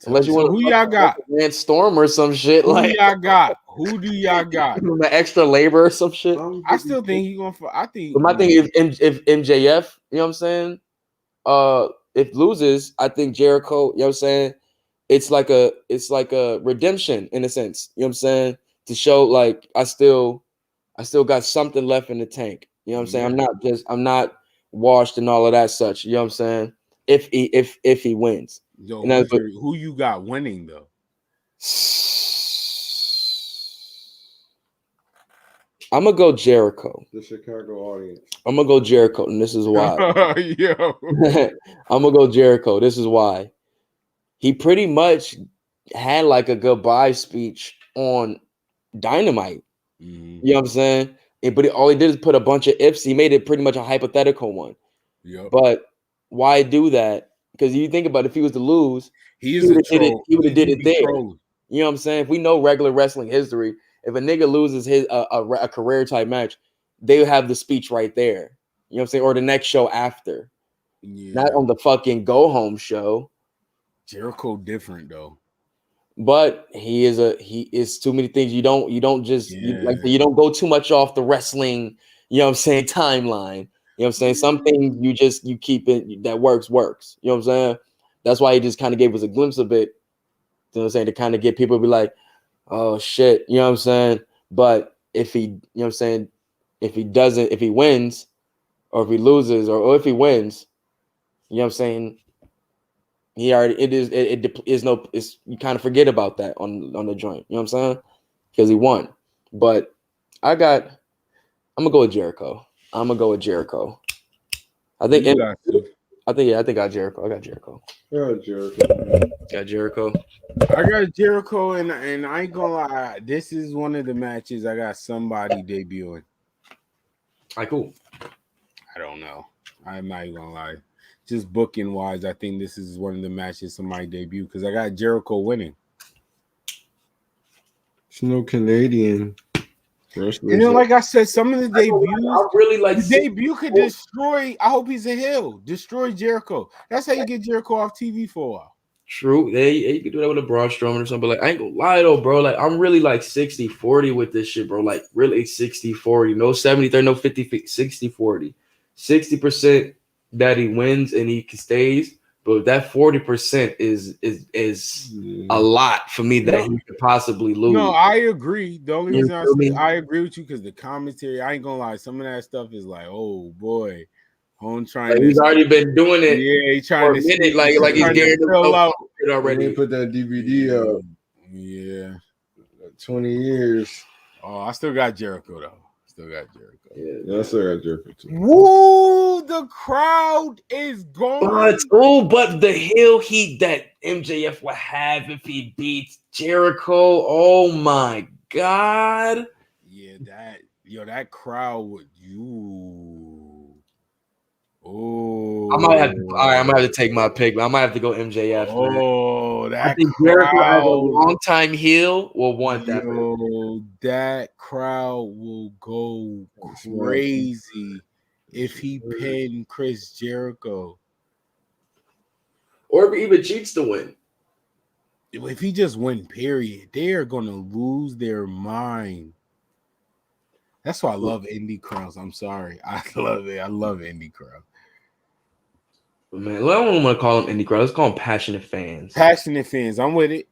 Unless you want who y'all got? Lance Storm or some shit. Who y'all got? Who do y'all got? The extra labor or some shit. I still think he's going for. I think. But my thing is, if MJF, you know what I'm saying? If loses, I think Jericho, you know what I'm saying? It's like a redemption in a sense. You know what I'm saying? To show like I still got something left in the tank. You know what I'm saying? I'm not washed and all of that such. You know what I'm saying? If he wins. Yo, who you got winning though? I'm gonna go Jericho. The Chicago audience. I'm gonna go Jericho, and this is why. Yo. I'm gonna go Jericho. This is why. He pretty much had like a goodbye speech on Dynamite. Mm-hmm. You know what I'm saying? But all he did is put a bunch of ifs. He made it pretty much a hypothetical one. Yep. But why do that? Because you think about it, if he was to lose, he would have did it there. Trolling. You know what I'm saying? If we know regular wrestling history, if a nigga loses his a career type match, they have the speech right there. You know what I'm saying? Or the next show after. Yeah. Not on the fucking go home show. Jericho different though. But he is too many things. You don't just you don't go too much off the wrestling, you know what I'm saying, timeline. You know what I'm saying? Some things you keep it that works. You know what I'm saying? That's why he just kind of gave us a glimpse of it. You know what I'm saying? To kind of get people to be like, oh shit, you know what I'm saying? But if he, you know what I'm saying, if he wins, or if he loses, or if he wins, you know what I'm saying? He already you kind of forget about that on the joint. You know what I'm saying? Because he won. But I'm gonna go with Jericho. I think I got Jericho. I got Jericho. Got Jericho. I got Jericho, and I ain't gonna lie. This is one of the matches I got somebody debuting. All right, cool. I don't know. I'm not even gonna lie. Just booking wise, I think this is one of the matches somebody debut because I got Jericho winning. It's no Canadian. And then, like I said, some of the debuts, I really like the debut could destroy. I hope he's a heel. Destroy Jericho. That's how you get Jericho off TV for a while. True. You could do that with a Braun Strowman or something. But like, I ain't gonna lie though, bro. Like, I'm really like 60-40 with this shit, bro. Like, really 60-40. No 70-30, no 50, 60-40. 60% that he wins and he stays, but that 40% is a lot for me that he could possibly lose. No, I agree. The only reason I agree with you because the commentary, I ain't gonna lie, some of that stuff is like, oh boy, he's already been doing it. Yeah, he's trying to minute, like he's getting fill out it already. They put that DVD up. Yeah, 20 years. Oh, I still got Jericho though. Yeah, I still got Jericho too. Woo! The crowd is going. But the heel heat that MJF would have if he beats Jericho. Oh my god. Yeah, that crowd would you. Oh, I might have to take my pick, but I might have to go MJF. Oh, man. I think Jericho as a long-time heel will want that. That crowd will go crazy if he pinned Chris Jericho. Or if he even cheats to win. If he just win, period, they are going to lose their mind. That's why I love indie crowds. I'm sorry. I love it. I love indie crowds. Man, I don't want to call them indie crowd. Let's call them passionate fans. Passionate fans. I'm with it.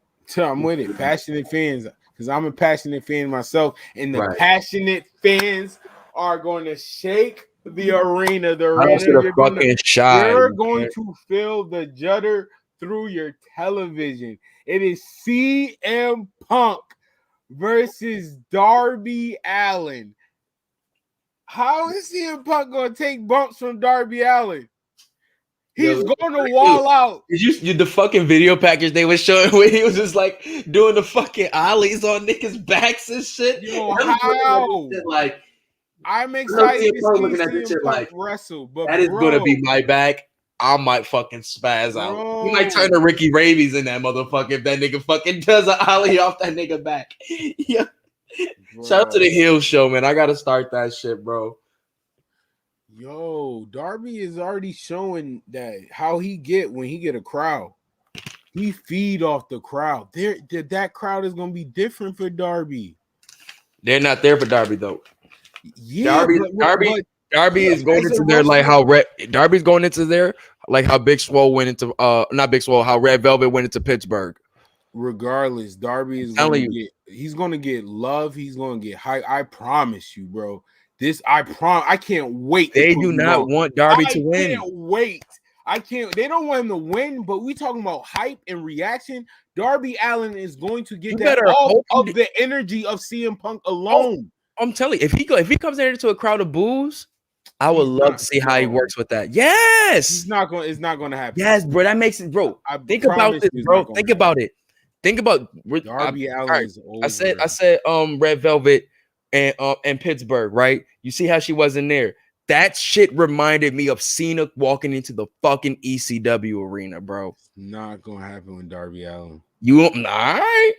Passionate fans. Because I'm a passionate fan myself. And the passionate fans are going to shake the arena. They're going to feel the judder through your television. It is CM Punk versus Darby Allin. How is CM Punk going to take bumps from Darby Allin? He's going to wall out. Did you the fucking video package they was showing where he was just like doing the fucking ollies on niggas' backs and shit? Yo, how? Like, I'm excited to see CM Punk wrestle, but that is gonna be my back. I might fucking spaz out. You might turn to Ricky Rabies in that motherfucker if that nigga fucking does an ollie off that nigga back. Yeah. Shout out to the heel show, man. I gotta start that shit, bro. Yo, Darby is already showing that how he get when he get a crowd. He feed off the crowd. That crowd is gonna be different for Darby. They're not there for Darby though. Yeah, Darby is going into there like how Darby's going into there like how Big Swole went into not Big Swole, how Red Velvet went into Pittsburgh. Regardless, Darby is he's gonna get love. He's gonna get hype. I promise you, bro. I can't wait. They do not want Darby to win. I can't wait. They don't want him to win, but we talking about hype and reaction. Darby Allin is going to get all of the energy of CM Punk alone. I'm telling you, if he comes there into a crowd of boos, I would love to see how he works with that. Yes, it's not going to happen. Yes, bro, that makes it, bro. Think about this, bro. Think about it. Think about Darby Allin is over. I said Red Velvet and Pittsburgh, right? You see how she was in there. That shit reminded me of Cena walking into the fucking ECW arena, bro. It's not gonna happen with Darby Allin. All right,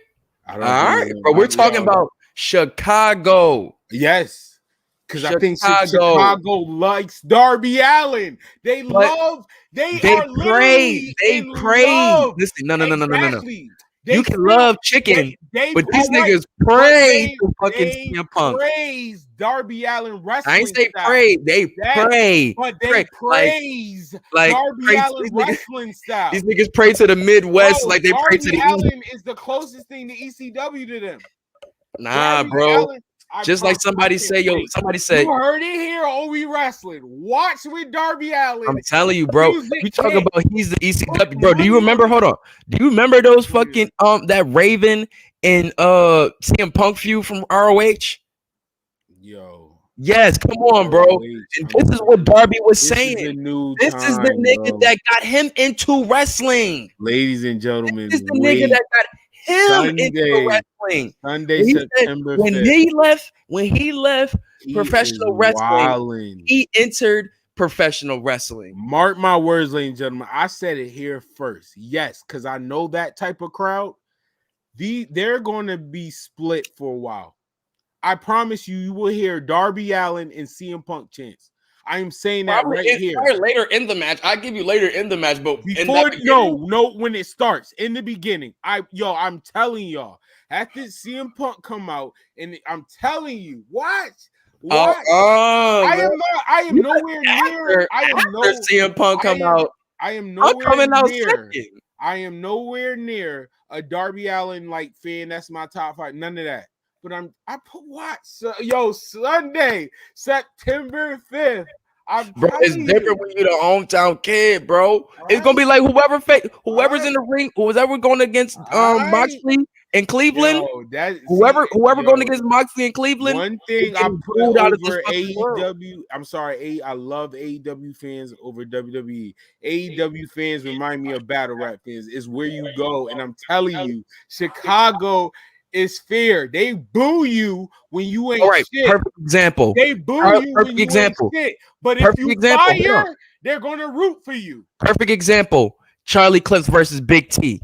bro. We're talking about Chicago. Yes. Because I think Chicago likes Darby Allin. They But love. They They are pray. literally They in pray. love. Listen, no. Exactly. They You can feel- love chicken, they but these all right, niggas but pray to fucking they CM Punk. praise Darby Allin wrestling I ain't say style. pray. They Yes, pray. but they Pray. praise Like Darby pray to Allin these niggas. wrestling style. These niggas pray to the Midwest Bro, like they pray to Darby the Allin is the closest thing to ECW to them. Nah, Darby bro. Allin, I Just like promise, somebody I can't say, yo, wait. somebody said, You heard it here on We Wrestling. Watch with Darby Allin. I'm telling you, bro. Music You talk hit. about he's the ECW, bro. Do you remember? Hold on. Do you remember those fucking that Raven and CM Punk feud from ROH? Yo. Yes, come on, bro. And this is what Darby was saying. This is the nigga that got him into wrestling. Ladies and gentlemen, This is the nigga that got him into wrestling. Sunday, September 5th. When he left professional wrestling, he entered professional wrestling. Mark my words, ladies and gentlemen. I said it here first. Yes, because I know that type of crowd. They're going to be split for a while. I promise you, you will hear Darby Allin and CM Punk chants. I am saying that Probably right here. Later in the match, I'll give you later in the match, but when it starts in the beginning, I'm telling y'all, after CM Punk come out, and I'm telling you, watch. I am nowhere near. CM Punk come out. I am nowhere coming out near. second. I am nowhere near a Darby Allin like fan. That's my top 5. None of that. But I put Sunday, September 5th. Bro, it's different when you're the hometown kid, bro. It's gonna be like whoever's in the ring, whoever going against Moxley in Cleveland. Whoever going against Moxley in Cleveland. One thing I put over AEW. I'm sorry, I love AEW fans over WWE. AEW fans remind me of battle rap fans. It's where you go, and I'm telling you, Chicago is fair. They boo you when you ain't shit. Perfect example. They boo you when you ain't shit. But if you fire, they're gonna root for you. Perfect example. Charlie Clips versus Big T.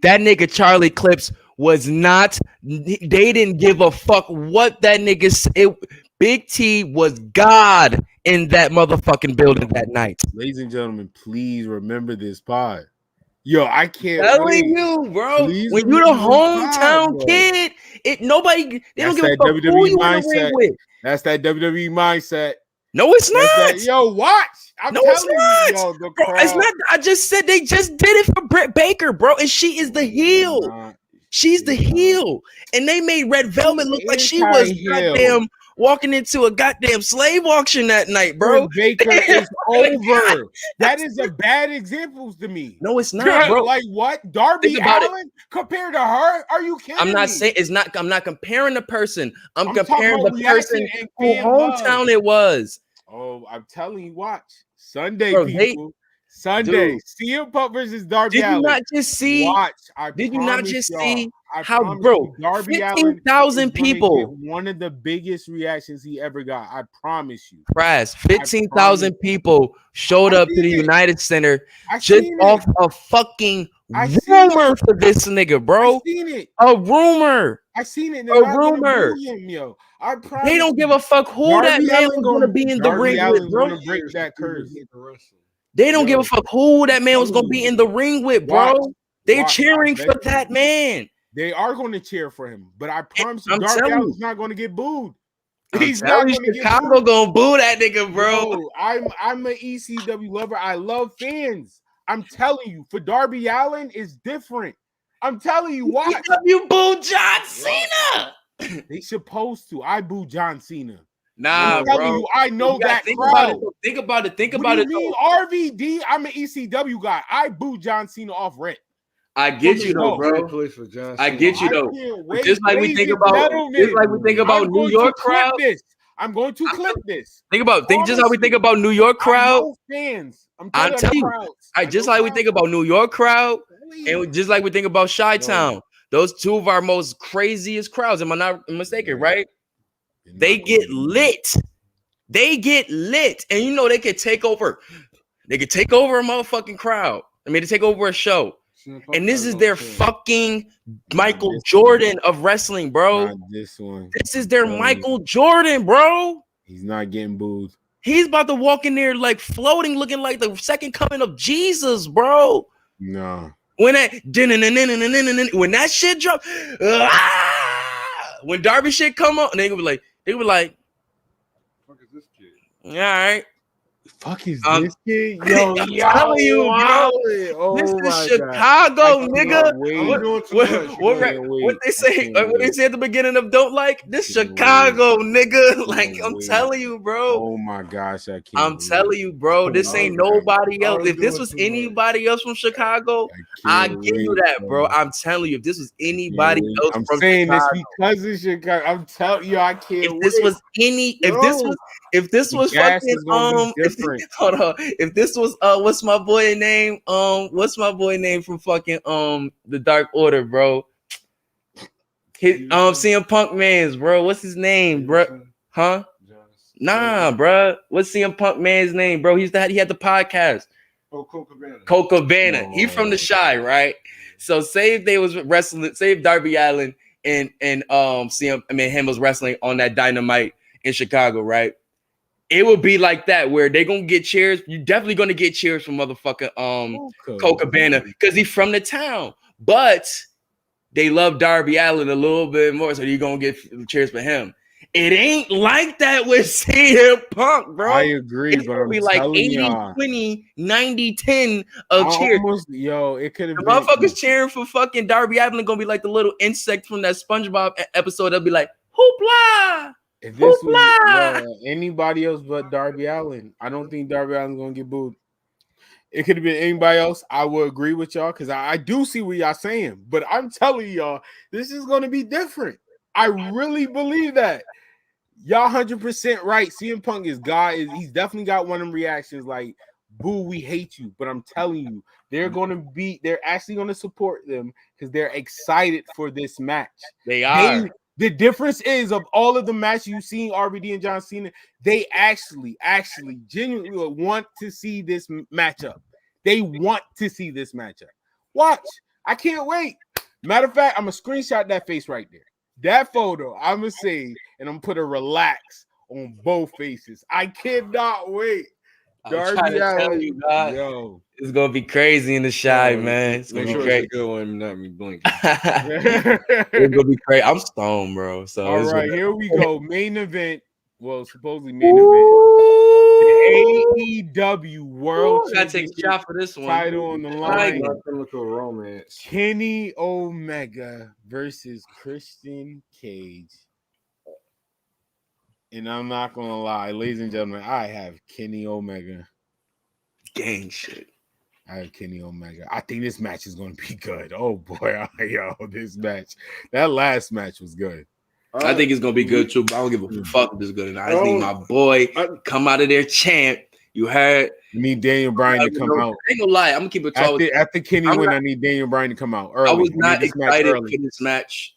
That nigga Charlie Clips was not. They didn't give a fuck what that nigga said. Big T was God in that motherfucking building that night. Ladies and gentlemen, please remember this pod. Yo, I can't telling you, bro. Please when you the hometown kid, they don't give a fuck who you in the ring with. That's that WWE mindset. No, it's not. Yo, watch. I'm telling you, yo, the bro, it's not. I just said they just did it for Britt Baker, bro, and she is the heel. She's the heel, and they made Red Velvet look like she was goddamn walking into a goddamn slave auction that night, bro. Baker is over. That is a bad example to me. No, it's not, bro. Like what? Darby Allin compared to her? Are you kidding I'm not me? saying it's not. I'm not comparing the person. I'm comparing the person who hometown it was. Oh, I'm telling you, watch Sunday, bro, people. Sunday, CM Punk versus Darby Allin. Did you not just see? Watch. Did you not just see how, bro? Darby 15,000 people. One of the biggest reactions he ever got. I promise you. Press 15,000 people showed up to the United Center just off a fucking rumor for this nigga, bro. I seen it. A rumor. I seen it. A rumor. Yo. I promise they don't give a fuck who Darby that man was going to be in the ring with, bro. Gonna break that curse. They don't give a fuck who that man was going to be in the ring with, bro. They're cheering for that man. They are going to cheer for him, but I promise you, Darby Allin's not going to get booed. He's not going to get Chicago gonna boo that nigga, bro. I'm an ECW lover. I love fans. I'm telling you, for Darby Allin is different. I'm telling you, why you boo John Cena? They supposed to. I boo John Cena. Nah, I'm telling you, I know that crowd. Think about it. Think what about do it. You mean RVD? I'm an ECW guy. I boo John Cena off rent. I get you though, bro. I get you though. Just like we think about New York crowd. I'm going to clip this. Think just how we think about New York crowd. Fans. I'm telling you. Just like we think about New York crowd, and just like we think about Chi-Town. Those two of our most craziest crowds. Am I not mistaken? Right? They get lit. They get lit, and you know they could take over. They could take over a motherfucking crowd. I mean, to take over a show. And this is their fucking Michael Jordan of wrestling, bro. Not this one. This is their Michael Jordan, bro. He's not getting booed. He's about to walk in there like floating, looking like the second coming of Jesus, bro. No. When that shit drop, when Darby shit come on, they gonna be like, Fuck is this kid? all right. Fuck is this kid? Yo, I'm telling you, bro. Oh This my is Chicago, God. nigga. What they say? What they say at the beginning of "Don't Like"? This Chicago, nigga. Like I'm telling you, bro. Oh my gosh, I can't. I'm telling you, bro. This ain't nobody else. If this was anybody else from Chicago, I give you that, bro. I'm telling you, if this was anybody else I'm from saying Chicago, this because it's Chicago. I'm telling you, I can't. if this was any, if this was fucking hold on. If this was what's my boy name? What's my boy name from fucking the Dark Order, bro? His CM Punk man's, bro. What's his name, bro? Huh? Nah, bro. What's CM Punk man's name, bro? He had the podcast. Oh, Colt Cabana. Colt Cabana. He from the Shy, right? So say if they was wrestling, say if Darby Allin and him was wrestling on that Dynamite in Chicago, right? It would be like that where they gonna get cheers. You're definitely gonna get cheers from motherfucking Colt Cabana because he's from the town. But they love Darby Allin a little bit more, so you're gonna get cheers for him. It ain't like that with CM Punk, bro. I agree, it's but gonna I'm be like telling 80, y'all, 20, 90, 10 of cheers. It could have The been. motherfuckers cheering for fucking Darby Allin gonna be like the little insect from that SpongeBob episode. They'll be like, hoopla. If this was anybody else but Darby Allin, I don't think Darby Allin's gonna get booed. It could have been anybody else. I would agree with y'all because I do see what y'all saying, but I'm telling y'all, this is gonna be different. I really believe that. Y'all 100% right. CM Punk is God. He's definitely got one of them reactions like, boo, we hate you. But I'm telling you, they're actually going to support them because they're excited for this match. They are. The difference is of all of the matches you've seen, RVD and John Cena, they actually genuinely want to see this matchup. They want to see this matchup. Watch. I can't wait. Matter of fact, I'm going to screenshot that face right there. That photo, I'm going to say, and I'm going to put a relax on both faces. I cannot wait. Darby Allin, you, God, yo, it's gonna be crazy in the Shy, man. It's gonna be crazy. Good one, not me blinking. It's gonna be crazy. I'm stoned, bro. So all right, here we go. Main event. Well, supposedly main event. The AEW World Championship. Gotta take a shot for this one. Title on the line. Chemical Romance. Kenny Omega versus Christian Cage. And I'm not gonna lie, ladies and gentlemen, I have Kenny Omega. Gang shit. I have Kenny Omega. I think this match is gonna be good. Oh boy, yo, this match. That last match was good. I think it's gonna be good too, but I don't give a fuck if it's good or not. I just need my boy come out of there champ. You heard? You need Daniel Bryan to come out. I ain't gonna lie, I'm gonna keep it tall. After Kenny win, I need Daniel Bryan to come out early. I was not excited for this match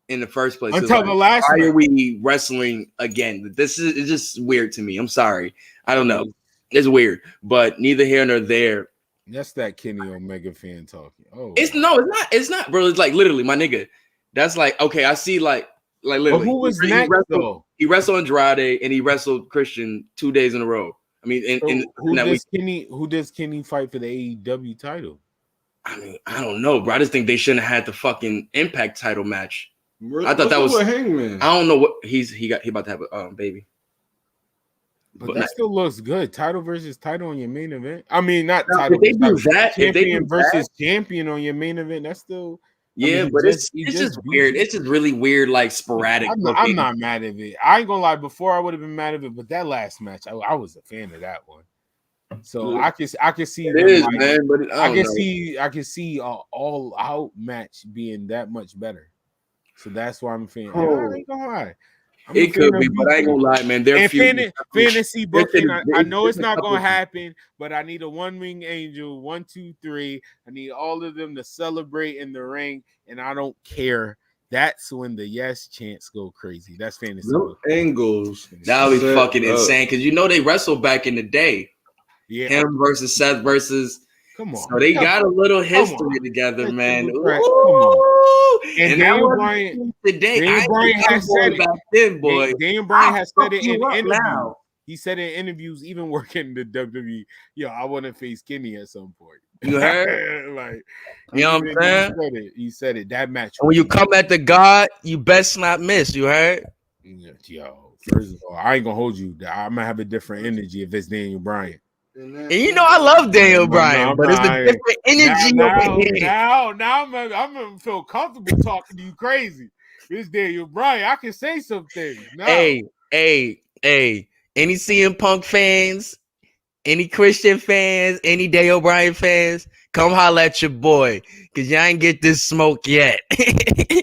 in the first place. Until the last why are we wrestling again? It's just weird to me. I'm sorry. I don't know. It's weird, but neither here nor there. That's that Kenny Omega fan talking. Oh, it's not, bro. It's like literally, my nigga. That's like, okay, I see like literally. But who was next though? He wrestled Andrade and he wrestled Christian 2 days in a row. I mean, who does Kenny fight for the AEW title? I mean, I don't know, bro. I just think they shouldn't have had the fucking Impact title match. I thought that was Hangman. I don't know what he about to have a baby. But that still looks good. Title versus title on your main event. I mean, not title. If they do that, champion versus champion on your main event, that's still but it's just weird. It's just really weird, like sporadic. I'm not mad at it. I ain't gonna lie. Before I would have been mad at it, but that last match, I was a fan of that one. So I can see it is, man. But I can see an all out match being that much better. So that's why I'm a fan. I ain't gonna lie. It could be, but I ain't gonna lie, man. They're fantasy booking. I know it's not gonna happen, but I need a one-wing angel, 1, 2, 3. I need all of them to celebrate in the ring, and I don't care. That's when the yes chants go crazy. That's fantasy. Angles. That would be fucking insane because they wrestled back in the day. Yeah, him versus Seth versus Come on. So they got a little history together, man. Come on. And Daniel Bryan today. Daniel Bryan has said it back then, boy. Daniel Bryan has said it in interviews. Now. He said in interviews, even working the WWE, yo, I want to face Kenny at some point. You heard? Like, you know what I'm saying? He said it. That match. When you come at the God, you best not miss. You heard? Yo, first of all, I ain't gonna hold you. I'm gonna have a different energy if it's Daniel Bryan. And you know I love Daniel Bryan, but it's a different energy over here. Now I'm gonna feel comfortable talking to you crazy. It's Daniel Bryan. I can say some things. No. Hey. Any CM Punk fans, any Christian fans, any Daniel Bryan fans, come holla at your boy, because y'all ain't get this smoke yet. I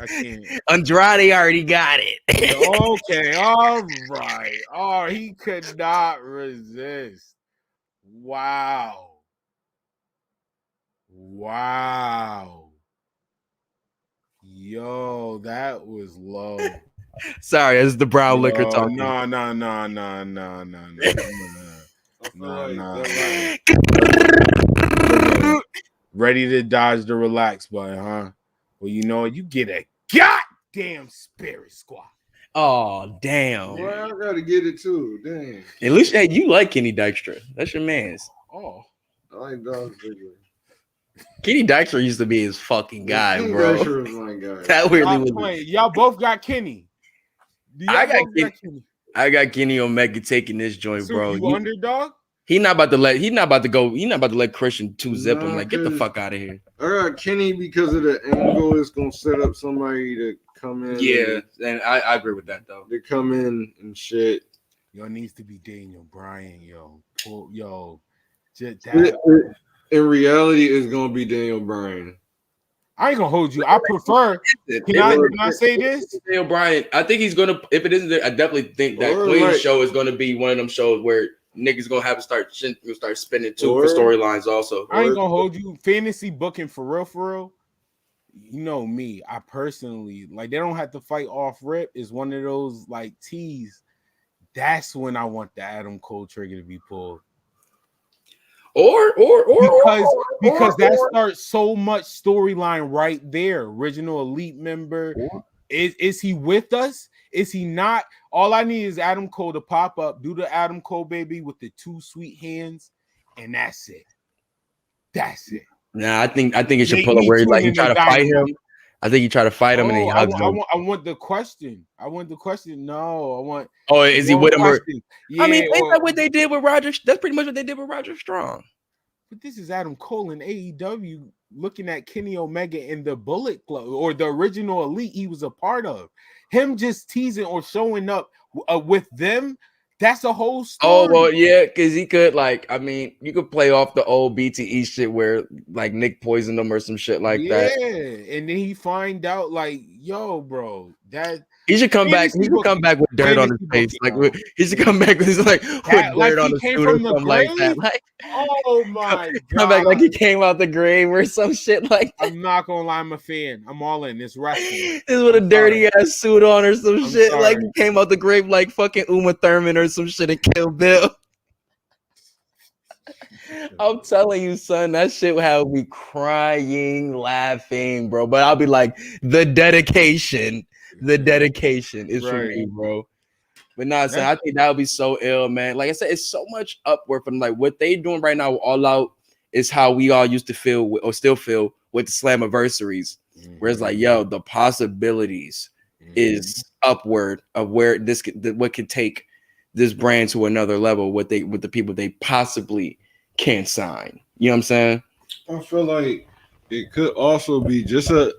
can't. Andrade already got it. Okay, all right. Oh, he could not resist. Wow. Yo, that was low. Sorry, that's the brown liquor talking. No. Ready to dodge the relax button, huh? Well, you know, you get a goddamn spirit squad. Oh, damn. Well, I gotta get it too. Dang. At least, hey, you like Kenny Dykstra. That's your man's. Oh. I like Dolph Ziggler. Kenny Dykstra used to be his fucking guy, Kenny bro. Dykstra was my guy. That really was. Y'all both got Kenny. I got Kenny Omega taking this joint, so bro. You underdog? He not about to let Christian 2-zip him. Like, get the fuck out of here. I got Kenny because of the angle. It's gonna set up somebody to come in. Yeah, and I agree with that though. They come in and shit. Yo, it needs to be Daniel Bryan, yo. In reality, it's gonna be Daniel Bryan. I ain't gonna hold you. I prefer. Can I say this? Daniel Bryan. I think he's gonna. If it isn't, I definitely think that Queen's show is gonna be one of them shows where niggas gonna have to start spinning too for storylines. Also, I ain't gonna hold you. Fantasy booking for real. You know me. I personally like. They don't have to fight off rip. Is one of those like teas. That's when I want the Adam Cole trigger to be pulled. Because that starts so much storyline right there. Original Elite member. Is he with us? Is he not? All I need is Adam Cole to pop up, do the Adam Cole baby with the two sweet hands, and that's it. Nah, I think it should pull up where he try to fight him. I think he try to fight him and he hugs him. I want the question. No, I want. Oh, is he with him? Yeah, I mean, ain't that what they did with Roger? That's pretty much what they did with Roger Strong. But this is Adam Cole in AEW looking at Kenny Omega in the Bullet Club or the original Elite he was a part of. Him just teasing or showing up with them. That's a whole story. Oh, well, yeah, because he could, you could play off the old BTE shit where, Nick poisoned him or some shit like that. Yeah, and then he find out, yo, bro, that... He should come back. He should come back with dirt on his face. He should come back with dirt on his suit or something like that. Oh, my God. Come back like he came out the grave or some shit like that. I'm not going to lie, I'm a fan. I'm all in. It's wrestling. This with a dirty-ass suit on or some shit. Sorry. Like he came out the grave like fucking Uma Thurman or some shit and killed Bill. I'm telling you, son, that shit would have me crying, laughing, bro. But I'll be like, the dedication is for me, bro. But nah, son, I think that would be so ill, man. Like I said, it's so much upward from what they doing right now. All Out is how we all used to feel or still feel with the Slammiversaries. Where it's yo, the possibilities is upward of where what can take this brand to another level. With the people they possibly can sign. You know what I'm saying? I feel like it could also be just a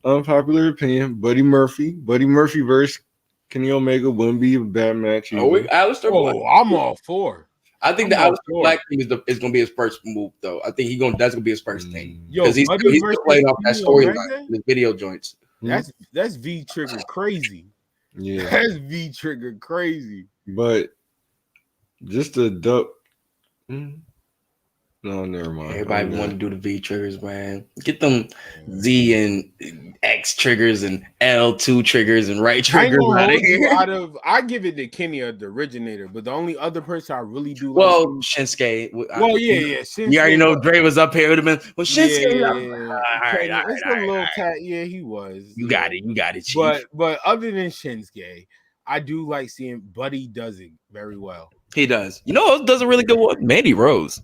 unpopular opinion. Buddy Murphy versus Kenny Omega wouldn't be a bad match. I'm all for. I think the Aleister Black thing is gonna be his first move, though. I think that's gonna be his first thing because he's playing off that storyline, the video joints. That's V trigger crazy. Yeah, that's V trigger crazy. But just a duck. No, never mind. Everybody want to do the V triggers, man. Get them Z and X triggers and L2 triggers and right triggers out of here. I give it to Kenny, the originator, but the only other person I really do like Shinsuke. Well, yeah. Shinsuke, you already know Dre was up here. It would have been Shinsuke. Yeah, it's a little tat. Yeah, he was. You got it, Chief. But other than Shinsuke, I do like seeing Buddy does it very well. He does. You know who does a really good one? Mandy Rose.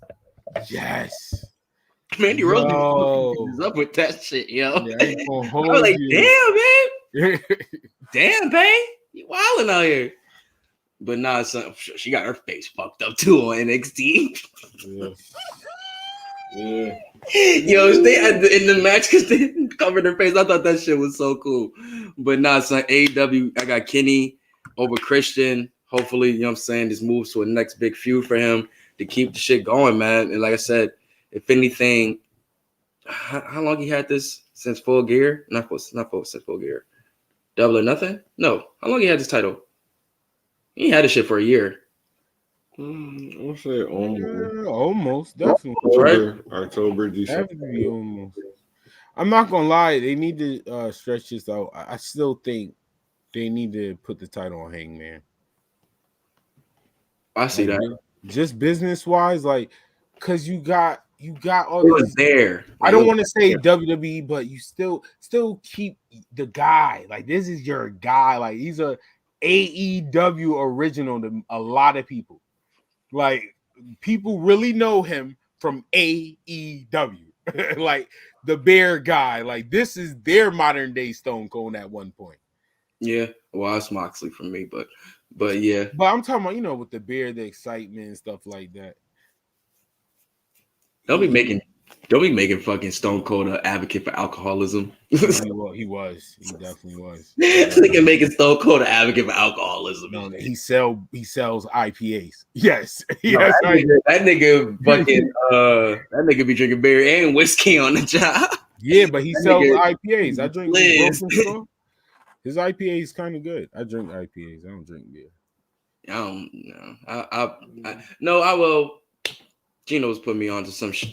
Yes. Mandy Rose is up with that shit, yo. Yeah, I was like, damn, man. Damn, babe. You wilding out here. But nah, son, she got her face fucked up too on NXT. Yeah. Yo, they had in the match because they covered her face. I thought that shit was so cool. But nah, son, AEW, I got Kenny over Christian. Hopefully, you know what I'm saying, this moves to a next big feud for him to keep the shit going, man. And like I said, if anything, how long he had this since Full Gear? Not since Full Gear. Double or Nothing? No. How long he had this title? He had this shit for a year. I'll say almost, definitely. October, December. Almost. I'm not gonna lie, they need to stretch this out. I still think they need to put the title on Hangman. I see that. Just business wise, like, cause you got all this there. I don't want to say WWE, but you still keep the guy. Like, this is your guy. Like, he's a AEW original to a lot of people. Like, people really know him from AEW. Like, the bear guy. Like, this is their modern day Stone Cold at one point. Yeah, well, it's Moxley for me, but yeah. But I'm talking about, with the bear, the excitement and stuff like that. Don't be making fucking Stone Cold an advocate for alcoholism. He was. He definitely was. They can make Stone Cold an advocate for alcoholism. No, he sells IPAs. Yes. That nigga fucking that nigga be drinking beer and whiskey on the job. Yeah, but he sells IPAs. I drink his IPA is kind of good. I drink IPAs. I don't drink beer. I don't know. No, I will. Gino was putting me on to some shit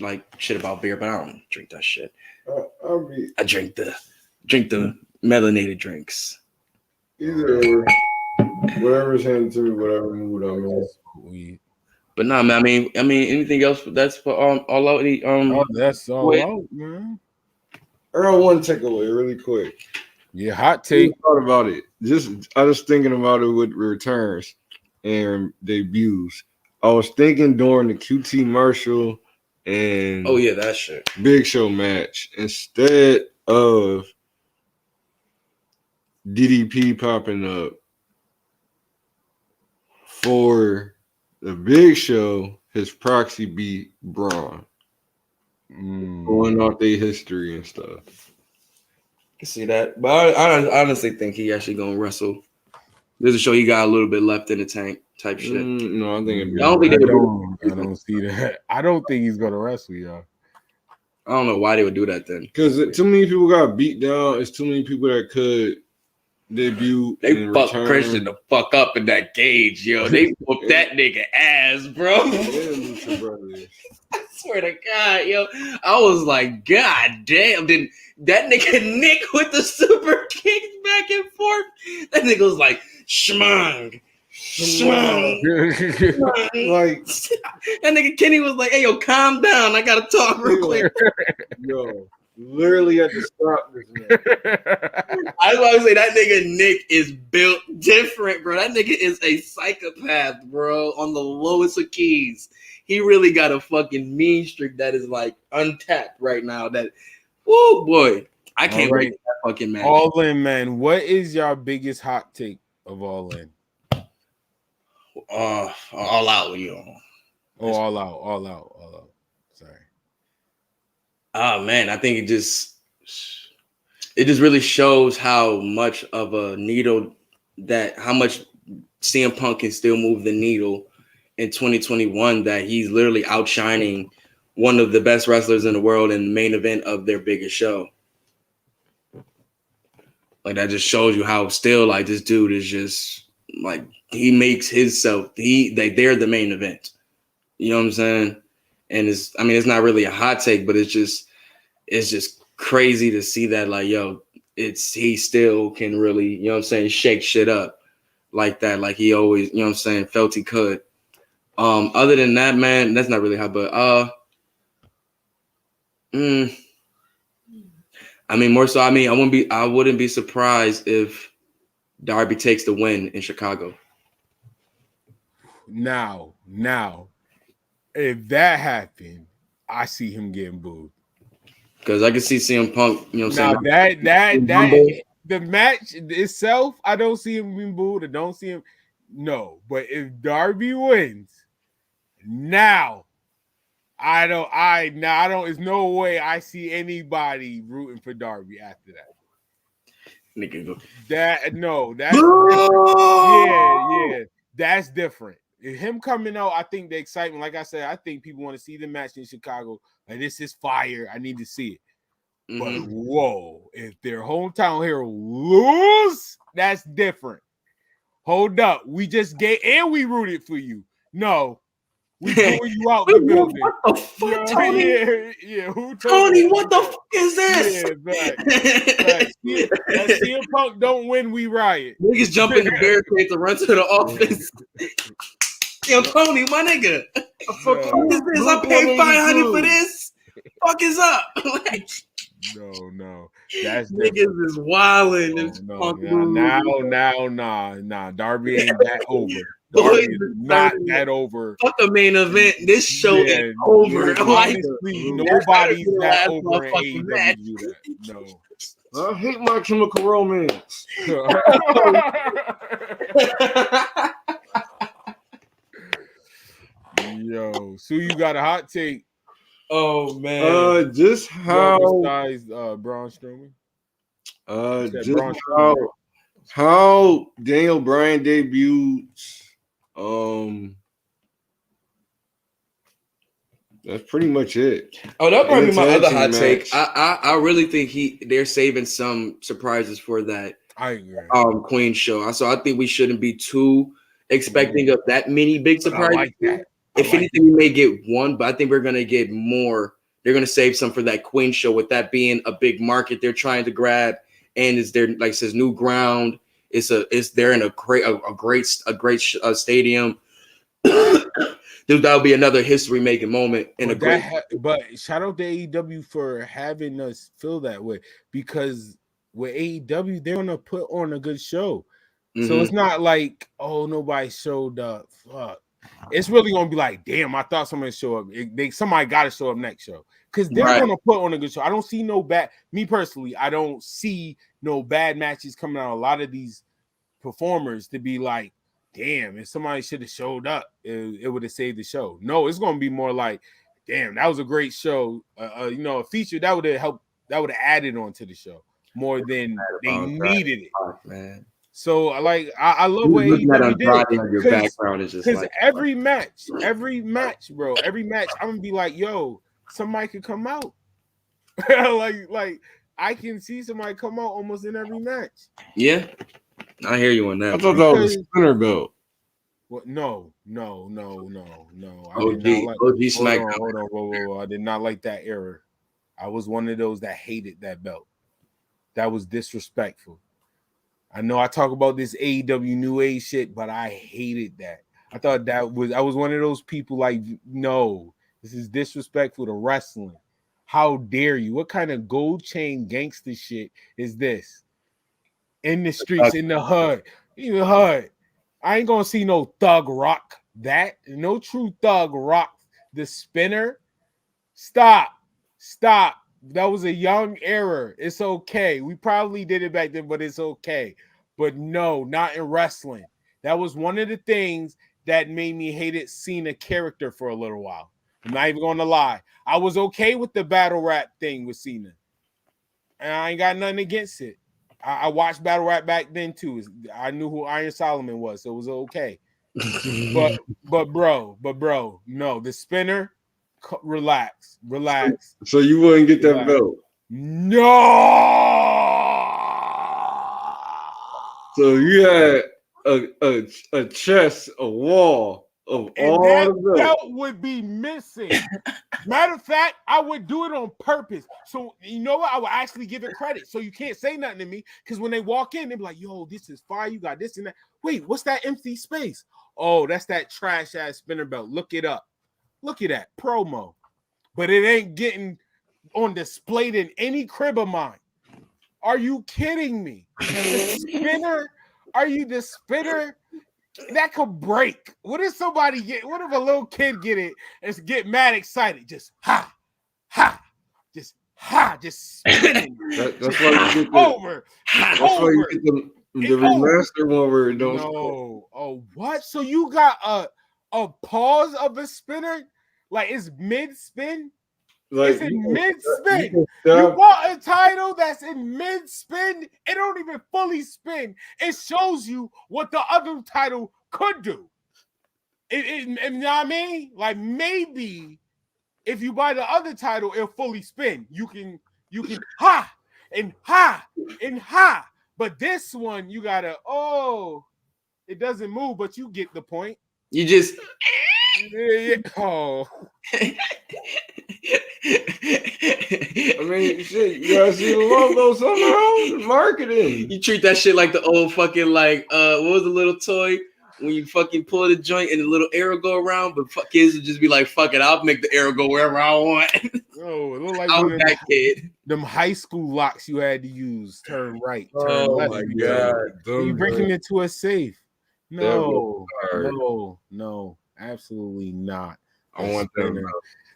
about beer, but I don't drink that shit. I drink the melanated drinks. Either whatever's handed to me, whatever mood I'm in. But nah, man. I mean, anything else? That's for all out. That's all out, man. Earl, one takeaway really quick. Yeah, hot take. I thought about it. I was thinking about it with returns and debuts. I was thinking during the QT Marshall and that shit Big Show match, instead of DDP popping up for the Big Show, his proxy beat Braun, going off their history and stuff. I see that, but I honestly think he actually gonna wrestle. There's a show he got a little bit left in the tank type shit. No, I think I don't see that. I don't think he's gonna wrestle, y'all. I don't know why they would do that then. Because too many people got beat down. It's too many people that could debut. They fucked Christian the fuck up in that cage, yo. They whooped that nigga ass, bro. I swear to God, yo. I was like, God damn. Then that nigga Nick with the super kicks back and forth. That nigga was like, shmang. Like that nigga Kenny was like, hey, yo, calm down. I gotta talk real quick. Yo, literally had to stop this man. I was about to say that nigga Nick is built different, bro. That nigga is a psychopath, bro, on the lowest of keys. He really got a fucking mean streak that is like untapped right now. That, whoa, boy. I can't wait for that fucking match. All In, man. What is your biggest hot take of All In? All Out, you know. All out. Sorry. Oh man, I think it just really shows how much of a needle how much CM Punk can still move the needle in 2021, that he's literally outshining one of the best wrestlers in the world in the main event of their biggest show. Like, that just shows you how still like this dude is just like, he makes himself, they're the main event. You know what I'm saying? And it's not really a hot take, but it's just crazy to see that, like, yo, he still can really, you know what I'm saying, shake shit up like that, like he always, you know what I'm saying, felt he could. Other than that, man, that's not really hot, but more so, I wouldn't be surprised if Darby takes the win in Chicago. Now, if that happened, I see him getting booed. Because I can see CM Punk, you know what I'm saying? That the match itself, I don't see him being booed. I don't see him. No, but if Darby wins, now I don't. There's no way I see anybody rooting for Darby after that. Nigga, that's different. That's different. If him coming out, I think the excitement, like I said, I think people want to see the match in Chicago. Like, this is fire. I need to see it. But whoa, if their hometown hero lose, that's different. Hold up. We just we rooted for you. No. We pulling you out the building. What the fuck, Tony? Yeah. Who Tony, what the fuck is this? Yeah, CM Punk don't win, we riot. Niggas jump in the barricade to run to the office. Yo, Tony, my nigga. What the fuck is this? I paid $500 for this. Fuck is up? No. That's niggas is wilding. Nah. Darby ain't that over. Darby is not that over. Fuck a main event. This show is over. Honestly, nobody's that over in AEW. No. I hate My Chemical Romance. Yo, so you got a hot take? Oh man, just how besides Braun Strowman, just how Daniel Bryan debuts. That's pretty much it. Oh, that'll probably be my other hot take. I really think they're saving some surprises for that. I agree. Queen show. So I think we shouldn't be too expecting of that many big surprises. Like that. If anything, we may get one, but I think we're gonna get more. They're gonna save some for that Queen show, with that being a big market they're trying to grab, and is there, like, says, new ground. They're in a great stadium. Dude, that'll be another history-making moment but shout out to AEW for having us feel that way, because with AEW they're gonna put on a good show. So it's not like, oh, nobody showed up. Fuck. It's really gonna be like, damn, I thought somebody show up. Somebody got to show up next show, because they're gonna put on a good show. I don't see no bad. Me personally, I don't see no bad matches coming out. A lot of these performers to be like, damn, if somebody should have showed up, it would have saved the show. No, it's gonna be more like, damn, that was a great show. A feature that would have helped. That would have added on to the show more than they needed it. Man. So I love what AEW did. Your background is just like every match, bro, I'm gonna be like, yo, somebody could come out. like I can see somebody come out almost in every match. Yeah, I hear you on that. I thought that was a spinner belt. What? No. I OG SmackDown. Hold on, whoa. I did not like that era. I was one of those that hated that belt. That was disrespectful. I know I talk about this AEW New Age shit, but I hated that. I thought I was one of those people like, no, this is disrespectful to wrestling. How dare you? What kind of gold chain gangster shit is this? In the streets, in the hood. Even hood. I ain't gonna see no thug rock that. No true thug rock the spinner. Stop. That was a young error. It's okay. We probably did it back then, but it's okay. But no, not in wrestling. That was one of the things that made me hate it, Cena character for a little while. I'm not even going to lie. I was okay with the battle rap thing with Cena. And I ain't got nothing against it. I watched battle rap back then too. I knew who Iron Solomon was, so it was okay. but bro, no, the spinner. Relax. So you wouldn't get that belt? No. So you had a chest, a wall, of and all that the belt would be missing. Matter of fact, I would do it on purpose. So you know what? I would actually give it credit. So you can't say nothing to me because when they walk in, they be like, "Yo, this is fire. You got this and that." Wait, what's that empty space? Oh, that's that trash ass spinner belt. Look it up. Look at that promo. But it ain't getting on displayed in any crib of mine. Are you kidding me? The spinner? Are you the spinner? That could break. What if somebody get? What if a little kid get it and get mad excited? Just just spinning. That's why you get over. That's why you get the remaster one where it don't. No. Oh, what? So you got a pause of a spinner? Like it's mid spin? Like, it's in mid spin. You want a title that's in mid spin? It don't even fully spin. It shows you what the other title could do. You know what I mean? Like maybe if you buy the other title, it'll fully spin. You can ha. But this one, you gotta it doesn't move, but you get the point. You just oh. I mean, shit, you gotta see the logo somehow. Marketing. You treat that shit like the old fucking what was the little toy when you fucking pull the joint and the little arrow go around, but kids would just be like, "Fuck it, I'll make the arrow go wherever I want." Oh, it looked like I was that kid. Them high school locks you had to use. Turn right. Turn Oh left. my god! You breaking into a safe? No, absolutely not. I want that.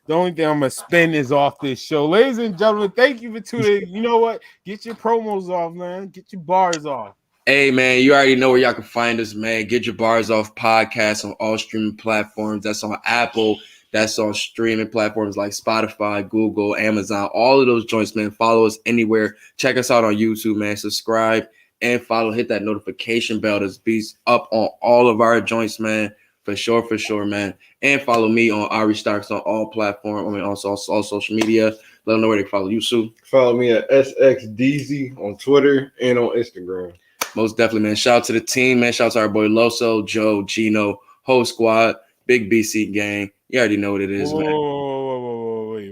The only thing I'm gonna spin is off this show. Ladies and gentlemen, thank you for tuning in. You know what? Get your promos off, man. Get your bars off. Hey, man, you already know where y'all can find us, man. Get Your Bars Off podcast on all streaming platforms. That's on Apple. That's on streaming platforms like Spotify, Google, Amazon, all of those joints, man. Follow us anywhere. Check us out on YouTube, man. Subscribe and follow. Hit that notification bell to be up on all of our joints, man. For sure, man. And follow me on Ari Starks on all platforms. I mean, also all social media. Let them know where they can follow you, Sue. Follow me at SXDZ on Twitter and on Instagram. Most definitely, man. Shout out to the team, man. Shout out to our boy Loso, Joe, Gino, whole squad, big BC gang. You already know what it is, man. Whoa, wait.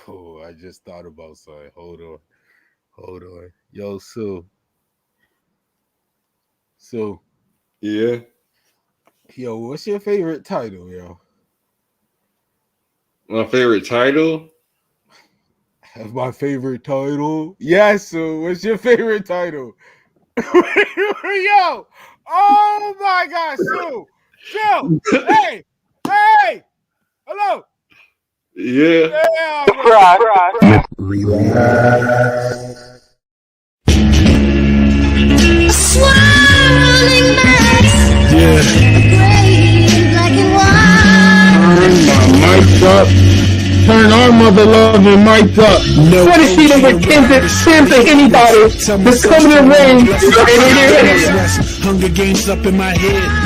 Whoa. I just thought about something. Hold on. Yo, Sue. Yeah. Yo, what's your favorite title, yo? My favorite title? My favorite title? Yes, Sue. What's your favorite title? Yo! Oh my gosh, Sue! Chill! Hey! Hello! Yeah. Swirling mass. Gray and black and white. Turn my mic up. Turn our mother loving mic up. No, what is she with Tim to anybody? Just come to the ring. Hunger Games up in my head.